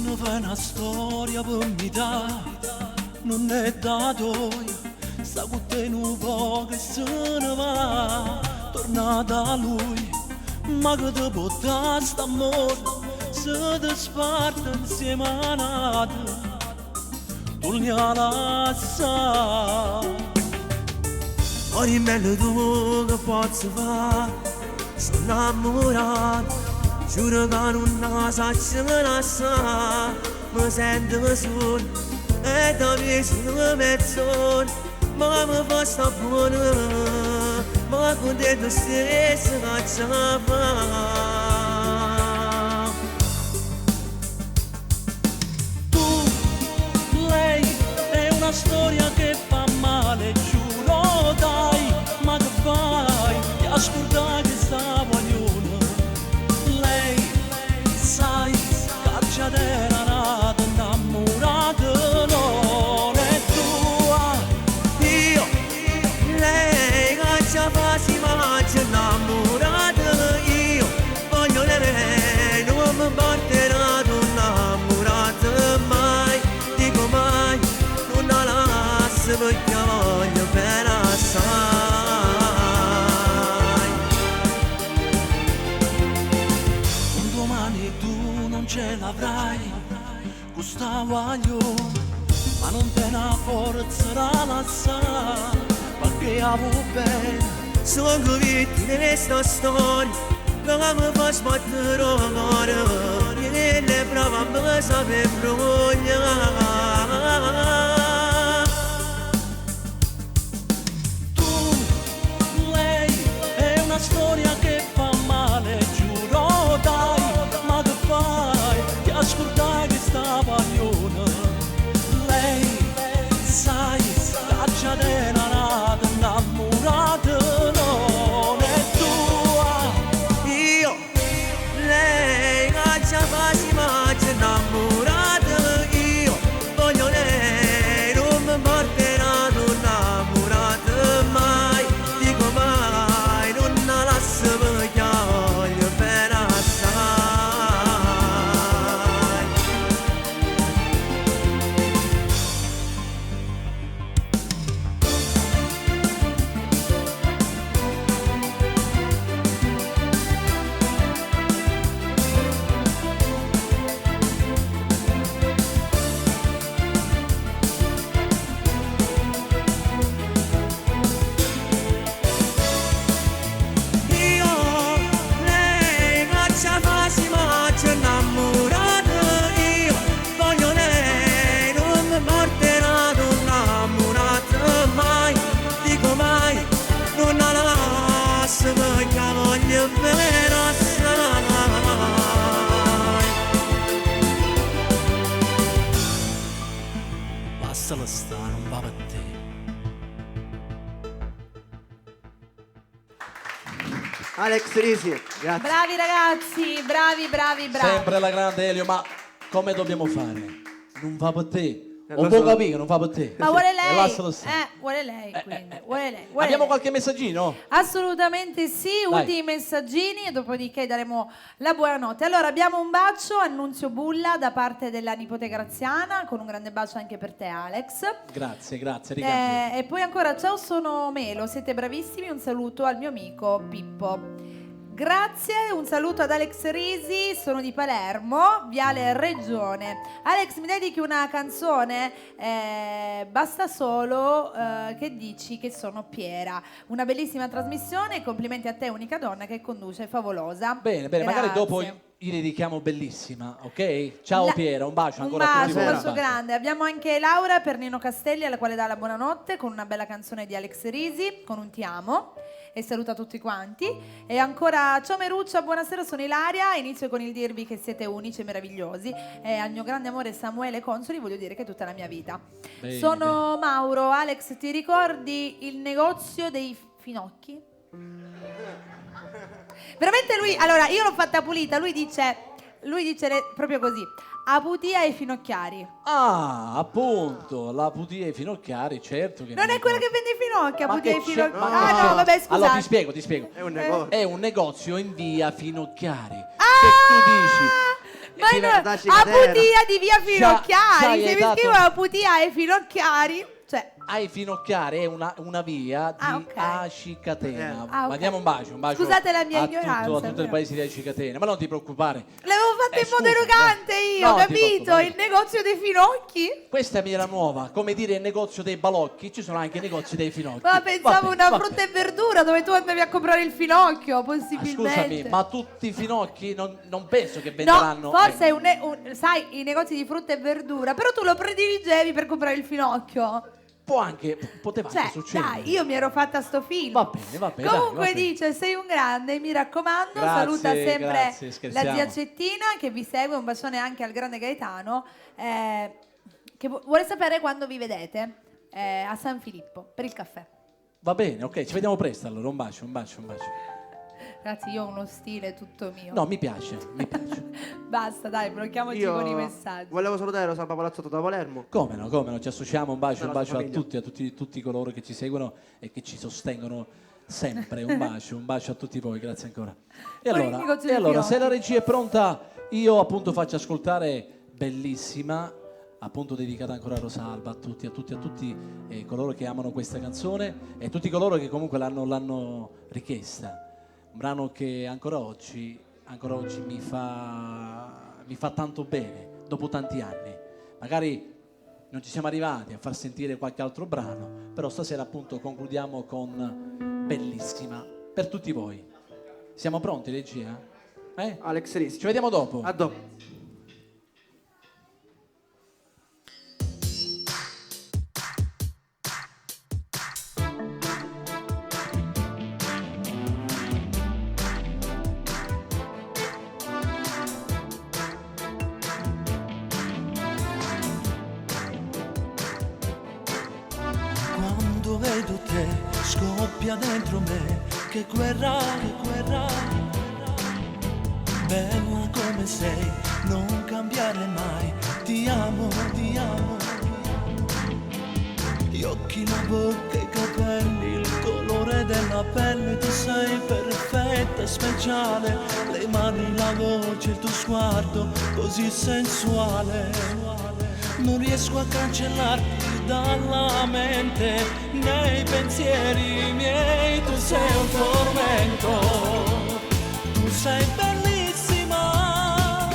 Non fai una storia per mi dare, non è da toi, sta con te un po' che se ne va, torna da lui, ma che ti può dare st'amore, se ti sparte insieme a nata, tu li lascia. Ora meglio tu che posso fare, sono innamorato. Giuro che non saccio me lascia, mi sento solo e da me sono mezz'ora, ma mi fa sta buona, ma con te tu stesso che ce la fa. Tu, lei, è una storia che fa male, giuro dai, ma che fai? Ti ascolta che sta vogliono. Sai, cacciatela nata innamorata non è tua, voglio, ma non te ne forza da lasciare, perché avevo bene. Sono vittime di questa storia, che mi fa sbattere il cuore, e le prove a me sapere brogliare. Storia che fa male, giuro dai, ma che fai? Ti ascoltai che sta pagliona. Lei, sai, caccia di nanata, innamorata non è tua. Io, lei, caccia quasi maccia, innamorata. Io, voglio lei, non mi porterà innamorata mai, dico mai. Basta la sta, non va per te. Alex Risi, grazie. Bravi ragazzi, bravi. Sempre la grande Elio, ma come dobbiamo fare? Non va per te. lo Non può so. capire, non fa per te. Ma vuole E lei? lascialo stare. Vuole lei, quindi. Vuole lei. Abbiamo qualche messaggino? Assolutamente sì, Dai. ultimi messaggini e dopodiché daremo la buonanotte. Allora abbiamo un bacio a Nunzio Bulla da parte della nipote Graziana, con un grande bacio anche per te Alex. Grazie, ricambio. E poi ancora ciao, sono Melo, siete bravissimi, un saluto al mio amico Pippo. Grazie, un saluto ad Alex Risi, sono di Palermo, Viale Regione. Alex, mi dedichi una canzone? Basta solo che dici che sono Piera. Una bellissima trasmissione, complimenti a te, unica donna che conduce Favolosa. Bene, Grazie. magari dopo gli dedichiamo bellissima, ok? Ciao Piera, un bacio Un ancora a tutti bacio, un voi. bacio grande. Abbiamo anche Laura per Nino Castelli, alla quale dà la buonanotte con una bella canzone di Alex Risi, con un ti amo. E saluta tutti quanti. E ancora ciao Meruccia, buonasera, sono Ilaria. Inizio con il dirvi che siete unici e meravigliosi. E al mio grande amore Samuele Consoli voglio dire che è tutta la mia vita. Bene, Sono Mauro. Alex, ti ricordi il negozio dei finocchi? Veramente lui, allora io l'ho fatta pulita, lui dice proprio così: Aputia e finocchiari. Ah, appunto, la Putia e i finocchiari, certo che Non è quella che vende i finocchi, Ma Aputia che e finocchiari. c'è? Ah no, vabbè, scusate. Allora ti spiego. È un negozio. È un negozio in via Finocchiari. Che tu dici? Ma no, Aputia di via Finocchiari. Se mi dato- scrivo Aputia e finocchiari, cioè Ai Finocchiari è una via di Aci Catena. Ah, ok. Ma diamo un bacio. Scusate la mia a ignoranza, tutto il però. paese di Aci Catena. Ma non ti preoccupare. l'avevo fatta in modo elegante io, No, ti capito? preoccupare. Il negozio dei finocchi. Questa mi era nuova, come dire il negozio dei balocchi, ci sono anche i negozi dei finocchi. Ma pensavo Vabbè, una vabbè. frutta e verdura dove tu andavi a comprare il finocchio, possibilmente. Scusami, ma tutti i finocchi non penso che No, venderanno. forse è sai, i negozi di frutta e verdura, però tu lo prediligevi per comprare il finocchio. Poteva Cioè, anche succedere. dai, io mi ero fatta sto film. Va bene, Comunque dai, va bene. dice, sei un grande, mi raccomando, Grazie, saluta sempre grazie, la scherziamo. zia Cettina che vi segue, un bacione anche al grande Gaetano, che vuole sapere quando vi vedete a San Filippo per il caffè. Va bene, ok, ci vediamo presto allora, un bacio. Ragazzi, io ho uno stile tutto mio. No, mi piace. Basta, dai, blocchiamoci Io con i messaggi. volevo salutare Rosalba Palazzotto da Palermo. Come no, ci associamo, un bacio Alla a sua famiglia. tutti coloro che ci seguono e che ci sostengono sempre. Un bacio a tutti voi, grazie ancora. E Poi il negozio dei allora se finocchi. la regia è pronta, io appunto faccio ascoltare Bellissima, appunto dedicata ancora a Rosalba, a tutti coloro che amano questa canzone e tutti coloro che comunque l'hanno richiesta. Un brano che ancora oggi mi fa tanto bene, dopo tanti anni. magari non ci siamo arrivati a far sentire qualche altro brano, però stasera appunto concludiamo con Bellissima per tutti voi. Siamo pronti, regia? Alex Risi. Ci vediamo dopo. A dopo. Quando vedo te scoppia dentro me, che guerra, bella come sei, non cambiare mai, ti amo, ti amo. Gli occhi, la bocca, i capelli, il colore della pelle, tu sei perfetta, speciale, le mani, la voce, il tuo sguardo, così sensuale. Non riesco a cancellarti dalla mente, nei pensieri miei tu sei un tormento. Tu sei bellissima,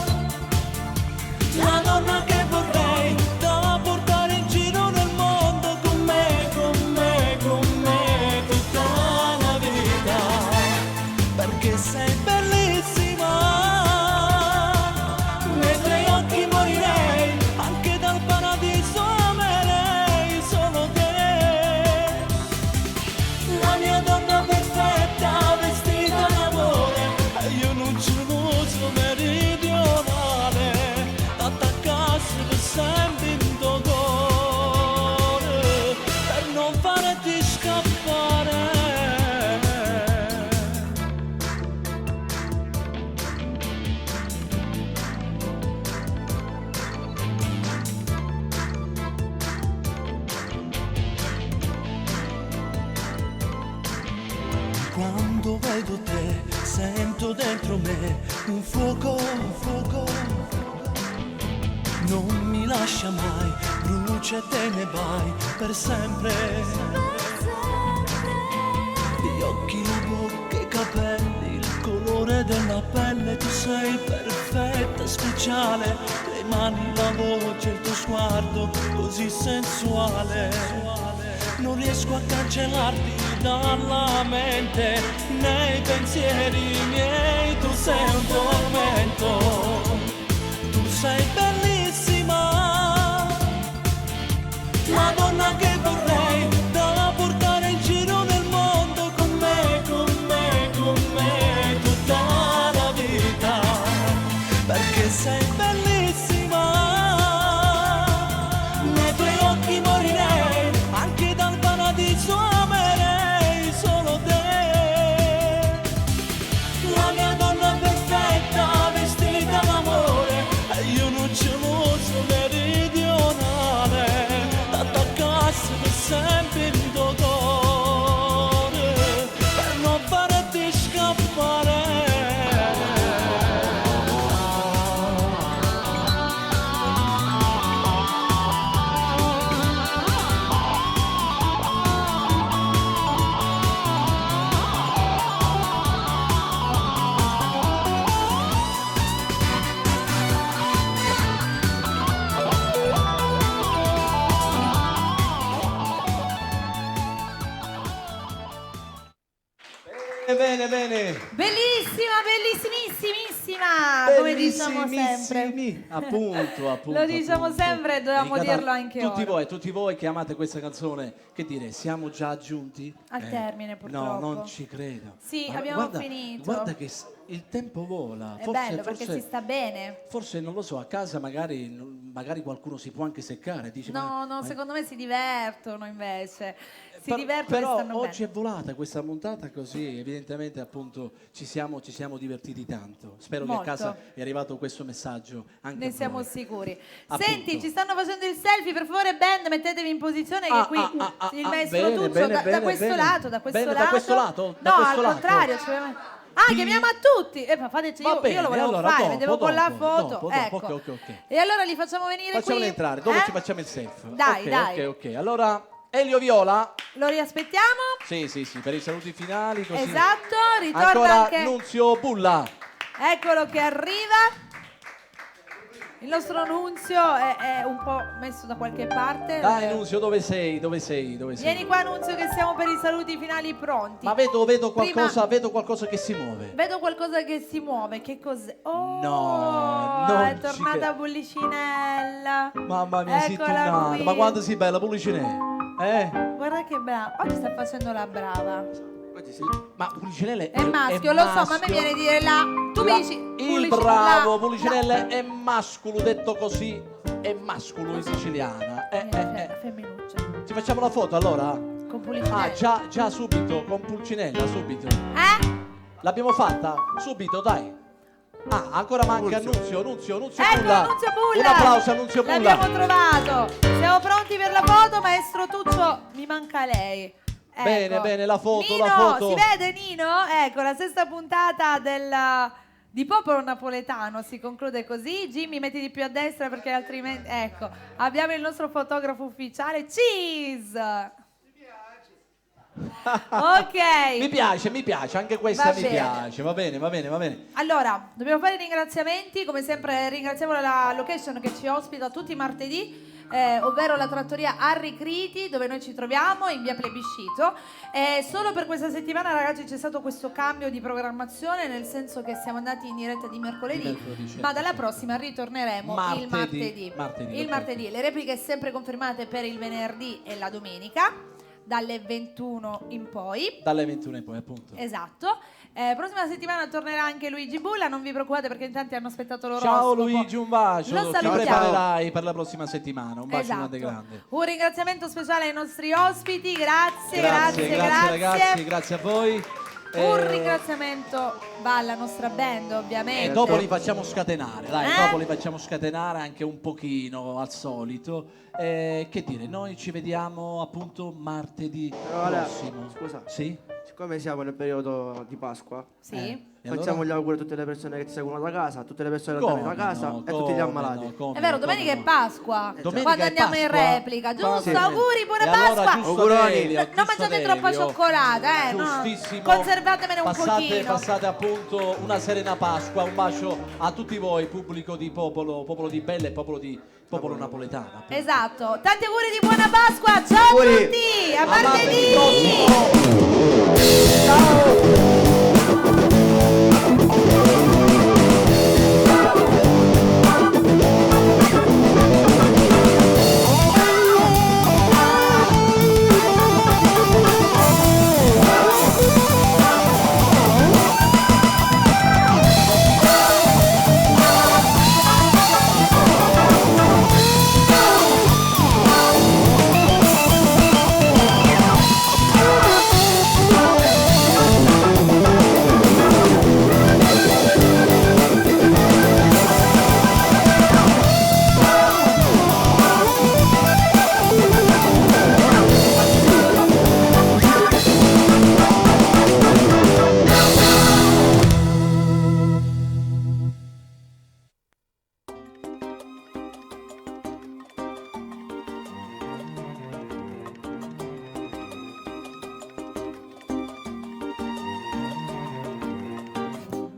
la donna che vorrei da portare in giro nel mondo con me, tutta la vita, perché sei bellissima, nei tuoi occhi morirei, anche dal paradiso amerei solo te, la mia donna perfetta vestita d'amore, e io non ci uso meridionale, t'attaccarsi per sempre in tuo cuore, per non farti scappare. Quando vedo te, sento dentro me un fuoco, non mi lascia mai, brucia e te ne vai per sempre. Gli occhi, la bocca, i capelli, il colore della pelle, tu sei perfetta, speciale, le mani, la voce, il tuo sguardo, così sensuale. Non riesco a cancellarti dalla mente, nei pensieri miei tu sei un tormento. Tu sei bellissima, la donna che vorrei da portare in giro nel mondo con me, tutta la vita, perché sei bellissima, nei tuoi occhi morirei, anche dal paradiso amerei solo te, la mia donna perfetta vestita d'amore, e io non ci uso meridionale, t'attaccarsi per sempre in tuo cuore, per non farti scappare. Bene, Bellissima, bellissimissimissima, come diciamo sempre. Appunto. Lo diciamo sempre e dovevamo Dedicata dirlo anche ora. tutti voi che amate questa canzone, che dire, siamo già giunti? Al termine, purtroppo. No, non ci credo. Sì, Ma abbiamo guarda, finito. Guarda che il tempo vola. È bello perché si sta bene. Forse, non lo so, a casa magari qualcuno si può anche seccare. Dice, No, secondo me si divertono invece. Si divertono e però stanno oggi bene. è volata questa montata così, evidentemente appunto ci siamo divertiti tanto. Spero Molto. che a casa è arrivato questo messaggio anche Ne a siamo voi. sicuri. Appunto. Senti, ci stanno facendo il selfie, per favore band, mettetevi in posizione che qui il maestro bene, Tuccio bene, da questo bene. lato, Bene, da questo lato? Da No, questo al lato? contrario, chiamiamo a tutti. Ma fateci, io lo volevo allora, fare, dopo, vedevo con la dopo, foto. dopo, ecco. ok. E allora li facciamo venire Facciamoli qui. entrare, dopo ci facciamo il selfie. Dai. Ok. Allora, Elio Viola. Lo riaspettiamo. Sì, per i saluti finali. Così. Esatto, ritorna Ancora anche. Nunzio Bulla. Eccolo che arriva. Il nostro Nunzio è un po' messo da qualche parte. Dai Nunzio, dove sei? Vieni qua Nunzio che siamo per i saluti finali pronti. Ma vedo qualcosa che si muove. Vedo qualcosa che si muove, che cos'è? Oh, No, non è tornata Pullicinella. Mamma mia, sei Eccola tornata. qui. Ma quanto sei bella Pullicinella. Guarda che brava. Oggi sta facendo la brava. Ma Pullicinella È maschio, lo so, ma a me viene a dire là. Tu mi dici il bravo Pullicinella è mascolo, detto così, è mascolo in siciliana. Femminuccia. Ci facciamo la foto allora? Con Pullicinella. Già subito, con Pulcinella, subito. L'abbiamo fatta? Subito, dai. Ancora manca Nunzio Ecco, Bulla. Nunzio Bulla. Un applauso a Nunzio Bulla. L'abbiamo trovato. Siamo pronti per la foto, maestro Tuccio. Mi manca lei. Ecco. Bene, la foto, Nino, la foto. si vede Nino? Ecco, la sesta puntata di Popolo Napoletano si conclude così. Jimmy, metti di più a destra perché altrimenti... Ecco, abbiamo il nostro fotografo ufficiale, Cheese. Ok. Mi piace, anche questa Va mi bene. piace. Va bene. Allora, dobbiamo fare i ringraziamenti. Come sempre ringraziamo la location che ci ospita tutti i martedì, ovvero la trattoria Harry Criti, dove noi ci troviamo in via Plebiscito. Solo per questa settimana, ragazzi, c'è stato questo cambio di programmazione, nel senso che siamo andati in diretta di mercoledì, ma dalla prossima ritorneremo il martedì. Il martedì. Le repliche sempre confermate per il venerdì e la domenica, dalle 21 in poi. Appunto. Esatto. Prossima settimana tornerà anche Luigi Bulla, non vi preoccupate perché in tanti hanno aspettato l'oroscopo. Ciao Luigi, un bacio. Lo Ti salutiamo. preparerai per la prossima settimana. Un bacio Esatto. grande. Un ringraziamento speciale ai nostri ospiti, grazie. Ragazzi, grazie a voi. Un ringraziamento va alla nostra band, ovviamente. E dopo li facciamo scatenare, dai, dopo li facciamo scatenare anche un pochino al solito. Che dire, noi ci vediamo appunto martedì prossimo. Scusa. Sì? Siccome siamo nel periodo di Pasqua, Sì. facciamo gli auguri a tutte le persone che ci seguono da casa, a tutte le persone che andranno da casa e a tutti gli ammalati. È vero, domenica è Pasqua, Domenica quando è andiamo in Pasqua. replica, giusto? Sì. Auguri, buona E allora, Pasqua! giusto Auguroni. Delio, Non giusto mangiate Delio. troppa cioccolata, no? Giustissimo. Conservatemene un pochino. Passate appunto una serena Pasqua, un bacio a tutti voi, pubblico di popolo di Bella e popolo napoletano. appunto. Esatto, tanti auguri di buona Pasqua, ciao a tutti, a martedì!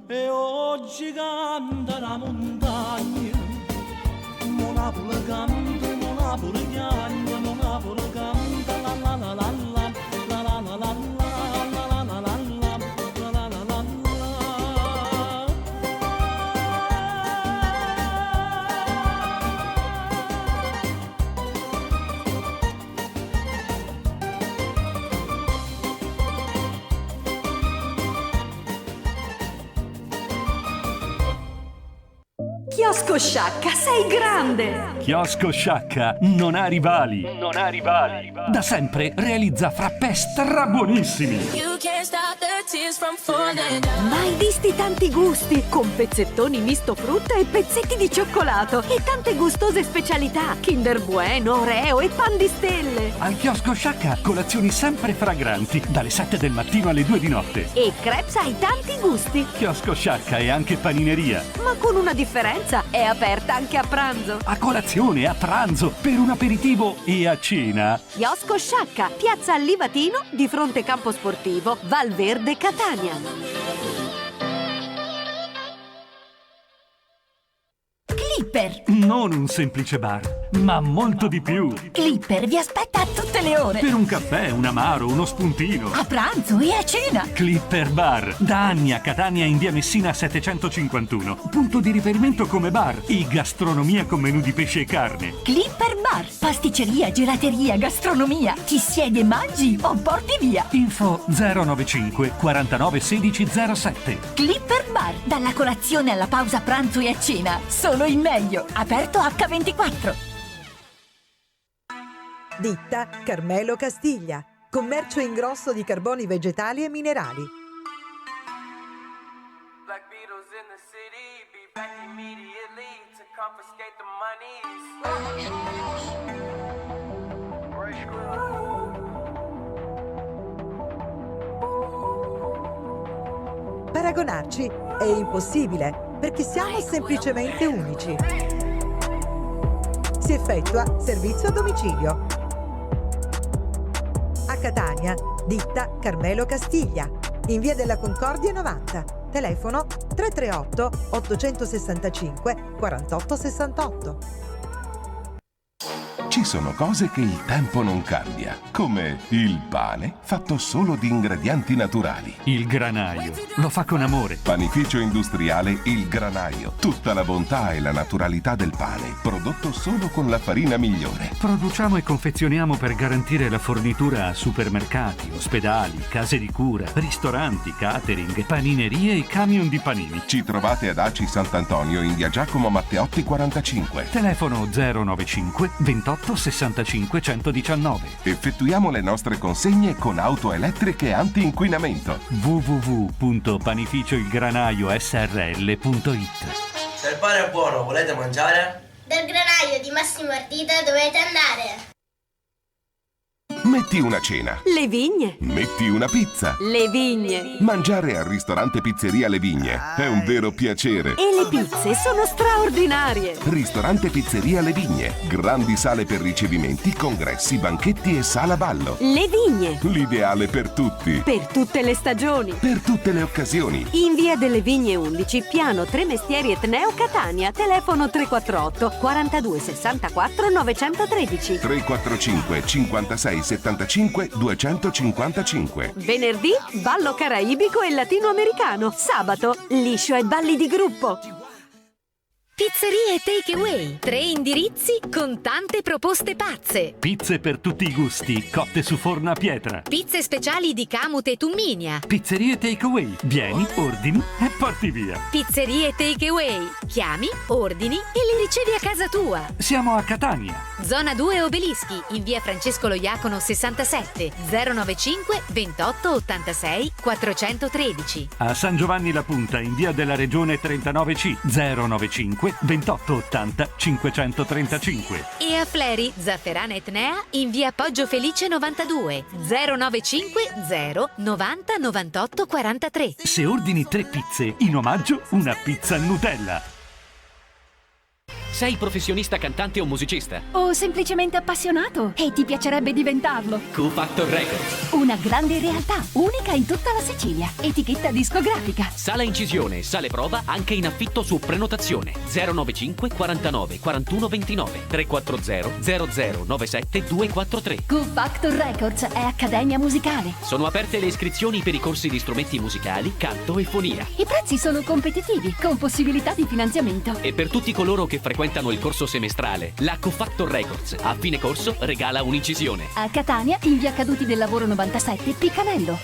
E oggi canta la montagna, Monapolo canta, Monapolo chiagna, Monapolo canta, la la la la la, la la la la la, la la la la la, la la la la la. Chiosco Sciacca, sei grande! Chiosco Sciacca non ha rivali. Da sempre realizza frappè strabuonissimi. Mai visti tanti gusti, con pezzettoni misto frutta e pezzetti di cioccolato e tante gustose specialità, Kinder Bueno, Oreo e pan di stelle. Al Chiosco Sciacca colazioni sempre fragranti, dalle 7 del mattino alle 2 di notte. E crepes ai tanti gusti, Chiosco Sciacca è anche panineria. ma con una differenza, è aperta anche a pranzo. A colazione, a pranzo, per un aperitivo e a cena. Chiosco Sciacca, piazza Allivatino, di fronte campo sportivo, Valverde, Catania. Clipper. Non un semplice bar, ma molto di più. Clipper vi aspetta a tutte le ore. Per un caffè, un amaro, uno spuntino. A pranzo e a cena. Clipper Bar, da anni a Catania in via Messina 751. Punto di riferimento come bar e gastronomia con menù di pesce e carne. Clipper Bar, pasticceria, gelateria, gastronomia. Ti siedi e mangi o porti via. Info 095 49 16 07. Clipper Bar, dalla colazione alla pausa pranzo e a cena. Solo il meglio, aperto H24. Ditta Carmelo Castiglia, commercio in grosso di carboni vegetali e minerali. Paragonarci è impossibile perché siamo semplicemente unici. Si effettua servizio a domicilio. A Catania, ditta Carmelo Castiglia, in via della Concordia 90, telefono 338 865 4868. Ci sono cose che il tempo non cambia, come il pane fatto solo di ingredienti naturali. Il Granaio lo fa con amore. Panificio industriale Il Granaio. Tutta la bontà e la naturalità del pane, prodotto solo con la farina migliore. Produciamo e confezioniamo per garantire la fornitura a supermercati, ospedali, case di cura, ristoranti, catering, paninerie e camion di panini. Ci trovate ad Aci Sant'Antonio in via Giacomo Matteotti 45. Telefono 095 28 65 119. Effettuiamo le nostre consegne con auto elettriche anti-inquinamento. www.panificioilgranaiosrl.it. Se il pane è buono, volete mangiare? Dal granaio di Massimo Ardita dovete andare. Metti una cena. Le Vigne. Metti una pizza. Le Vigne. Mangiare al ristorante Pizzeria Le Vigne è un vero piacere. E le pizze sono straordinarie. Ristorante Pizzeria Le Vigne. Grandi sale per ricevimenti, congressi, banchetti e sala ballo. Le Vigne. L'ideale per tutti. Per tutte le stagioni. Per tutte le occasioni. In via delle Vigne 11, piano Tre Mestieri Etneo Catania. Telefono 348 42 64 913. 345 56 75 255. Venerdì, ballo caraibico e latinoamericano. Sabato, liscio e balli di gruppo. Pizzerie Takeaway. 3 indirizzi con tante proposte pazze. Pizze per tutti i gusti, cotte su forno a pietra. Pizze speciali di Camute e Tumminia. Pizzerie Takeaway. Vieni, ordini e porti via. Pizzerie Takeaway. Chiami, ordini e li ricevi a casa tua. Siamo a Catania. Zona 2 Obelischi, in via Francesco Loiacono 67, 095 28 86 413. A San Giovanni La Punta, in via della Regione 39C, 095 28 80 535. E a Fleri, Zafferana Etnea, in via Poggio Felice 92, 095 0 90 98 43. Se ordini 3 pizze, in omaggio una pizza Nutella. Sei professionista cantante o musicista? O semplicemente appassionato e ti piacerebbe diventarlo? Q Factor Records. Una grande realtà, unica in tutta la Sicilia. Etichetta discografica. Sala incisione, sale prova anche in affitto su prenotazione. 095 49 41 29 340 0097 243. Q Factor Records è accademia musicale. Sono aperte le iscrizioni per i corsi di strumenti musicali, canto e fonia. I prezzi sono competitivi, con possibilità di finanziamento. E per tutti coloro che frequentano il corso semestrale, la Q Factor Records a fine corso regala un'incisione. A Catania, in via Caduti del Lavoro 97, Piccanello.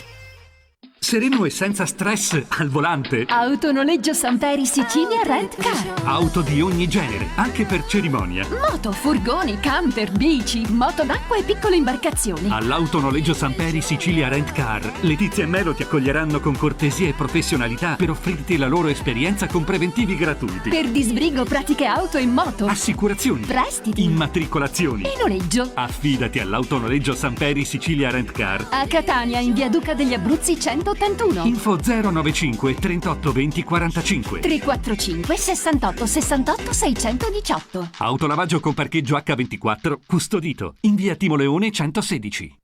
Sereno e senza stress al volante. Autonoleggio Samperi Sicilia Rent Car. Auto di ogni genere, anche per cerimonia. Moto, furgoni, camper, bici, moto d'acqua e piccole imbarcazioni. All'Autonoleggio Samperi Sicilia Rent Car, Letizia e Melo ti accoglieranno con cortesia e professionalità per offrirti la loro esperienza con preventivi gratuiti. Per disbrigo, pratiche auto e moto. Assicurazioni. Prestiti. Immatricolazioni. E noleggio. Affidati all'Autonoleggio Samperi Sicilia Rent Car. A Catania, in via Duca degli Abruzzi 181. Info 095 38 20 45. 345 68 68 618. Autolavaggio con parcheggio H24 custodito in via Timo Leone 116.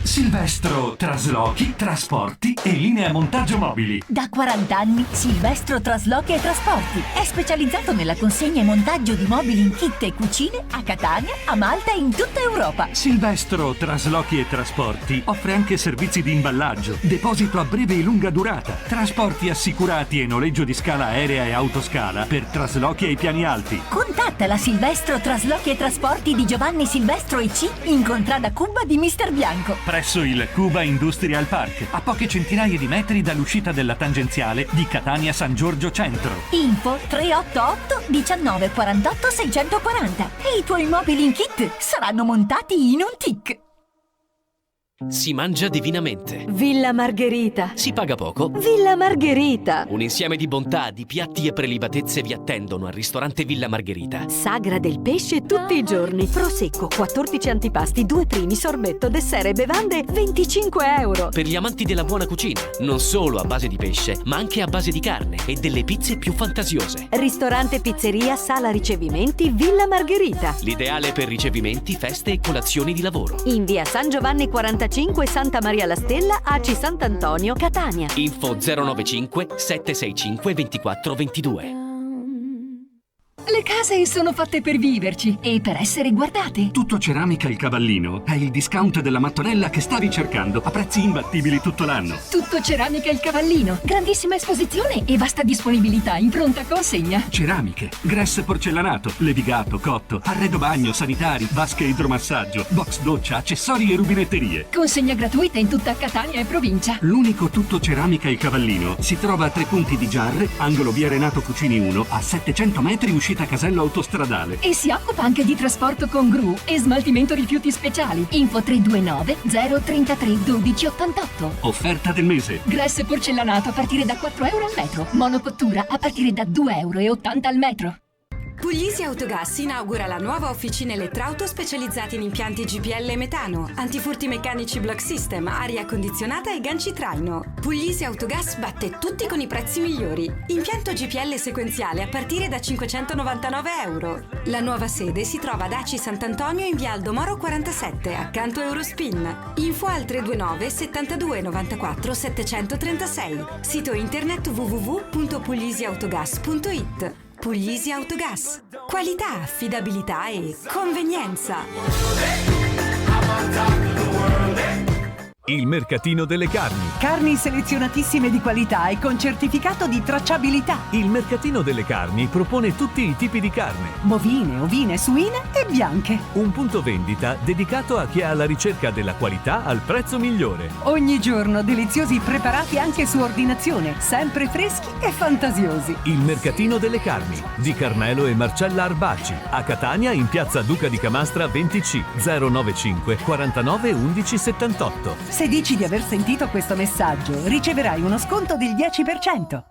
Silvestro Traslochi, Trasporti e Linea Montaggio Mobili. Da 40 anni Silvestro Traslochi e Trasporti è specializzato nella consegna e montaggio di mobili in kit e cucine a Catania, a Malta e in tutta Europa. Silvestro Traslochi e Trasporti offre anche servizi di imballaggio, deposito a breve e lunga durata, trasporti assicurati e noleggio di scala aerea e autoscala per traslochi ai piani alti. Contatta la Silvestro Traslochi e Trasporti di Giovanni Silvestro EC in contrada Cuba di Mister Bianco. Presso il Cuba Industrial Park, a poche centinaia di metri dall'uscita della tangenziale di Catania San Giorgio Centro. Info 388 19 48 640 e i tuoi mobili in kit saranno montati in un tic. Si mangia divinamente. Villa Margherita. Si paga poco. Villa Margherita. Un insieme di bontà, di piatti e prelibatezze vi attendono al ristorante Villa Margherita. Sagra del pesce tutti i giorni. Prosecco, 14 antipasti, 2 primi, sorbetto, dessert e bevande, 25 euro. Per gli amanti della buona cucina, non solo a base di pesce, ma anche a base di carne e delle pizze più fantasiose. Ristorante pizzeria, sala ricevimenti, Villa Margherita. L'ideale per ricevimenti, feste e colazioni di lavoro. In via San Giovanni 45, Santa Maria la Stella, ACI Sant'Antonio, Catania. Info 095 765 2422. Le case sono fatte per viverci e per essere guardate. Tutto Ceramica Il Cavallino è il discount della mattonella che stavi cercando a prezzi imbattibili tutto l'anno. Tutto Ceramica Il Cavallino. Grandissima esposizione e vasta disponibilità in pronta consegna. Ceramiche, gress porcellanato, levigato, cotto, arredo bagno, sanitari, vasche idromassaggio, box doccia, accessori e rubinetterie. Consegna gratuita in tutta Catania e provincia. L'unico Tutto Ceramica Il Cavallino si trova a 3 punti di Giarre, angolo via Renato Cucini 1, a 700 metri uscita casello autostradale. E si occupa anche di trasporto con gru e smaltimento rifiuti speciali. Info 329 033 12 88. Offerta del mese. Gress porcellanato a partire da 4 euro al metro. Monocottura a partire da 2,80 euro al metro. Puglisi Autogas inaugura la nuova officina elettrauto specializzata in impianti GPL e metano, antifurti meccanici block system, aria condizionata e ganci traino. Puglisi Autogas batte tutti con i prezzi migliori. Impianto GPL sequenziale a partire da 599 euro. La nuova sede si trova ad ACI Sant'Antonio in via Aldo Moro 47, accanto a Eurospin. Info al 329 72 94 736. Sito internet www.puglisiautogas.it. Puglisi Autogas. Qualità, affidabilità e convenienza. Il mercatino delle carni. Carni selezionatissime di qualità e con certificato di tracciabilità. Il mercatino delle carni propone tutti i tipi di carne. Bovine, ovine, suine e bianche. Un punto vendita dedicato a chi è alla ricerca della qualità al prezzo migliore. Ogni giorno deliziosi preparati anche su ordinazione, sempre freschi e fantasiosi. Il mercatino delle carni di Carmelo e Marcella Arbaci. A Catania in piazza Duca di Camastra 20C 095 49 11 78. Se dici di aver sentito questo messaggio, riceverai uno sconto del 10%.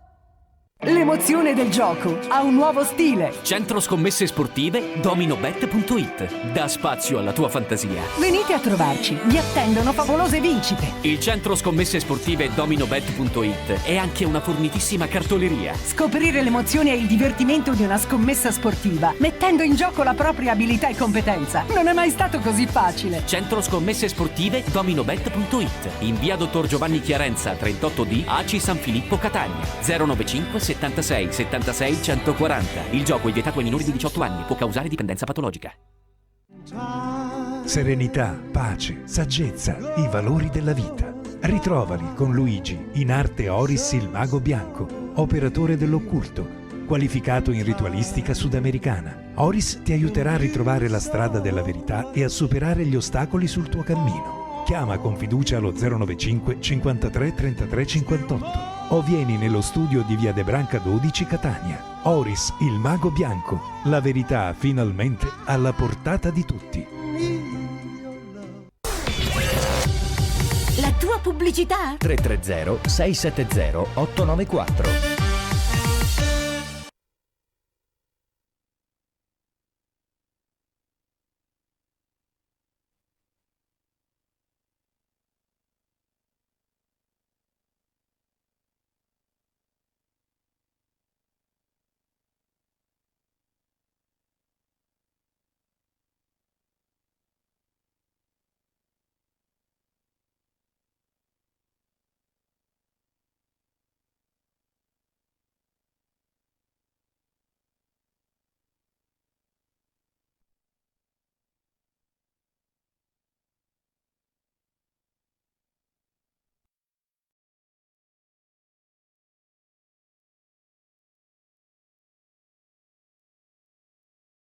L'emozione del gioco ha un nuovo stile. Centro scommesse sportive dominobet.it. Dà spazio alla tua fantasia. Venite a trovarci, vi attendono favolose vincite. Il centro scommesse sportive dominobet.it è anche una fornitissima cartoleria. Scoprire l'emozione e il divertimento di una scommessa sportiva, mettendo in gioco la propria abilità e competenza. Non è mai stato così facile. Centro scommesse sportive dominobet.it. In via Dottor Giovanni Chiarenza 38D, ACI San Filippo Catania. 095 76 76 140. Il gioco è vietato ai minori di 18 anni, può causare dipendenza patologica. Serenità, pace, saggezza, i valori della vita. Ritrovali con Luigi in arte Oris il Mago Bianco, operatore dell'occulto, qualificato in ritualistica sudamericana. Oris ti aiuterà a ritrovare la strada della verità e a superare gli ostacoli sul tuo cammino. Chiama con fiducia allo 095 53 33 58 o vieni nello studio di via De Branca 12 Catania. Oris, il Mago Bianco, la verità finalmente alla portata di tutti. La tua pubblicità? 330 670 894.